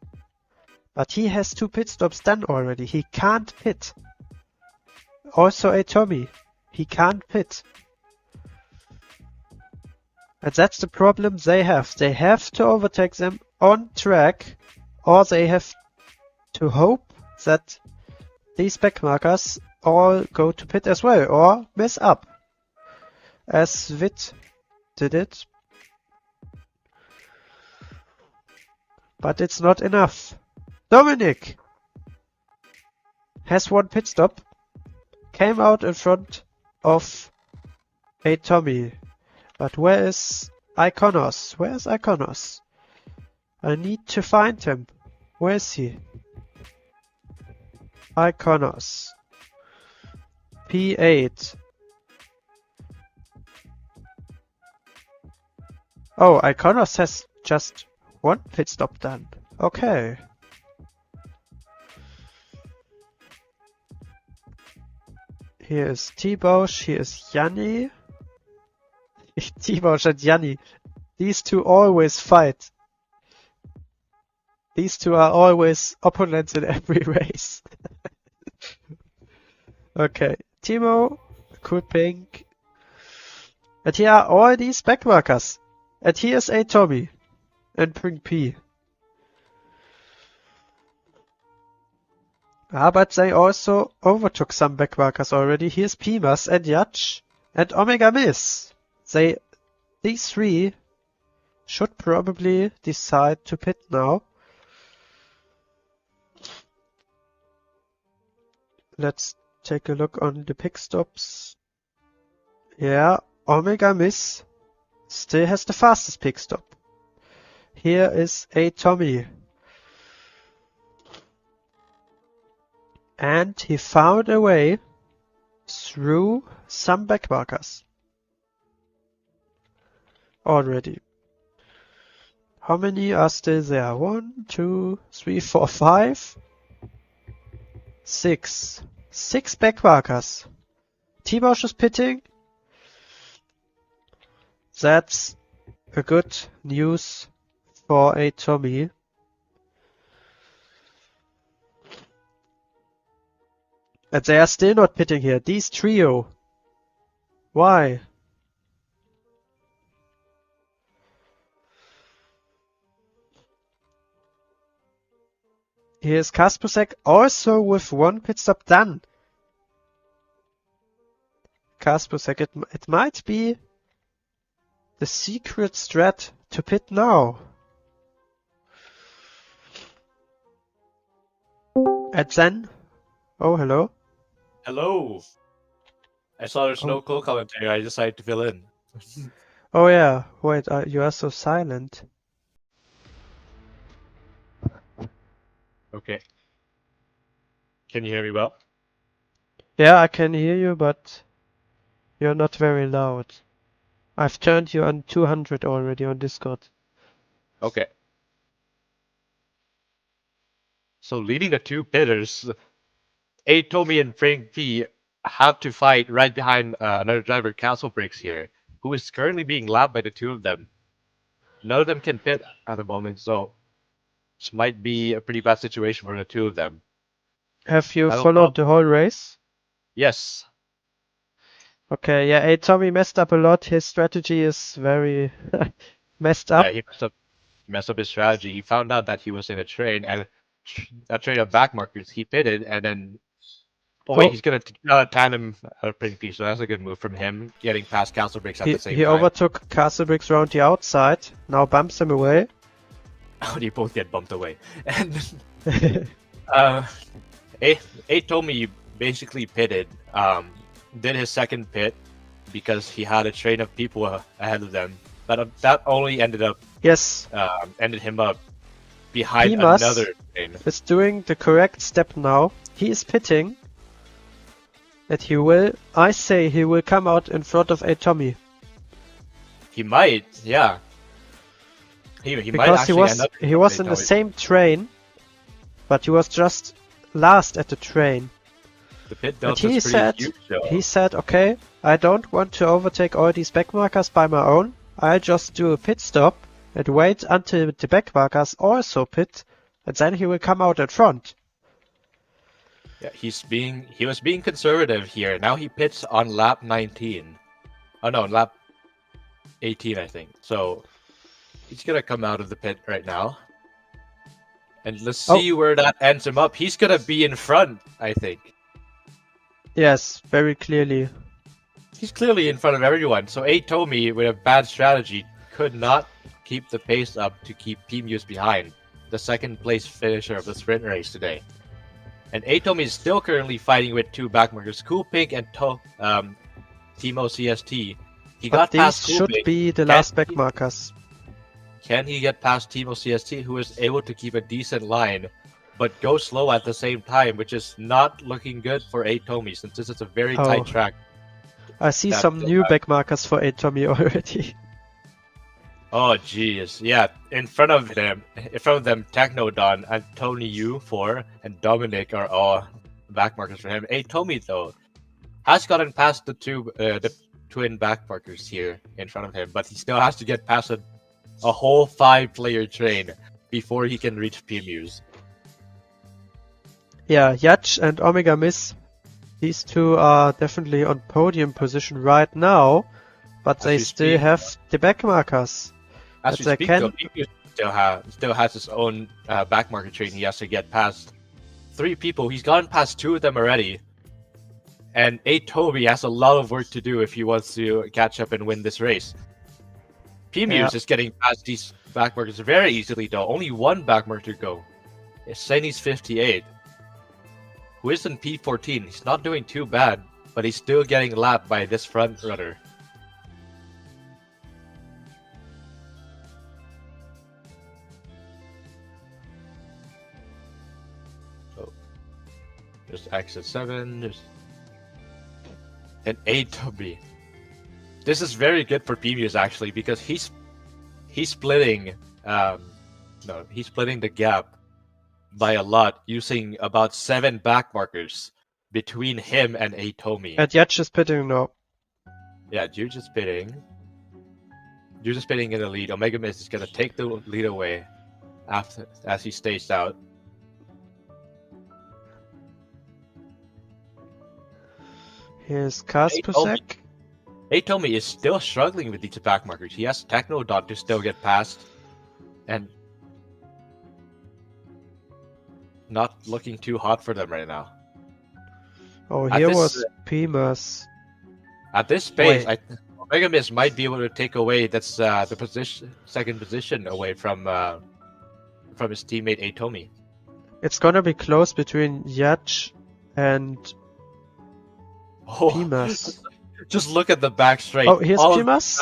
But he has 2 pit stops done already. He can't pit. Also a Tommy. He can't pit. And that's the problem they have. They have to overtake them on track, or they have to hope that these back markers all go to pit as well, or mess up. As Vit did it. But it's not enough. Dominic has 1 pit stop. Came out in front of a Tommy. But where is Iconos? Where is Iconos? I need to find him. Where is he? Iconos. P8. Oh, Iconos has just 1 pit stop done. Okay. Here is T-Bosch, here is Yanni. T-Bosch and Yanni. These two always fight. These two are always opponents in every race. Okay, Timo, cool pink. And here are all these backmarkers. And here's a Tommy. And bring P. Ah, but they also overtook some backmarkers already. Here's Pimas and Yach and Omega Miss. These 3 should probably decide to pit now. Let's take a look on the pick stops. Yeah, Omega Miss still has the fastest pick stop. Here is a Tommy. And he found a way through some backmarkers. Already. How many are still there? 1, 2, 3, 4, 5, 6. 6 backmarkers. T-Bosch is pitting. That's a good news for a Tommy. And they are still not pitting here. These trio. Why? Here's Kaspusek also with 1 pit stop done. Kaspusek, it might be the secret strat to pit now. And then, oh hello. Hello. I saw there's no call commentary. I decided to fill in. Oh yeah, wait, you are so silent. Okay. Can you hear me well? Yeah, I can hear you, but you're not very loud. I've turned you on 200 already on Discord. Okay. So leading the 2 pitters, Tommy and Frank P have to fight right behind another driver, Castle Bricks here, who is currently being lapped by the 2 of them. None of them can pit at the moment, so this might be a pretty bad situation for the 2 of them. Have you followed the whole race? Yes. Okay, yeah, Tommy messed up a lot. His strategy is very messed up. Yeah, he messed up his strategy. He found out that he was in a train, and that train of back markers, he pitted, and then Oh wait, he's gonna tandem Pinky, so that's a good move from him, getting past Castle Bricks at the same He time. overtook Castlebricks round the outside, now bumps him away. They both get bumped away. And Atomi basically pitted, did his second pit because he had a train of people ahead of them. But that only ended him up behind another train. Is doing the correct step now. He is pitting. And I say he will come out in front of Atomi. He might, yeah. He might Because actually end up he was in the same train, but he was just last at the train. The pit And delta he is pretty said, huge, though. he said, okay, I don't want to overtake all these backmarkers by my own. I'll just do a pit stop and wait until the backmarkers also pit, and then he will come out in front. Yeah, he was being conservative here. Now he pits on lap 19. Oh no, lap 18 I think. So he's gonna come out of the pit right now. And let's see where that ends him up. He's gonna be in front, I think. Yes, very clearly. He's clearly in front of everyone. So Atomi, with a bad strategy, could not keep the pace up to keep P-Muse behind, the second place finisher of the sprint race today. And Atomi is still currently fighting with two backmarkers, Cool Pink and Timo CST. He got past These Cool should Pink. be the last backmarkers. Can he get past Timo CST, who is able to keep a decent line, but go slow at the same time, which is not looking good for Atomi, since this is a very tight track. I see some new backmarkers for Atomi already. Oh jeez, yeah. In front of them, Technodon and Tony U4 and Dominic are all backmarkers for him. Atomi though has gotten past the twin backmarkers here in front of him, but he still has to get past a whole 5-player train before he can reach P-Muse. Yeah, Yach and Omega Miss, these two are definitely on podium position right now, but they still have the backmarkers. As we speak, though, P-Muse still has his own backmarker train. He has to get past 3 people. He's gotten past 2 of them already. And Atomi has a lot of work to do if he wants to catch up and win this race. P-Muse is getting past these backmarkers very easily, though. Only one backmarker to go. It's Seni's 58, who is in P14. He's not doing too bad, but he's still getting lapped by this front runner. So, there's exit 7, there's an Atomi. This is very good for P-Muse actually, because he's splitting he's splitting the gap by a lot, using about 7 backmarkers between him and Atomi. And Yach is pitting now. Yeah, Juge is pitting. Juge is pitting in the lead. Omega Mist is gonna take the lead away as he stays out. Here's Kaspusek. Atomi is still struggling with these backmarkers. He has Technodot to still get past. And not looking too hot for them right now. Oh, here was Pimas. At this pace, Omega Mist might be able to take away the second position away from his teammate Atomi. It's gonna be close between Yach and Pimas. Just look at the back straight. Oh, here's Pimas.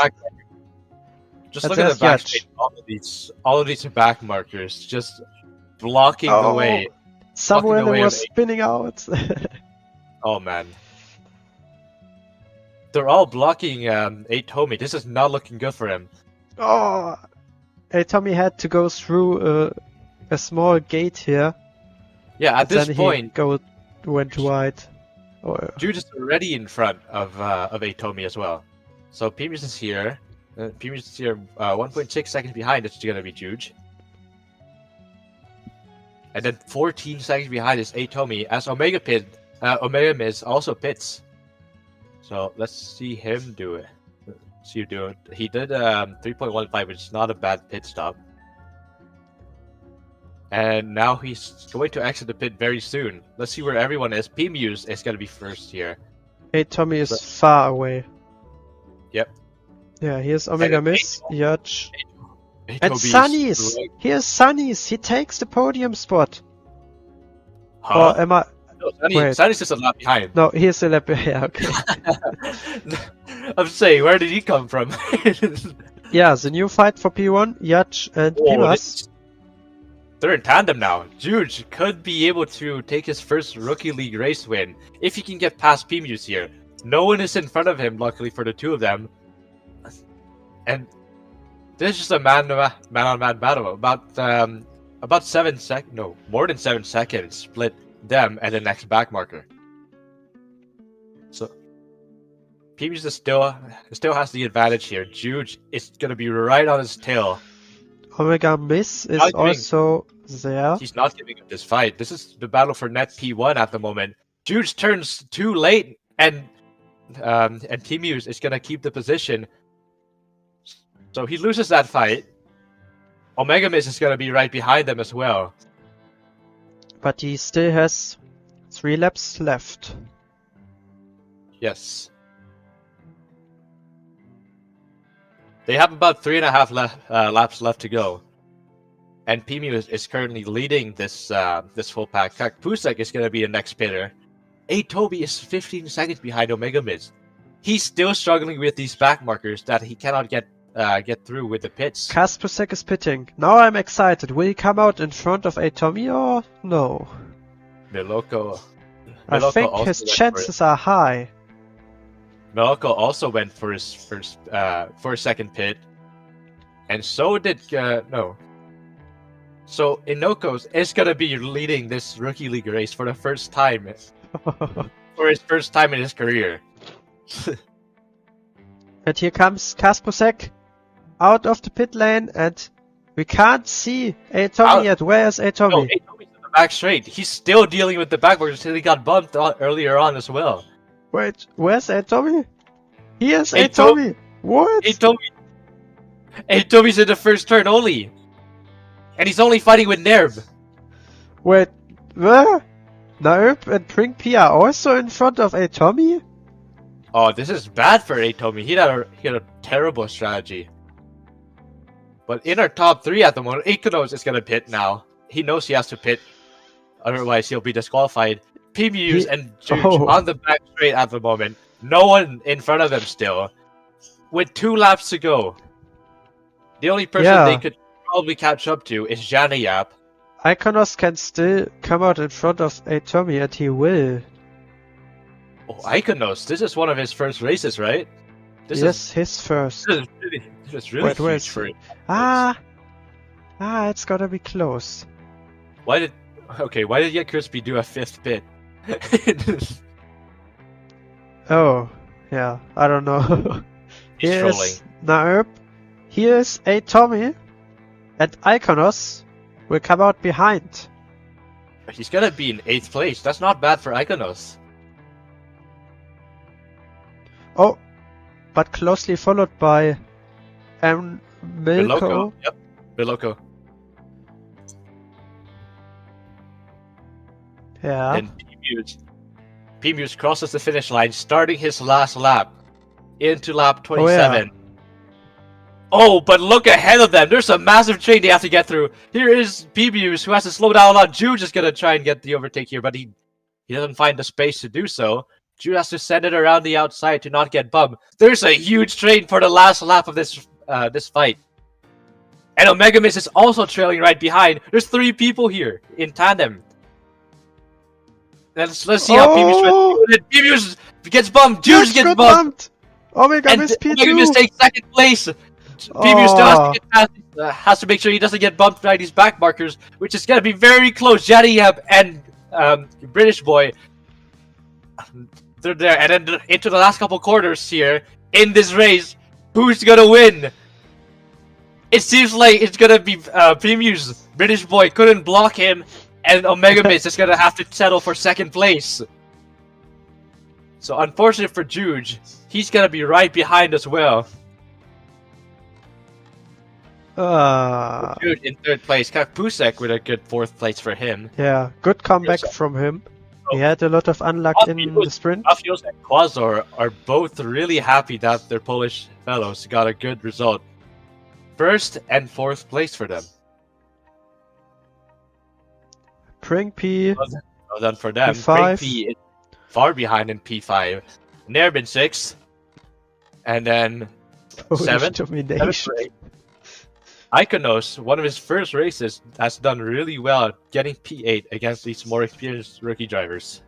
Just look at the back straight. All of these back markers just blocking the way. Someone was spinning out. Oh man. They're all blocking Atomi. This is not looking good for him. Oh, Atomi had to go through a small gate here. Yeah, at this point, went wide. Jude is already in front of Atomi as well. So P-Muse is here. P-Muse is here 1.6 seconds behind. It's gonna be Juge. And then 14 seconds behind is Atomi, as Omega Miz also pits. So let's see him do it. He did 3.15, which is not a bad pit stop. And now he's going to exit the pit very soon. Let's see where everyone is. P-Muse is going to be first here. Hey, Tommy is far away. Yep. Yeah, here's Omega Miss, Yacht, Hey, and Toby's Sunny's. right- Here's Sunny's. He takes the podium spot. Huh? Or am I? No, Wait. Sunny's just a lap behind. No, here's the lap. Yeah, okay. I'm saying, where did he come from? Yeah, the new fight for P1, Yacht and Pimas. They're in tandem now. Juge could be able to take his first Rookie League race win if he can get past P-Muse here. No one is in front of him, luckily for the two of them. And this is just a man-on-man battle. About 7 seconds, no, more than 7 seconds split them and the next back marker. So P-Muse still has the advantage here. Juge is gonna be right on his tail. Omega Miss is Not giving- also there. He's not giving up this fight. This is the battle for net P1 at the moment. Juge turns too late, and P-Muse is gonna keep the position. So he loses that fight. Omega Miss is gonna be right behind them as well. But he still has 3 laps left. Yes. They have about 3.5 laps left to go. And P-Muse is currently leading this full pack. Pusek is going to be the next pitter. Toby is 15 seconds behind Omega Miz. He's still struggling with these back markers that he cannot get through with the pits. Kaspusek is pitting. Now I'm excited. Will he come out in front of Tommy or no? Miloko I think also his went for chances are high. Miloko also went for his second pit, and so did no. So Inokos is gonna be leading this Rookie League race for the first time, for his first time in his career. And here comes Kaspusek out of the pit lane, and we can't see Tommy yet. Where is No, Tommy? Tommy's in the back straight. He's still dealing with the backwards until he got bumped earlier on as well. Wait, where's Tommy? Here's Hey, Tommy. What? Tommy's in the first turn only, and he's only fighting with Nerb. Wait, where? Naerp and Pring P are also in front of Tommy? Oh, this is bad for Tommy. He had a terrible strategy. But in our top 3 at the moment, Ikonos is gonna pit now. He knows he has to pit, otherwise he'll be disqualified. P-Muse and Juge on the back straight at the moment. No one in front of them still. With 2 laps to go. The only person they could probably catch up to is Janiyap. Iconos can still come out in front of Tommy, and he will. Oh, Iconos, this is one of his first races, right? Yes, his first. This is really Wait, where huge is for he? him. It's gotta be close. Why did Yet Crispy do a 5th pit? Oh, yeah, I don't know. He's Here trolling. is Naerp. Here is Tommy, and Iconos will come out behind. He's gonna be in 8th place. That's not bad for Iconos. Oh, but closely followed by Milko. Biloko. Yep, Biloko. Yeah. Then P-Muse crosses the finish line, starting his last lap into lap 27. Oh, but look ahead of them. There's a massive train they have to get through. Here is P-Muse, who has to slow down a lot. Jude is going to try and get the overtake here, but he doesn't find the space to do so. Jude has to send it around the outside to not get bumped. There's a huge train for the last lap of this fight. And Omega Miss is also trailing right behind. There's 3 people here in tandem. Let's see how P-Muse gets bumped. Jude gets bumped. Omega Miss P2. Omega Miss takes 2nd place. P-Muse still has to get past, has to make sure he doesn't get bumped by these back markers, which is going to be very close. Janiyab and British Boy, they're there. And then into the last couple quarters here in this race, who's going to win? It seems like it's going to be P-Muse. British Boy couldn't block him, and Omega Miss is going to have to settle for 2nd place. So unfortunate for Juge, he's going to be right behind as well. Dude, in third place. Kakpusek with a good fourth place for him. Yeah, good comeback from him. He had a lot of unluck in the sprint. Afios and Quasar are both really happy that their Polish fellows got a good result. First and fourth place for them. Pring P, Well done for them. P5. Pring P is far behind in P5. Nerbin 6. And then Polish seventh domination. place. Iconos, one of his first races, has done really well getting P8 against these more experienced rookie drivers.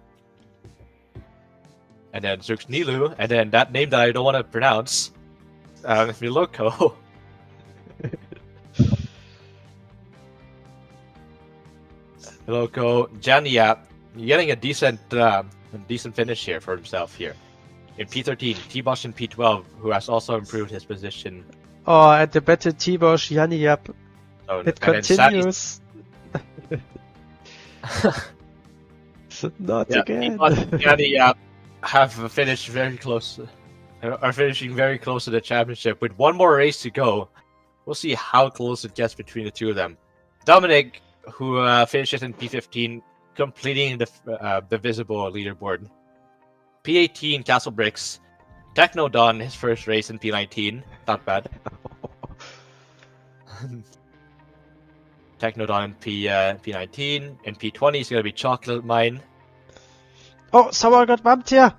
And then Zux Nilu, and then that name that I don't want to pronounce, Miloko. Miloko Janiap, getting a decent finish here for himself here. In P13, T-Bosch in P12, who has also improved his position. Oh, and the better T-Bosch, Yap. So, It continues. Not again. T-Bosch and Janiap have finished very close, are finishing very close to the championship with one more race to go. We'll see how close it gets between the two of them. Dominic, who finishes in P15, completing the visible leaderboard. P18, Castle Bricks. Technodon, his first race in P19. Not bad. Technodon in P19. In P20 is going to be Chocolate Mine. Oh, someone got bumped here.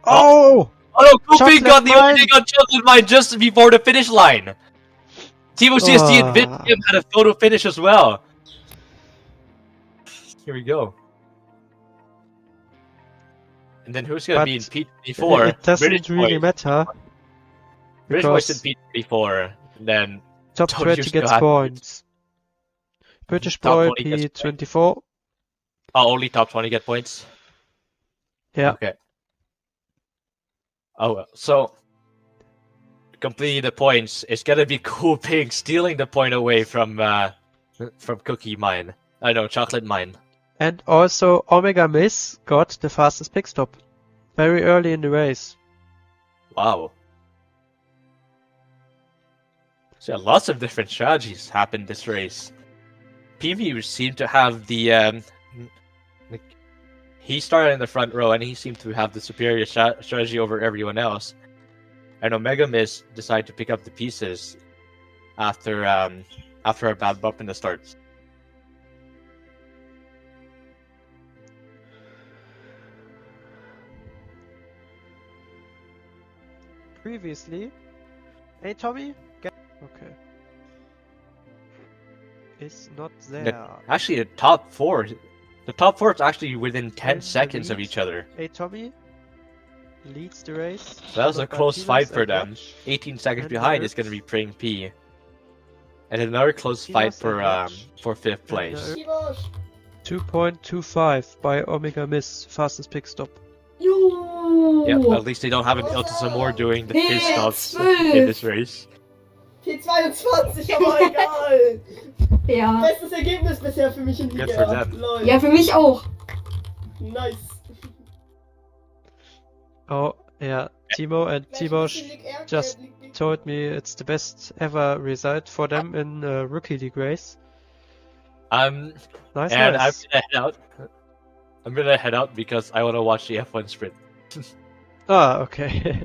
Oh! Oh no, Koopy Chocolate got the Mine. opening on Chocolate Mine just before the finish line. Timo CSD and Vitim had a photo finish as well. Here we go. And then who's going to be in P24? It doesn't British really Boys. matter. British Boys Because in P24. And then top Don't 20 use gets the points. British Top boy 20 gets P24. only top 20 get points. Yeah. Okay. Oh well. So completing the points is gonna be Cool Pig stealing the point away from Cookie Mine. I know, Chocolate Mine. And also Omega Miss got the fastest pit stop. Very early in the race. Wow. So lots of different strategies happened this race. PV seemed to have the he started in the front row and he seemed to have the superior strategy over everyone else. And Omega Miss decided to pick up the pieces after a bad bump in the start. Previously. Hey Tommy? Okay. It's not there. Actually, the top four is actually within 10 And the seconds of lead. each other. Hey Tommy leads the race. So that was a Got close Martinez fight for and them. Watch. 18 seconds And behind Nerf. is going to be Pring P. And another close fight for fifth place. 2.25 by Omega Miss, fastest pit stop. Yeah, at least they don't have an Iltisamor doing the pit stops in this race. P22, aber egal. Ja. Bestes Ergebnis bisher für mich in Good Liga. for them. Lol. Ja, für mich auch. Nice. Oh, yeah. Timo and T-Bosch just told me it's the best ever result for them in a Rookie League race. And Nice, I'm nice. gonna head out. I'm gonna head out because I want to watch the F1 sprint. Ah, okay.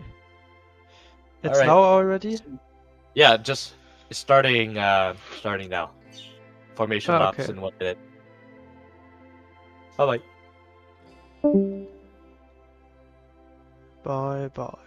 It's Alright. now already? Yeah, just starting now. Formation Ah, laps okay. in 1 minute. Bye bye. Bye bye.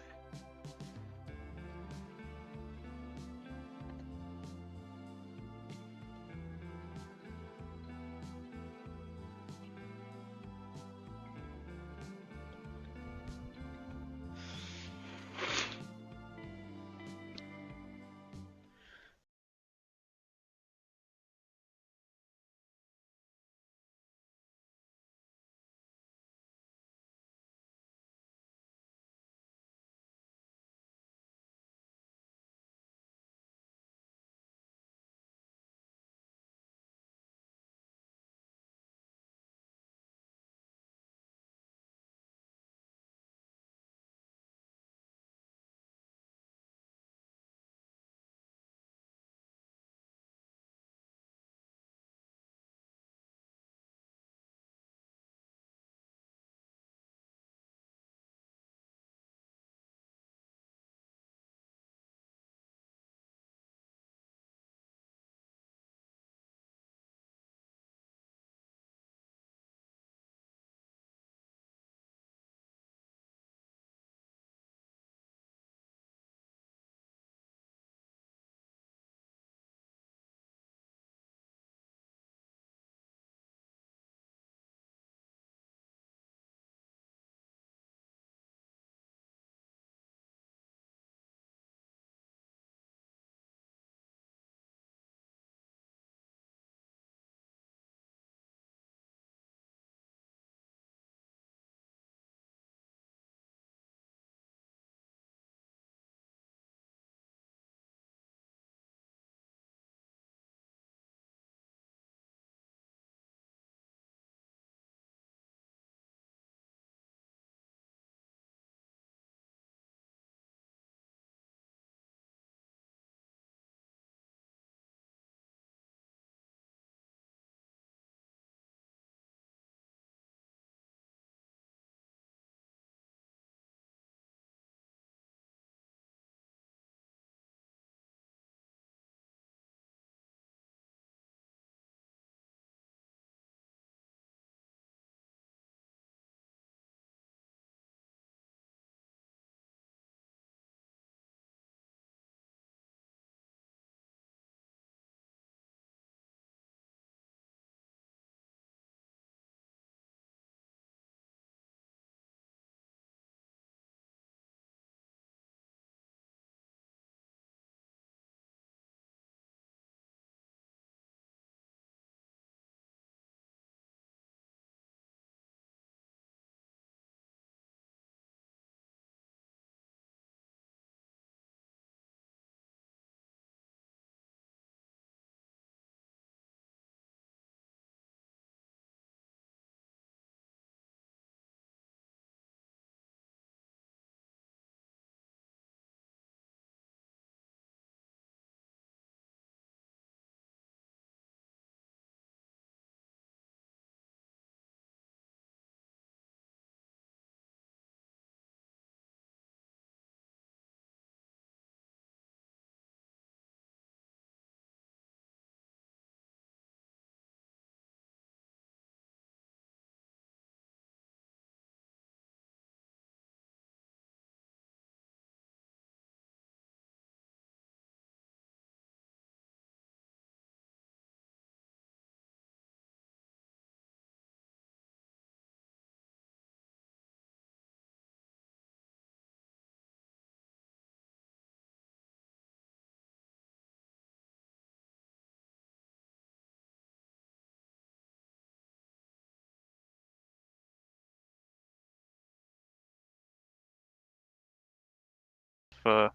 for...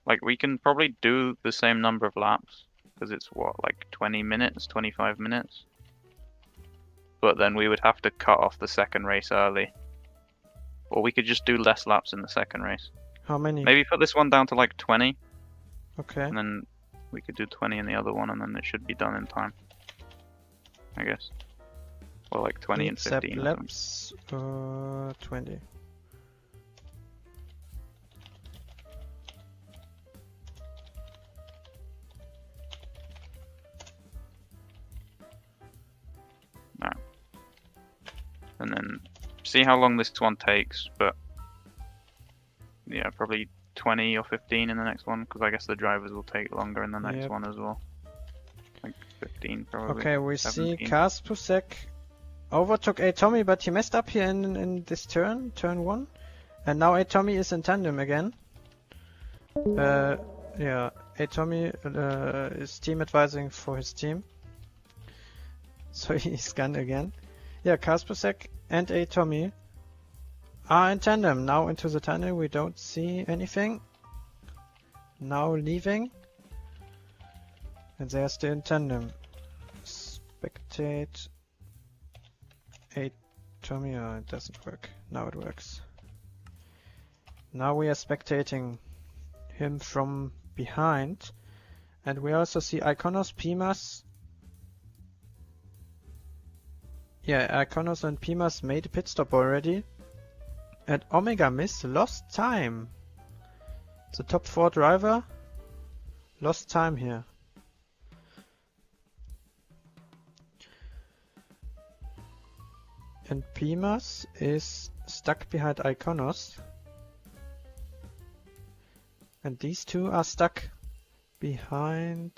Like, we can probably do the same number of laps, because it's what, like 20 minutes, 25 minutes? But then we would have to cut off the second race early. Or we could just do less laps in the second race. How many? Maybe put this one down to like 20, Okay. and then we could do 20 in the other one, and then it should be done in time. I guess. Or like 20 and 15. or something. laps. 20. And then see how long this one takes, but yeah, probably 20 or 15 in the next one, because I guess the drivers will take longer in the next Yep. one as well. Like 15 probably. Okay, we see 17. Kaspusek overtook Tommy, but he messed up here in this turn 1. And now Tommy is in tandem again. Yeah, Tommy is team advising for his team. So he's gone again. Yeah, Kaspusek and Tommy are in tandem. Now into the tunnel, we don't see anything. Now leaving. And they are still in tandem. Spectate Tommy. Oh, it doesn't work. Now it works. Now we are spectating him from behind. And we also see Iconos, Pimas. Yeah, Iconos and Pimas made a pit stop already. And Omega Miss lost time. The top 4 driver lost time here. And Pimas is stuck behind Iconos. And these two are stuck behind...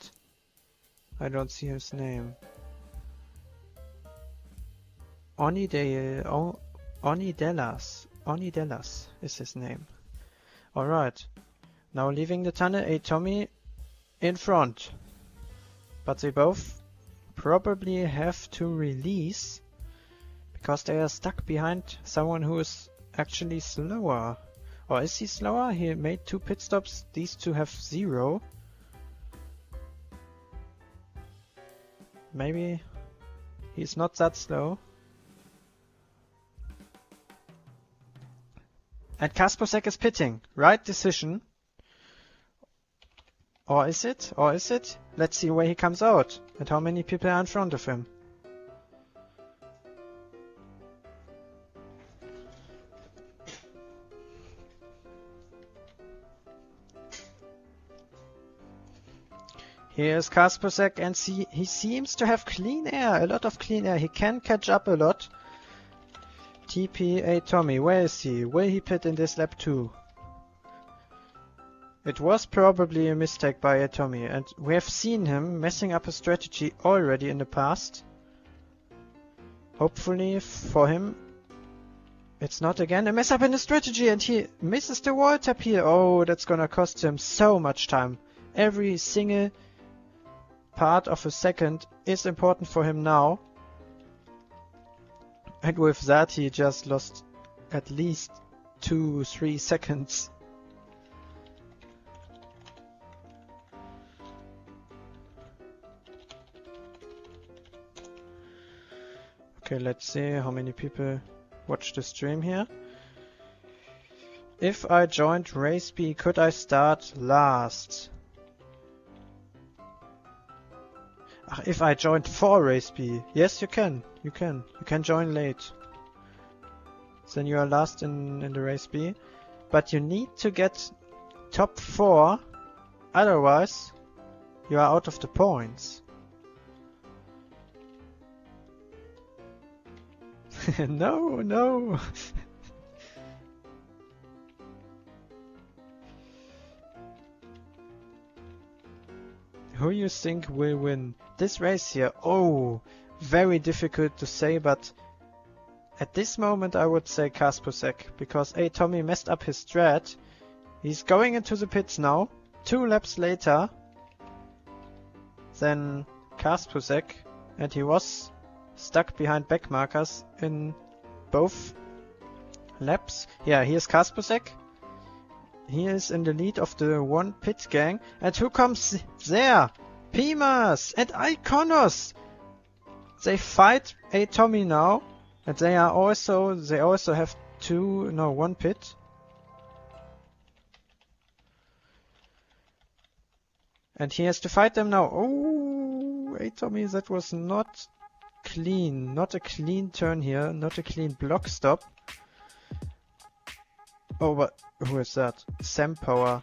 I don't see his name. Onidelas is his name. Alright. Now leaving the tunnel, Tommy in front. But they both probably have to release because they are stuck behind someone who is actually slower. Or is he slower? He made 2 pit stops. These two have 0. Maybe he's not that slow. And Kaspusek is pitting. Right decision. Or is it? Or is it? Let's see where he comes out. And how many people are in front of him. Here's Kaspusek, and he seems to have clean air. A lot of clean air. He can catch up a lot. TP Tommy, where is he? Will he pit in this lap too? It was probably a mistake by Tommy, and we have seen him messing up a strategy already in the past. Hopefully for him it's not again a mess up in the strategy, and he misses the wall tap here. Oh, that's gonna cost him so much time. Every single part of a second is important for him now. And with that he just lost at least 2-3 seconds. Okay, let's see how many people watch the stream here. If I joined Race B, could I start last? If I joined for Race B, yes you can. You can join late. Then you are last in the Race B. But you need to get top 4, otherwise you are out of the points. No. Who you think will win this race here? Oh, very difficult to say, but at this moment I would say Kaspusek, because Tommy messed up his strat. He's going into the pits now, 2 laps later than Kaspusek, and he was stuck behind back markers in both laps. Yeah, here's Kaspusek. he is in the lead of the one pit gang. And who comes there? Pimas and Iconos! They fight a Tommy now. And they also have one pit. And he has to fight them now. Oh, a Tommy, that was not clean. Not a clean turn here. Not a clean block stop. Oh, but who is that? Sam Power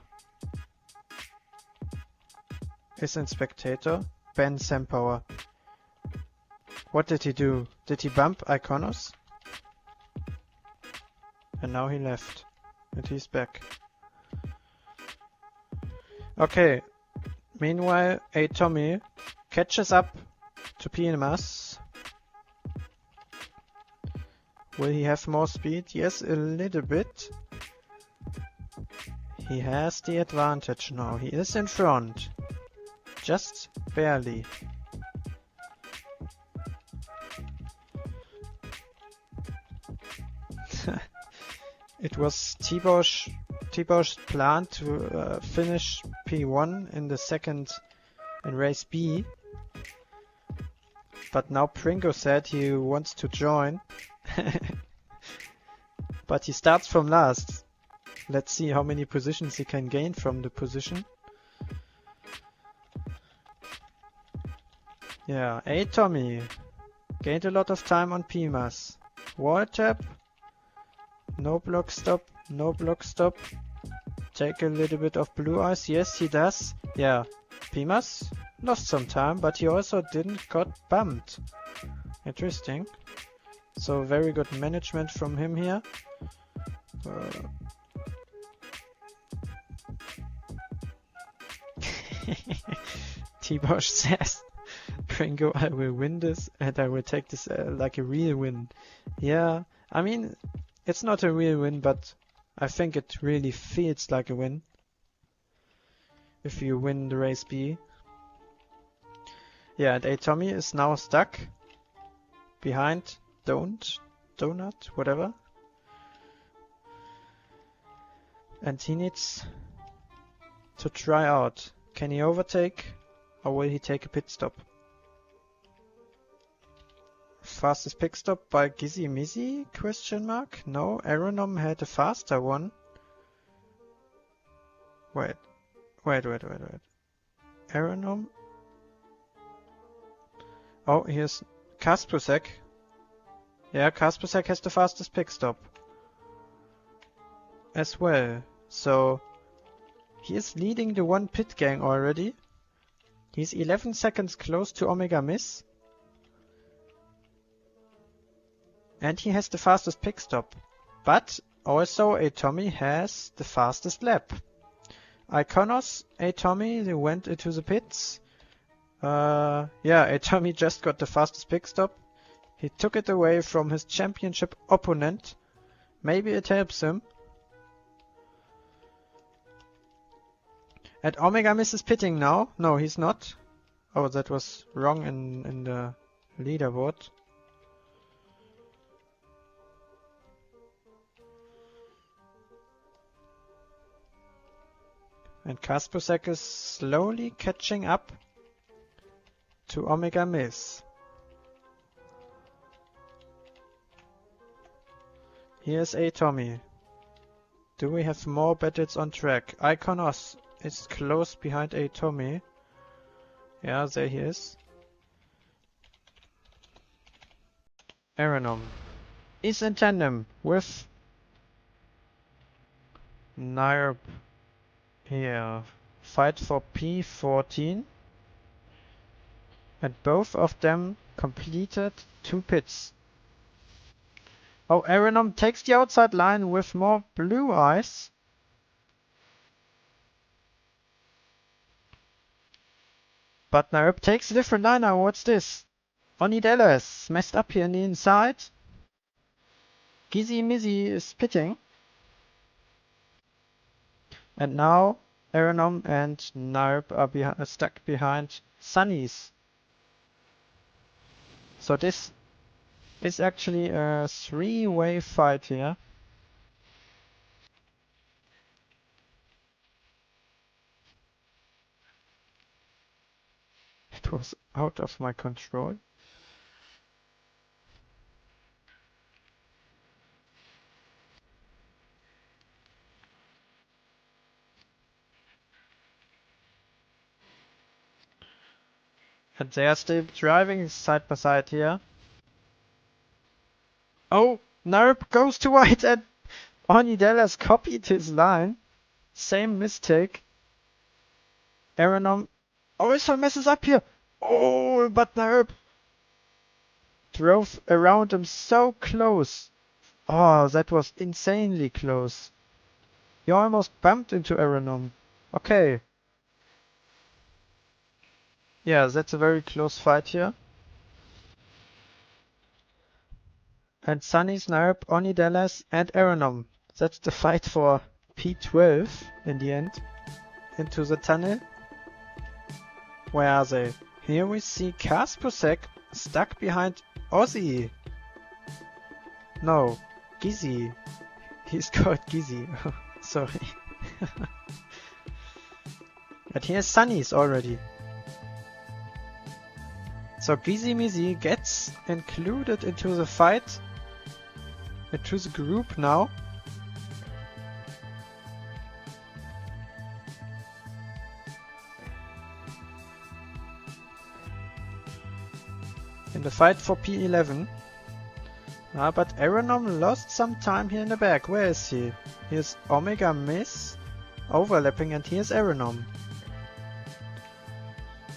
is in spectator. Ban Sam Power. What did he do? Did he bump Iconos? And now he left. And he's back. Okay. Meanwhile, a Tommy catches up to PMS. Will he have more speed? Yes, a little bit. He has the advantage now. He is in front. Just barely. It was T-Bosch's plan to finish P1 in the second in race B. But now Pringo said he wants to join. But he starts from last. Let's see how many positions he can gain from the position. Yeah, a Tommy gained a lot of time on PMAS. Wall tap. No block stop, no block stop. Take a little bit of blue ice. Yes, he does. Yeah, PMAS lost some time, but he also didn't got bumped. Interesting. So very good management from him here. T-Bosch says, Pringo, I will win this and I will take this like a real win. Yeah, I mean, it's not a real win, but I think it really feels like a win. If you win the race B. Yeah, and a Tommy is now stuck behind Donut, whatever. And he needs to try out. Can he overtake or will he take a pit stop? Fastest pit stop by Gizzy Mizzy? Question mark? No, Aeronom had a faster one. Wait. Aeronom? Oh, here's Kaspusek. Yeah, Kaspusek has the fastest pit stop as well. So he is leading the one pit gang already. He's 11 seconds close to Omega Miss. And he has the fastest pit stop. But also a Tommy has the fastest lap. Iconos, a Tommy, they went into the pits. Yeah, a Tommy just got the fastest pit stop. He took it away from his championship opponent. Maybe it helps him. And Omega Miss is pitting now. No, he's not. Oh, that was wrong in the leaderboard. And Kaspusek is slowly catching up to Omega Miss. Here's a Tommy. Do we have more battles on track? Iconos is close behind a Tommy. Yeah, there he is. Aeronom is in tandem with Enderheimr here. Fight for P14. And both of them completed 2 pits. Oh, Aeronom takes the outside line with more blue ice. But Enderheimr takes a different line now. What's this? Onidelis messed up here on the inside. Gizzy Mizzy is pitting. And now Aeronom and Enderheimr are stuck behind Sunnies. So this is actually a 3-way fight here. was out of my control. And they are still driving side by side here. Oh, Nerp goes to white and Onidella's copied his line. Same mistake. Aranom also messes up here. Oh, but Nerp drove around him so close. Oh, that was insanely close. He almost bumped into Aranom. Okay. Yeah, that's a very close fight here. And Sunny, Snarp, Onidelas, and Aranom. That's the fight for P12 in the end. Into the tunnel. Where are they? Here we see Kaspersek stuck behind Ozzy. No, Gizzy. He's called Gizzy. Sorry. But here's Sunny's already. So Gizzy Mizzy gets included into the fight. Into the group now. In the fight for P11. But Aranom lost some time here in the back. Where is he? Here's Omega Miss overlapping, and here's Aranom.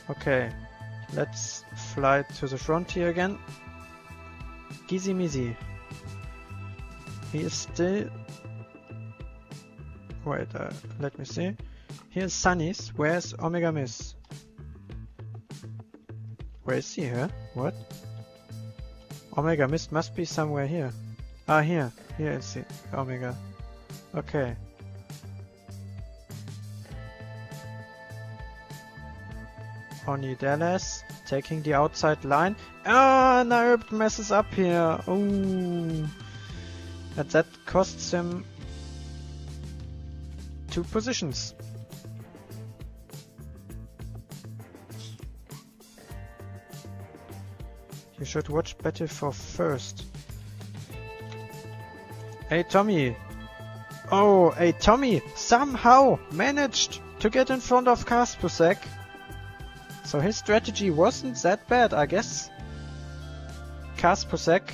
Okay, let's fly to the front here again. Gizzy Mizzy. He is still... Wait, let me see. Here's Sunny's. Where's Omega Miss? Where is he here? What? Omega Mist must be somewhere here. Ah, here. Here is the Omega. Okay. Onidelas taking the outside line. Ah, Nerp messes up here. Oh. And that costs him 2 positions. You should watch Battle for first. Hey Tommy! Oh, hey Tommy somehow managed to get in front of Kaspersek. So his strategy wasn't that bad, I guess. Kaspersek.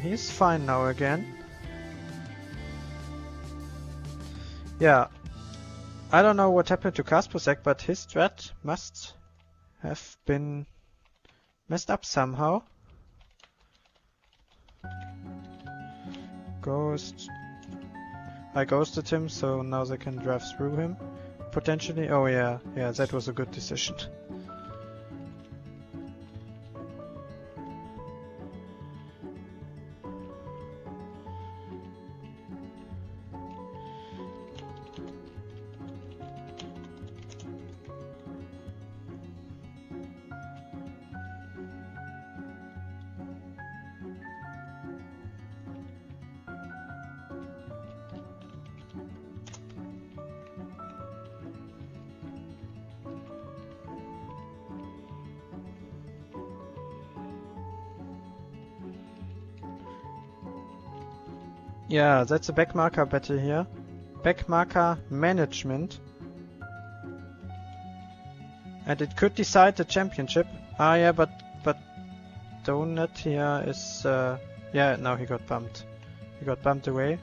He's fine now again. Yeah, I don't know what happened to Kaspersek, but his strat must have been messed up somehow. Ghost. I ghosted him, so now they can drive through him. Potentially. Oh yeah, yeah, that was a good decision. Yeah, that's a backmarker battle here. Backmarker management. And it could decide the championship. Ah yeah, but Donut here is... yeah, now he got bumped. He got bumped away.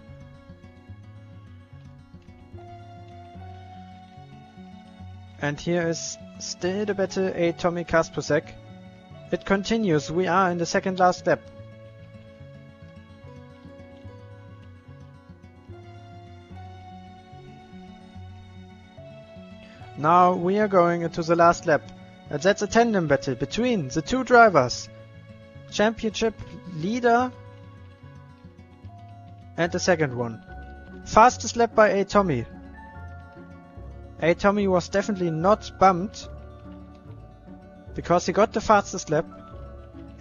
And here is still the battle, a Tommy Kaspersek. It continues, we are in the second last lap. Now we are going into the last lap. And that's a tandem battle between the 2 drivers. Championship leader and the second one. Fastest lap by A Tommy. A Tommy was definitely not bumped because he got the fastest lap.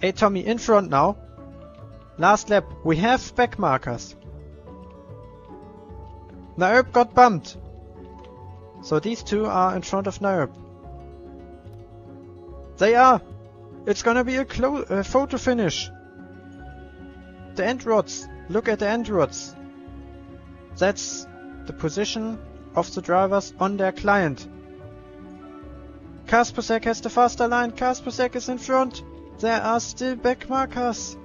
A Tommy in front now. Last lap. We have back markers. Naerp got bumped. So these two are in front of Naerp. They are. It's gonna be a photo finish. The end rods. Look at the end rods. That's the position of the drivers on their client. Kaspersek has the faster line. Kaspersek is in front. There are still back markers.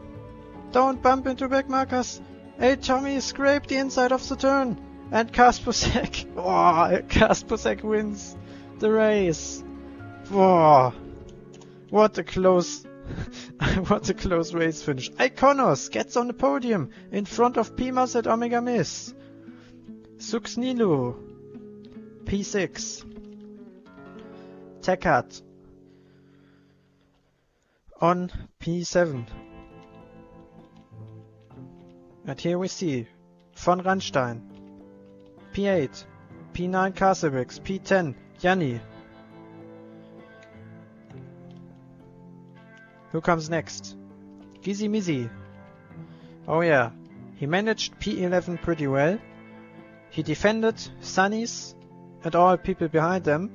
Don't bump into back markers. Hey, Tommy scraped the inside of the turn. And Kaspersek. Oh, Kaspersek wins the race. Oh, what a close what a close race finish. Iconos gets on the podium in front of Pimas at Omega Miss. Sux Nilu P6. Tekat on P7. And here we see Von Ranstein P8, P9 Kasebix, P10 Yanni. Who comes next? Gizzy Mizzy. Oh yeah, he managed P11 pretty well. He defended Sunnies and all people behind them.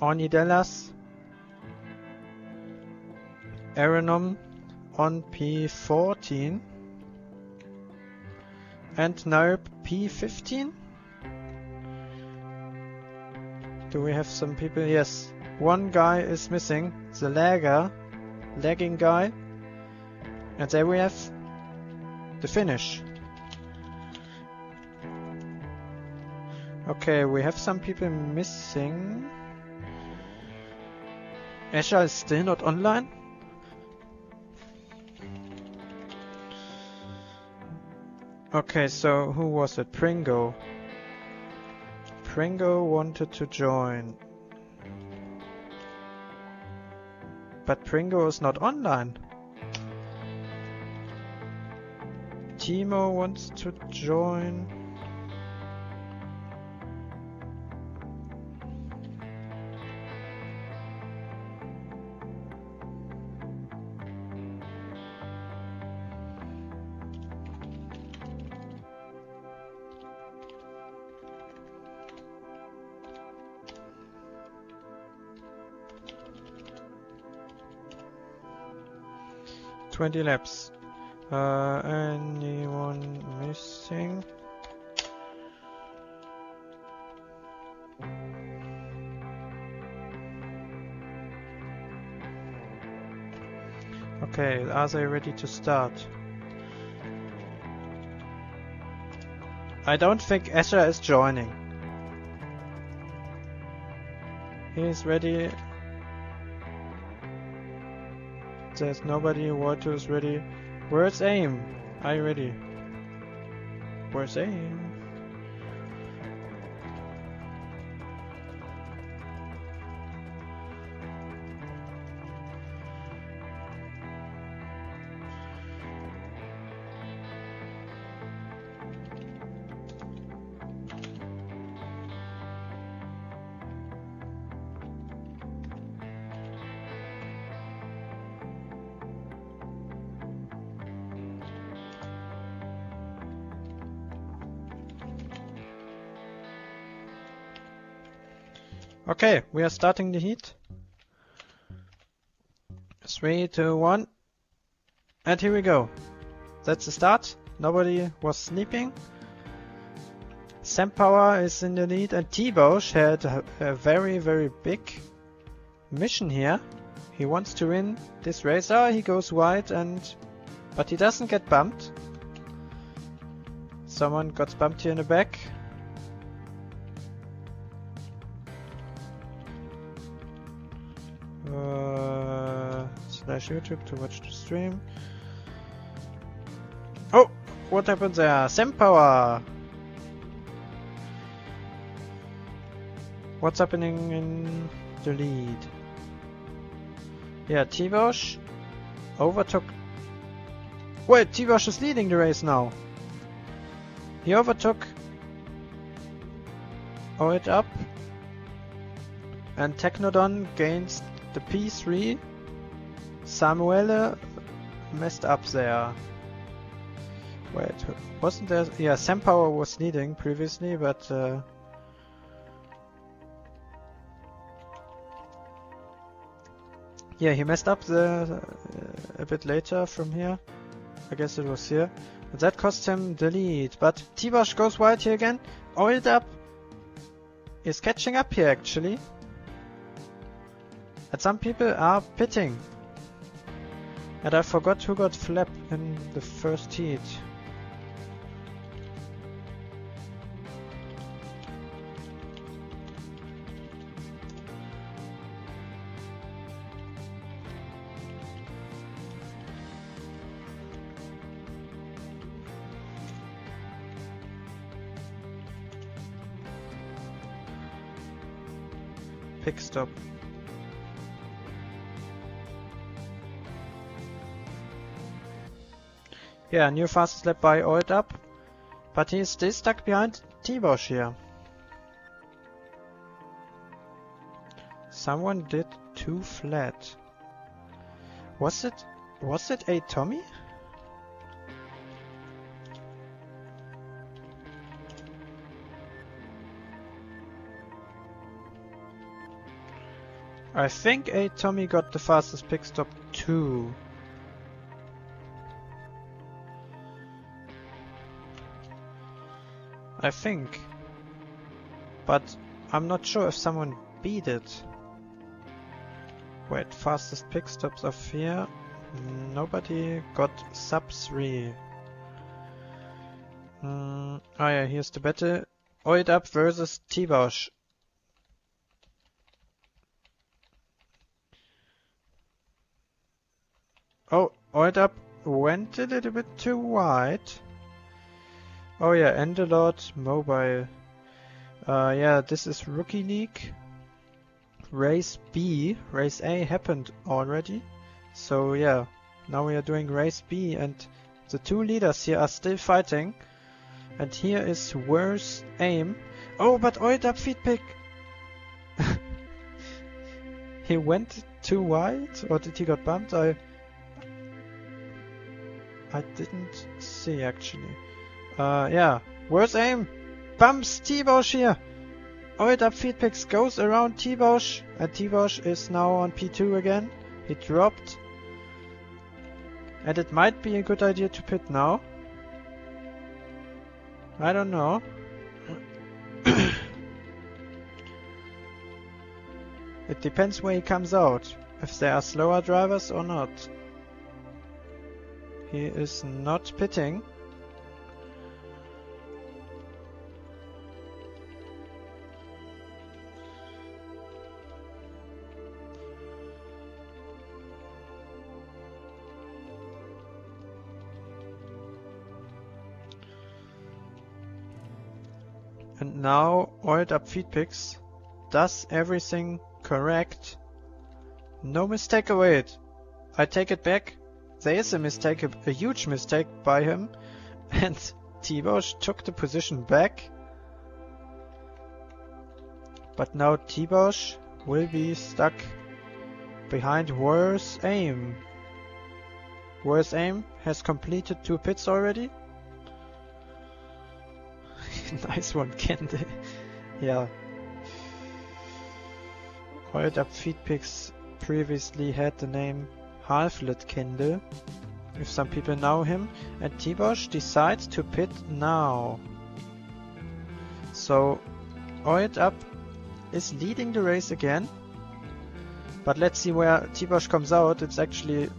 Ornidellas. Aeronom on P14. And Naerp P15? Do we have some people? Yes. One guy is missing. The lagging guy. And there we have the finish. Okay, we have some people missing. Asher is still not online. Okay, so who was it? Pringo. Pringo wanted to join. But Pringo is not online. Timo wants to join. $20 laps. Anyone missing? Okay, are they ready to start? I don't think Asher is joining. He's ready. There's nobody. Water is ready. Where's aim? Are you ready? Where's aim? Okay, we are starting the heat. 3, 2, 1. And here we go. That's the start. Nobody was sleeping. Sam Power is in the lead and T-Bosch had a very, very big mission here. He wants to win this race. Oh, he goes wide but he doesn't get bumped. Someone got bumped here in the back. Slash YouTube to watch the stream. Oh, what happened there? Sam Power. What's happening in the lead? Yeah, T-Bosch overtook. Wait, T-Bosch is leading the race now. He overtook It Up, and Technodon gains the P3. Samuele messed up there? Wait, wasn't there? Yeah, Sam Power was leading previously, but yeah, he messed up the a bit later from here. I guess it was here. And that cost him the lead. But T-Bosch goes wide here again. Oiled up is catching up here actually. And some people are pitting. And I forgot who got flap in the first heat. Pick stop. Yeah, new fastest lap by Oiled Up, but he's still stuck behind T-Bosch here. Someone did too flat. Was it a Tommy? I think a Tommy got the fastest pick stop too. I think. But I'm not sure if someone beat it. Wait, fastest pick stops of here. Nobody got sub 3. Oh yeah, here's the battle. Oiled Up versus T-Bosch. Oh, Oiled Up went a little bit too wide. Oh yeah, Enderlord Mobile. Yeah, this is Rookie League. Race B. Race A happened already. So yeah, now we are doing Race B and the two leaders here are still fighting. And here is worse aim. Oh, but Oiled Up feed pick. He went too wide? Or did he got bumped? I didn't see actually. Yeah, worse aim. Bumps T-Bosch here. Oiled Up feed picks goes around T-Bosch, and T-Bosch is now on P2 again. He dropped. And it might be a good idea to pit now. I don't know. It depends where he comes out. If there are slower drivers or not. He is not pitting. And now Oiled Up feed picks does everything correct. No mistake away it. I take it back. There is a mistake, a huge mistake by him, and T-Bosch took the position back. But now T-Bosch will be stuck behind Worse Aim. Worse Aim has completed 2 pits already. Nice one, Kende. Yeah. Oiled Up feed picks previously had the name Halflet Kende, if some people know him, and T-Bosch decides to pit now. So Oiled Up is leading the race again, but let's see where T-Bosch comes out. It's actually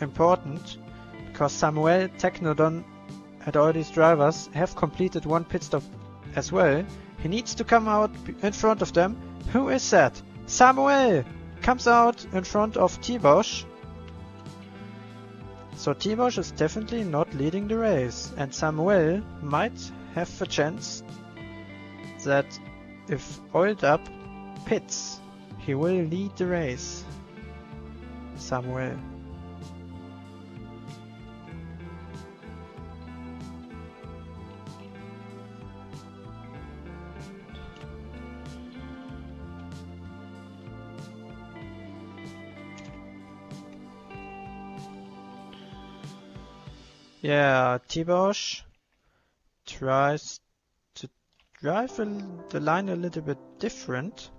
important because Samuel, Technodon and all these drivers have completed 1 pit stop as well. He needs to come out in front of them. Who is that? Samuel comes out in front of T-Bosch. So T-Bosch is definitely not leading the race, and Samuel might have a chance that if Oiled Up pits, he will lead the race. Samuel. Yeah, T-Bosch tries to drive the line a little bit different.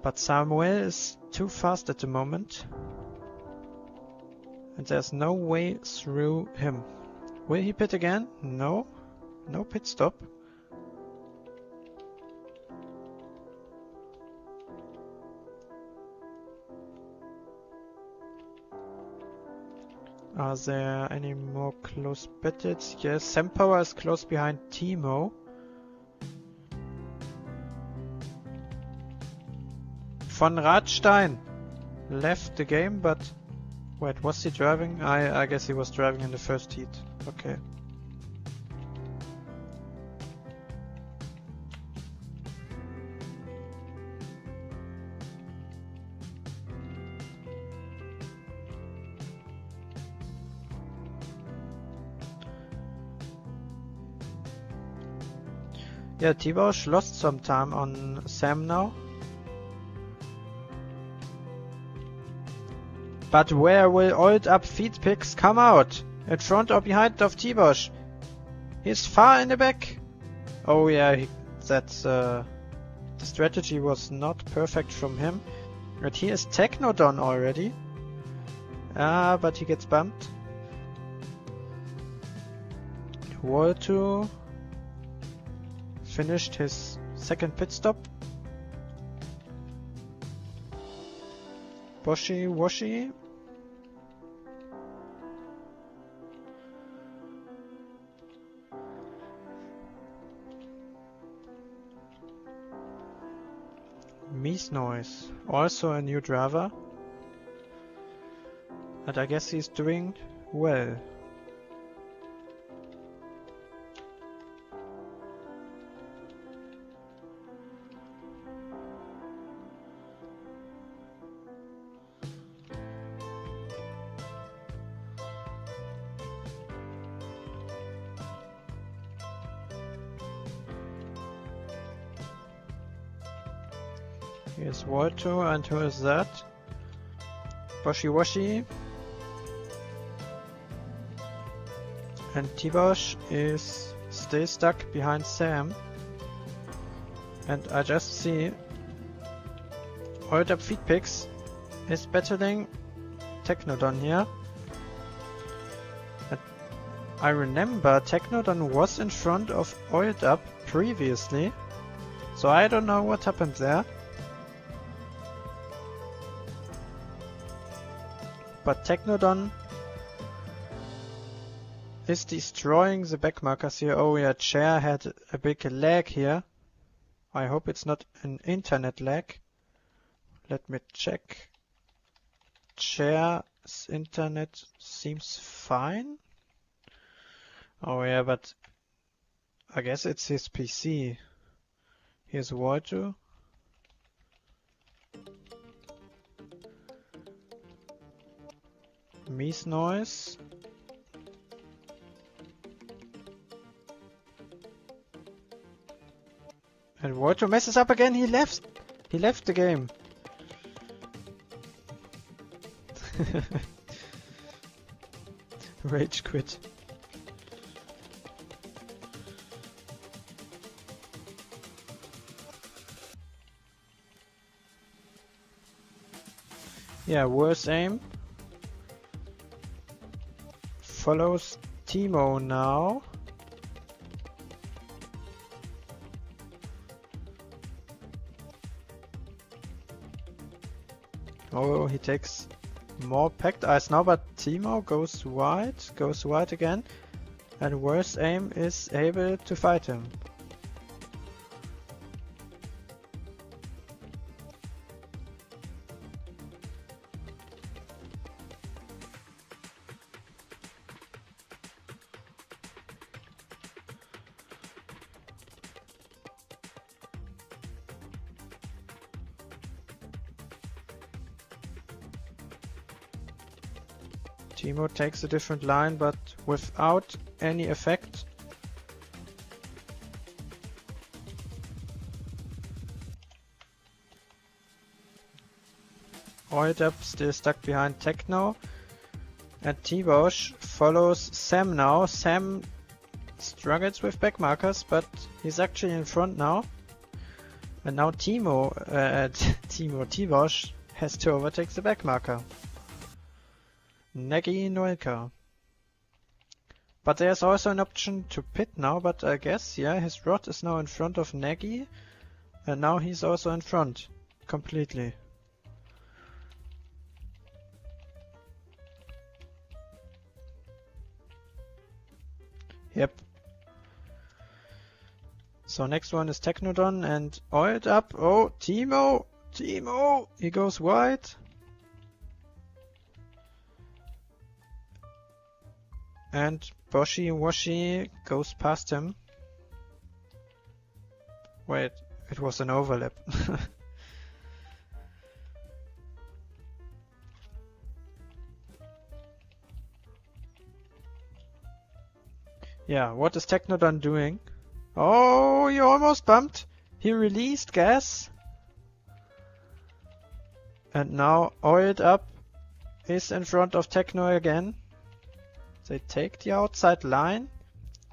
But Samuel is too fast at the moment. And there's no way through him. Will he pit again? No. No pit stop. Are there any more close pitted? Yes, Sempower is close behind Timo. Von Radstein left the game, but wait, was he driving? I guess he was driving in the first heat. Okay. Yeah, T-Bosch lost some time on Sam now. But where will oiled up feed picks come out? In front or behind of T-Bosch? He's far in the back. Oh yeah, the strategy was not perfect from him. But he is Technodon already. Ah, but he gets bumped. Wall2 finished his second pit stop. Boshi Washi. Mies Noise, also a new driver. And I guess he's doing well. Here's Wall2, and who is that? Boshi Washi. And T-Bosch is still stuck behind Sam. And I just see oiled up feed picks is battling Technodon here. And I remember Technodon was in front of oiled up previously. So I don't know what happened there. But Technodon is destroying the backmarkers here. Oh yeah, Chair had a big lag here. I hope it's not an internet lag. Let me check. Chair's internet seems fine. Oh yeah, but I guess it's his PC. Here's Wall2. Mies Noise. And Wall2 messes up again. He left the game. Rage quit. Yeah, worse aim. Follows Timo now. Oh, he takes more packed ice now, but Timo goes wide again, and worse aim is able to fight him. Timo takes a different line, but without any effect. Oiled up still stuck behind Techno. And T-Bosch follows Sam now. Sam struggles with back markers, but he's actually in front now. And now T-Bosch has to overtake the back marker. Nagy Noelka. But there's also an option to pit now, but I guess, yeah, his rod is now in front of Nagy. And now he's also in front. Completely. Yep. So next one is Technodon and oiled up. Oh, Timo! Timo! He goes wide. And Boshi Washi goes past him. Wait, it was an overlap. Yeah, what is Technodon doing? Oh, you almost bumped. He released gas. And now oiled up is in front of Techno again. They take the outside line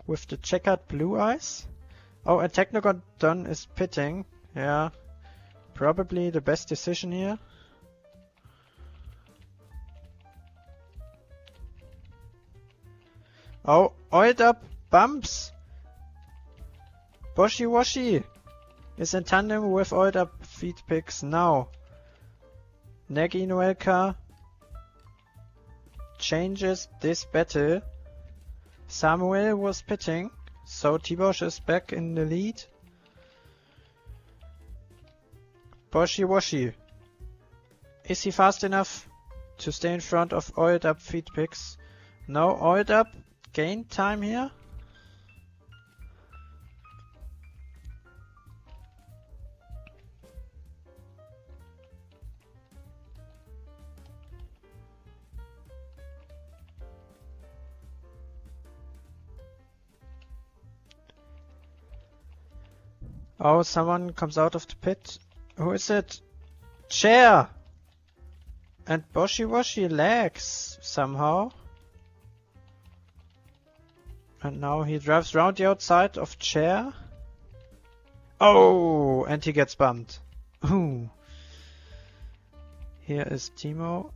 with the checkered blue eyes. Oh, and Technodon is pitting. Yeah, probably the best decision here. Oh, oiled up bumps. Boshi Washi is in tandem with oiled up feed picks now. Nagy Noelka changes this battle. Samuel was pitting, so T-Bosch is back in the lead. Boshi Washi. Is he fast enough to stay in front of oiled up feed picks? No, oiled up gained time here. Oh, someone comes out of the pit. Who is it? Chair! And Boshi Washi lags somehow. And now he drives round the outside of Chair. Oh! And he gets bumped. Ooh. Here is Timo.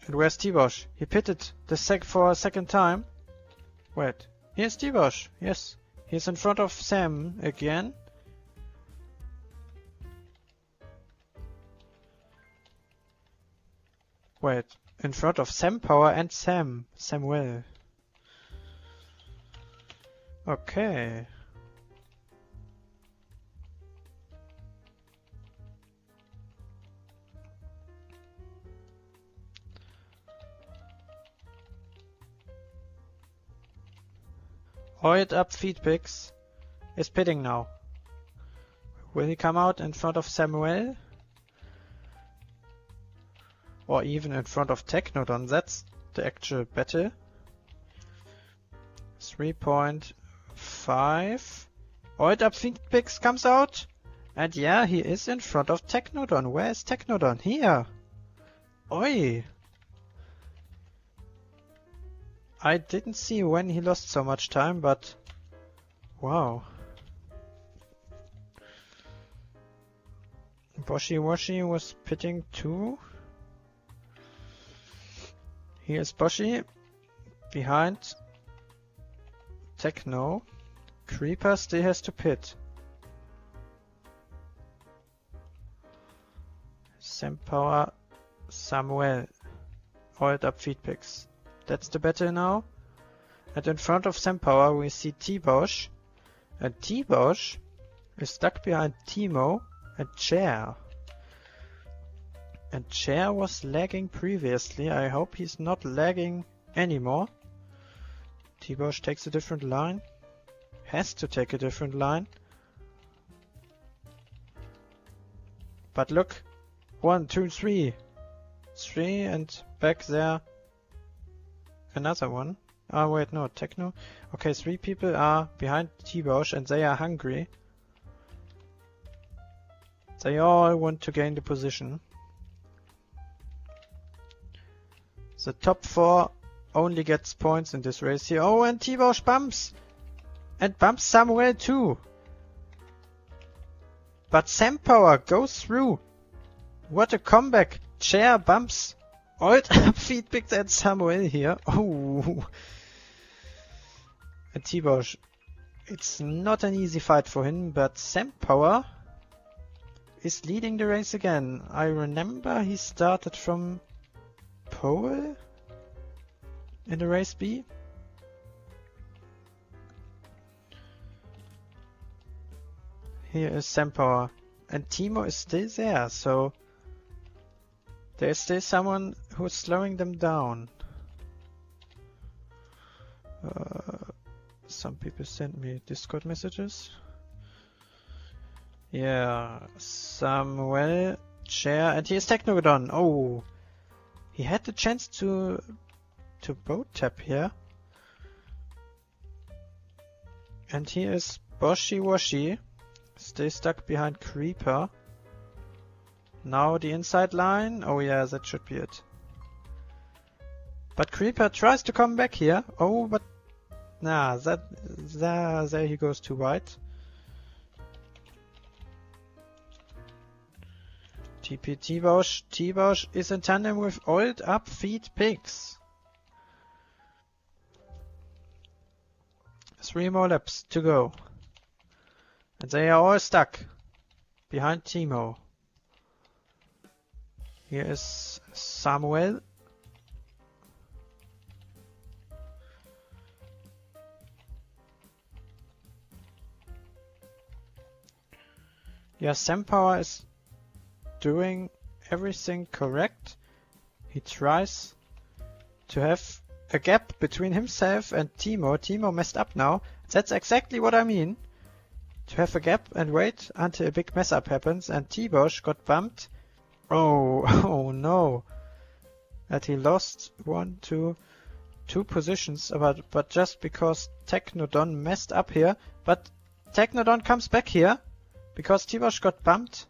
And where's T-Bosch? He pitted for a second time. Wait. Here's T-Bosch. Yes. He's in front of Sam again. Wait, in front of Sam Power and Samuel. Okay. Oiled up Feedpix is pitting now. Will he come out in front of Samuel? Or even in front of Technodon? That's the actual battle. 3.5. Oiled up Feedpix comes out. And yeah, he is in front of Technodon. Where is Technodon? Here. Oi. I didn't see when he lost so much time, but wow. Boshi Washi was pitting too. Here's Boshi behind Techno. Creeper still has to pit. Sam Power, Samuel. Oiled up Feedpix. That's the battle now. And in front of Sam Power we see T-Bosch. And T-Bosch is stuck behind Timo and Chair. And Chair was lagging previously. I hope he's not lagging anymore. T-Bosch takes a different line. Has to take a different line. But look. 1, 2, 3. 3 and back there. Another one. Ah, wait, no, Techno. Okay, 3 people are behind T-Bosch and they are hungry. They all want to gain the position. The top 4 only gets points in this race here. Oh, and T-Bosch bumps! And bumps Samuel too! But Sam Power goes through! What a comeback! Chair bumps Old up Feedpicks and Samuel here. Oh! And T-Bosch. It's not an easy fight for him, but Sam Power is leading the race again. I remember he started from pole in the race B. Here is Sam Power. And Timo is still there, so there's still someone who's slowing them down. Some people send me Discord messages. Yeah, Samuel, Chair, and here's Technodon. Oh, he had the chance to boat tap here. And here is Boshi Washi, still stuck behind Creeper. Now the inside line. Oh yeah, that should be it. But Creeper tries to come back here. Oh, but nah, there he goes too wide. TP T-Bosch. T-Bosch is in tandem with Oiled Up Feed Pigs. 3 more laps to go. And they are all stuck behind Timo. Here is Samuel. Yeah, Sam Power is doing everything correct. He tries to have a gap between himself and Timo. Timo messed up now. That's exactly what I mean. To have a gap and wait until a big mess up happens, and T-Bosch got bumped. Oh, oh no. That he lost two positions, but just because Technodon messed up here. But Technodon comes back here because T-Bosch got bumped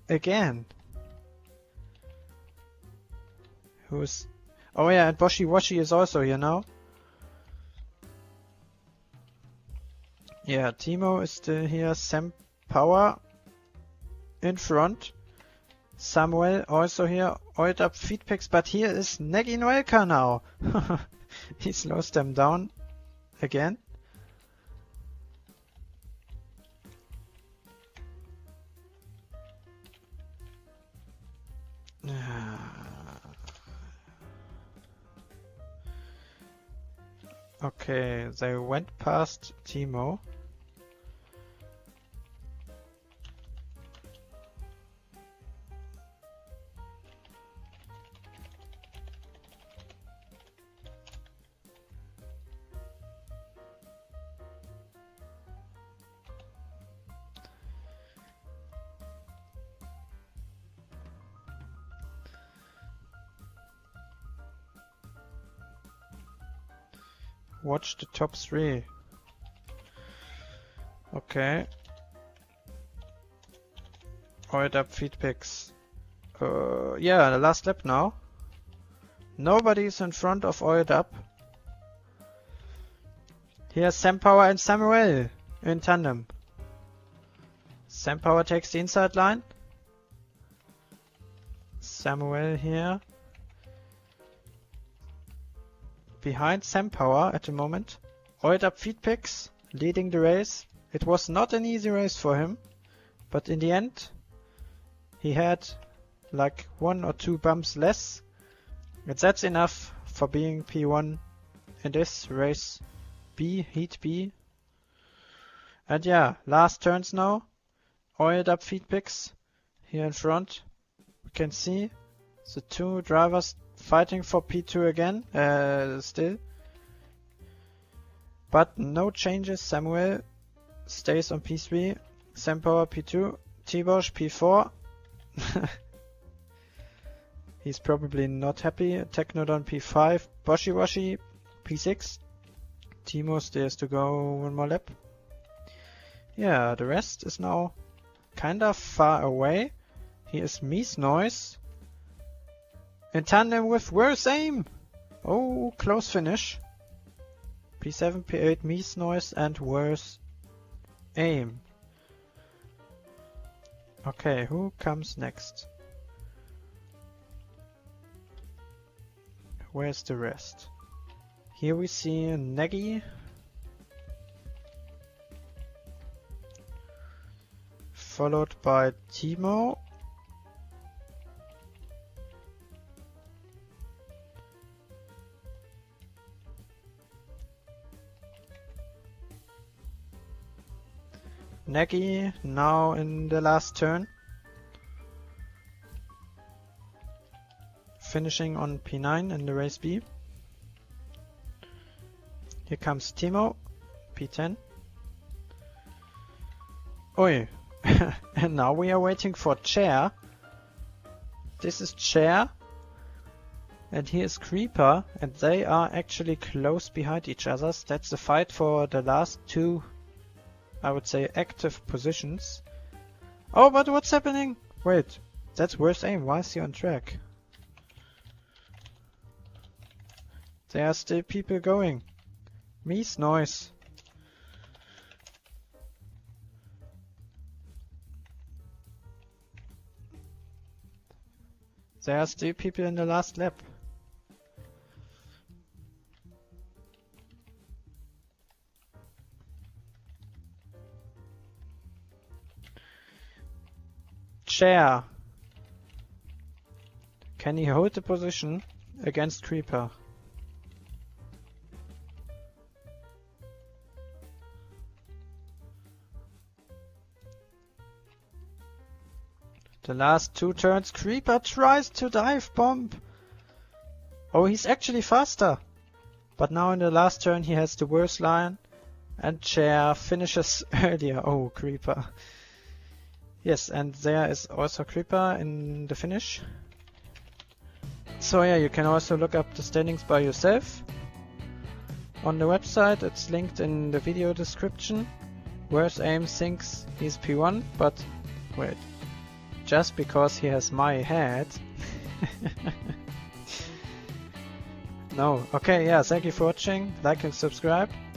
again. Who's... Oh yeah, and Boshi Washi is also here now. Yeah, Timo is still here. Sam Power in front. Samuel also here. Oiled Up Feedpicks, but here is Negi Noelka now. He slows them down again. Okay, they went past Timo. Watch the top 3. Okay. Oiled Up Feedpicks. Yeah, the last lap now. Nobody's in front of Oiled Up. Here's Sam Power and Samuel in tandem. Sam Power takes the inside line. Samuel here. Behind Sam Power at the moment. Oiled Up Feedpicks leading the race. It was not an easy race for him, but in the end he had like 1 or 2 bumps less. And that's enough for being P1 in this race B, Heat B. And yeah, last turns now. Oiled Up Feedpicks here in front. We can see the 2 drivers fighting for P2 again, still. But no changes. Samuel stays on P3. Sam Power P2. T-Bosch P4. He's probably not happy. Technodon P5. Boshi Washi P6. Timo still has to go 1 more lap. Yeah, the rest is now kinda far away. Here is Mies Noise. in tandem with worse aim. Oh, close finish. P7, P8, Mies Noise and worse aim. Okay, who comes next? Where's the rest? Here we see Nagy. Followed by Timo. Nagy now in the last turn. Finishing on P9 in the race B. Here comes Timo, P10. Oi, and now we are waiting for Chair. This is Chair. And here is Creeper, and they are actually close behind each other. That's the fight for the last two, I would say, active positions. Oh, but what's happening? Wait, that's worse aim. Why is he on track? There are still people going. Mies Noise. There are still people in the last lap. Chair. Can he hold the position against Creeper? The last two turns, Creeper tries to dive bomb. Oh, he's actually faster. But now in the last turn he has the worst line. And Chair finishes earlier. Oh, Creeper. Yes, and there is also Creeper in the finish. So yeah, you can also look up the standings by yourself. On the website, it's linked in the video description. Worse aim thinks he's P1, but wait. Just because he has my head. No. Okay, yeah, thank you for watching. Like and subscribe.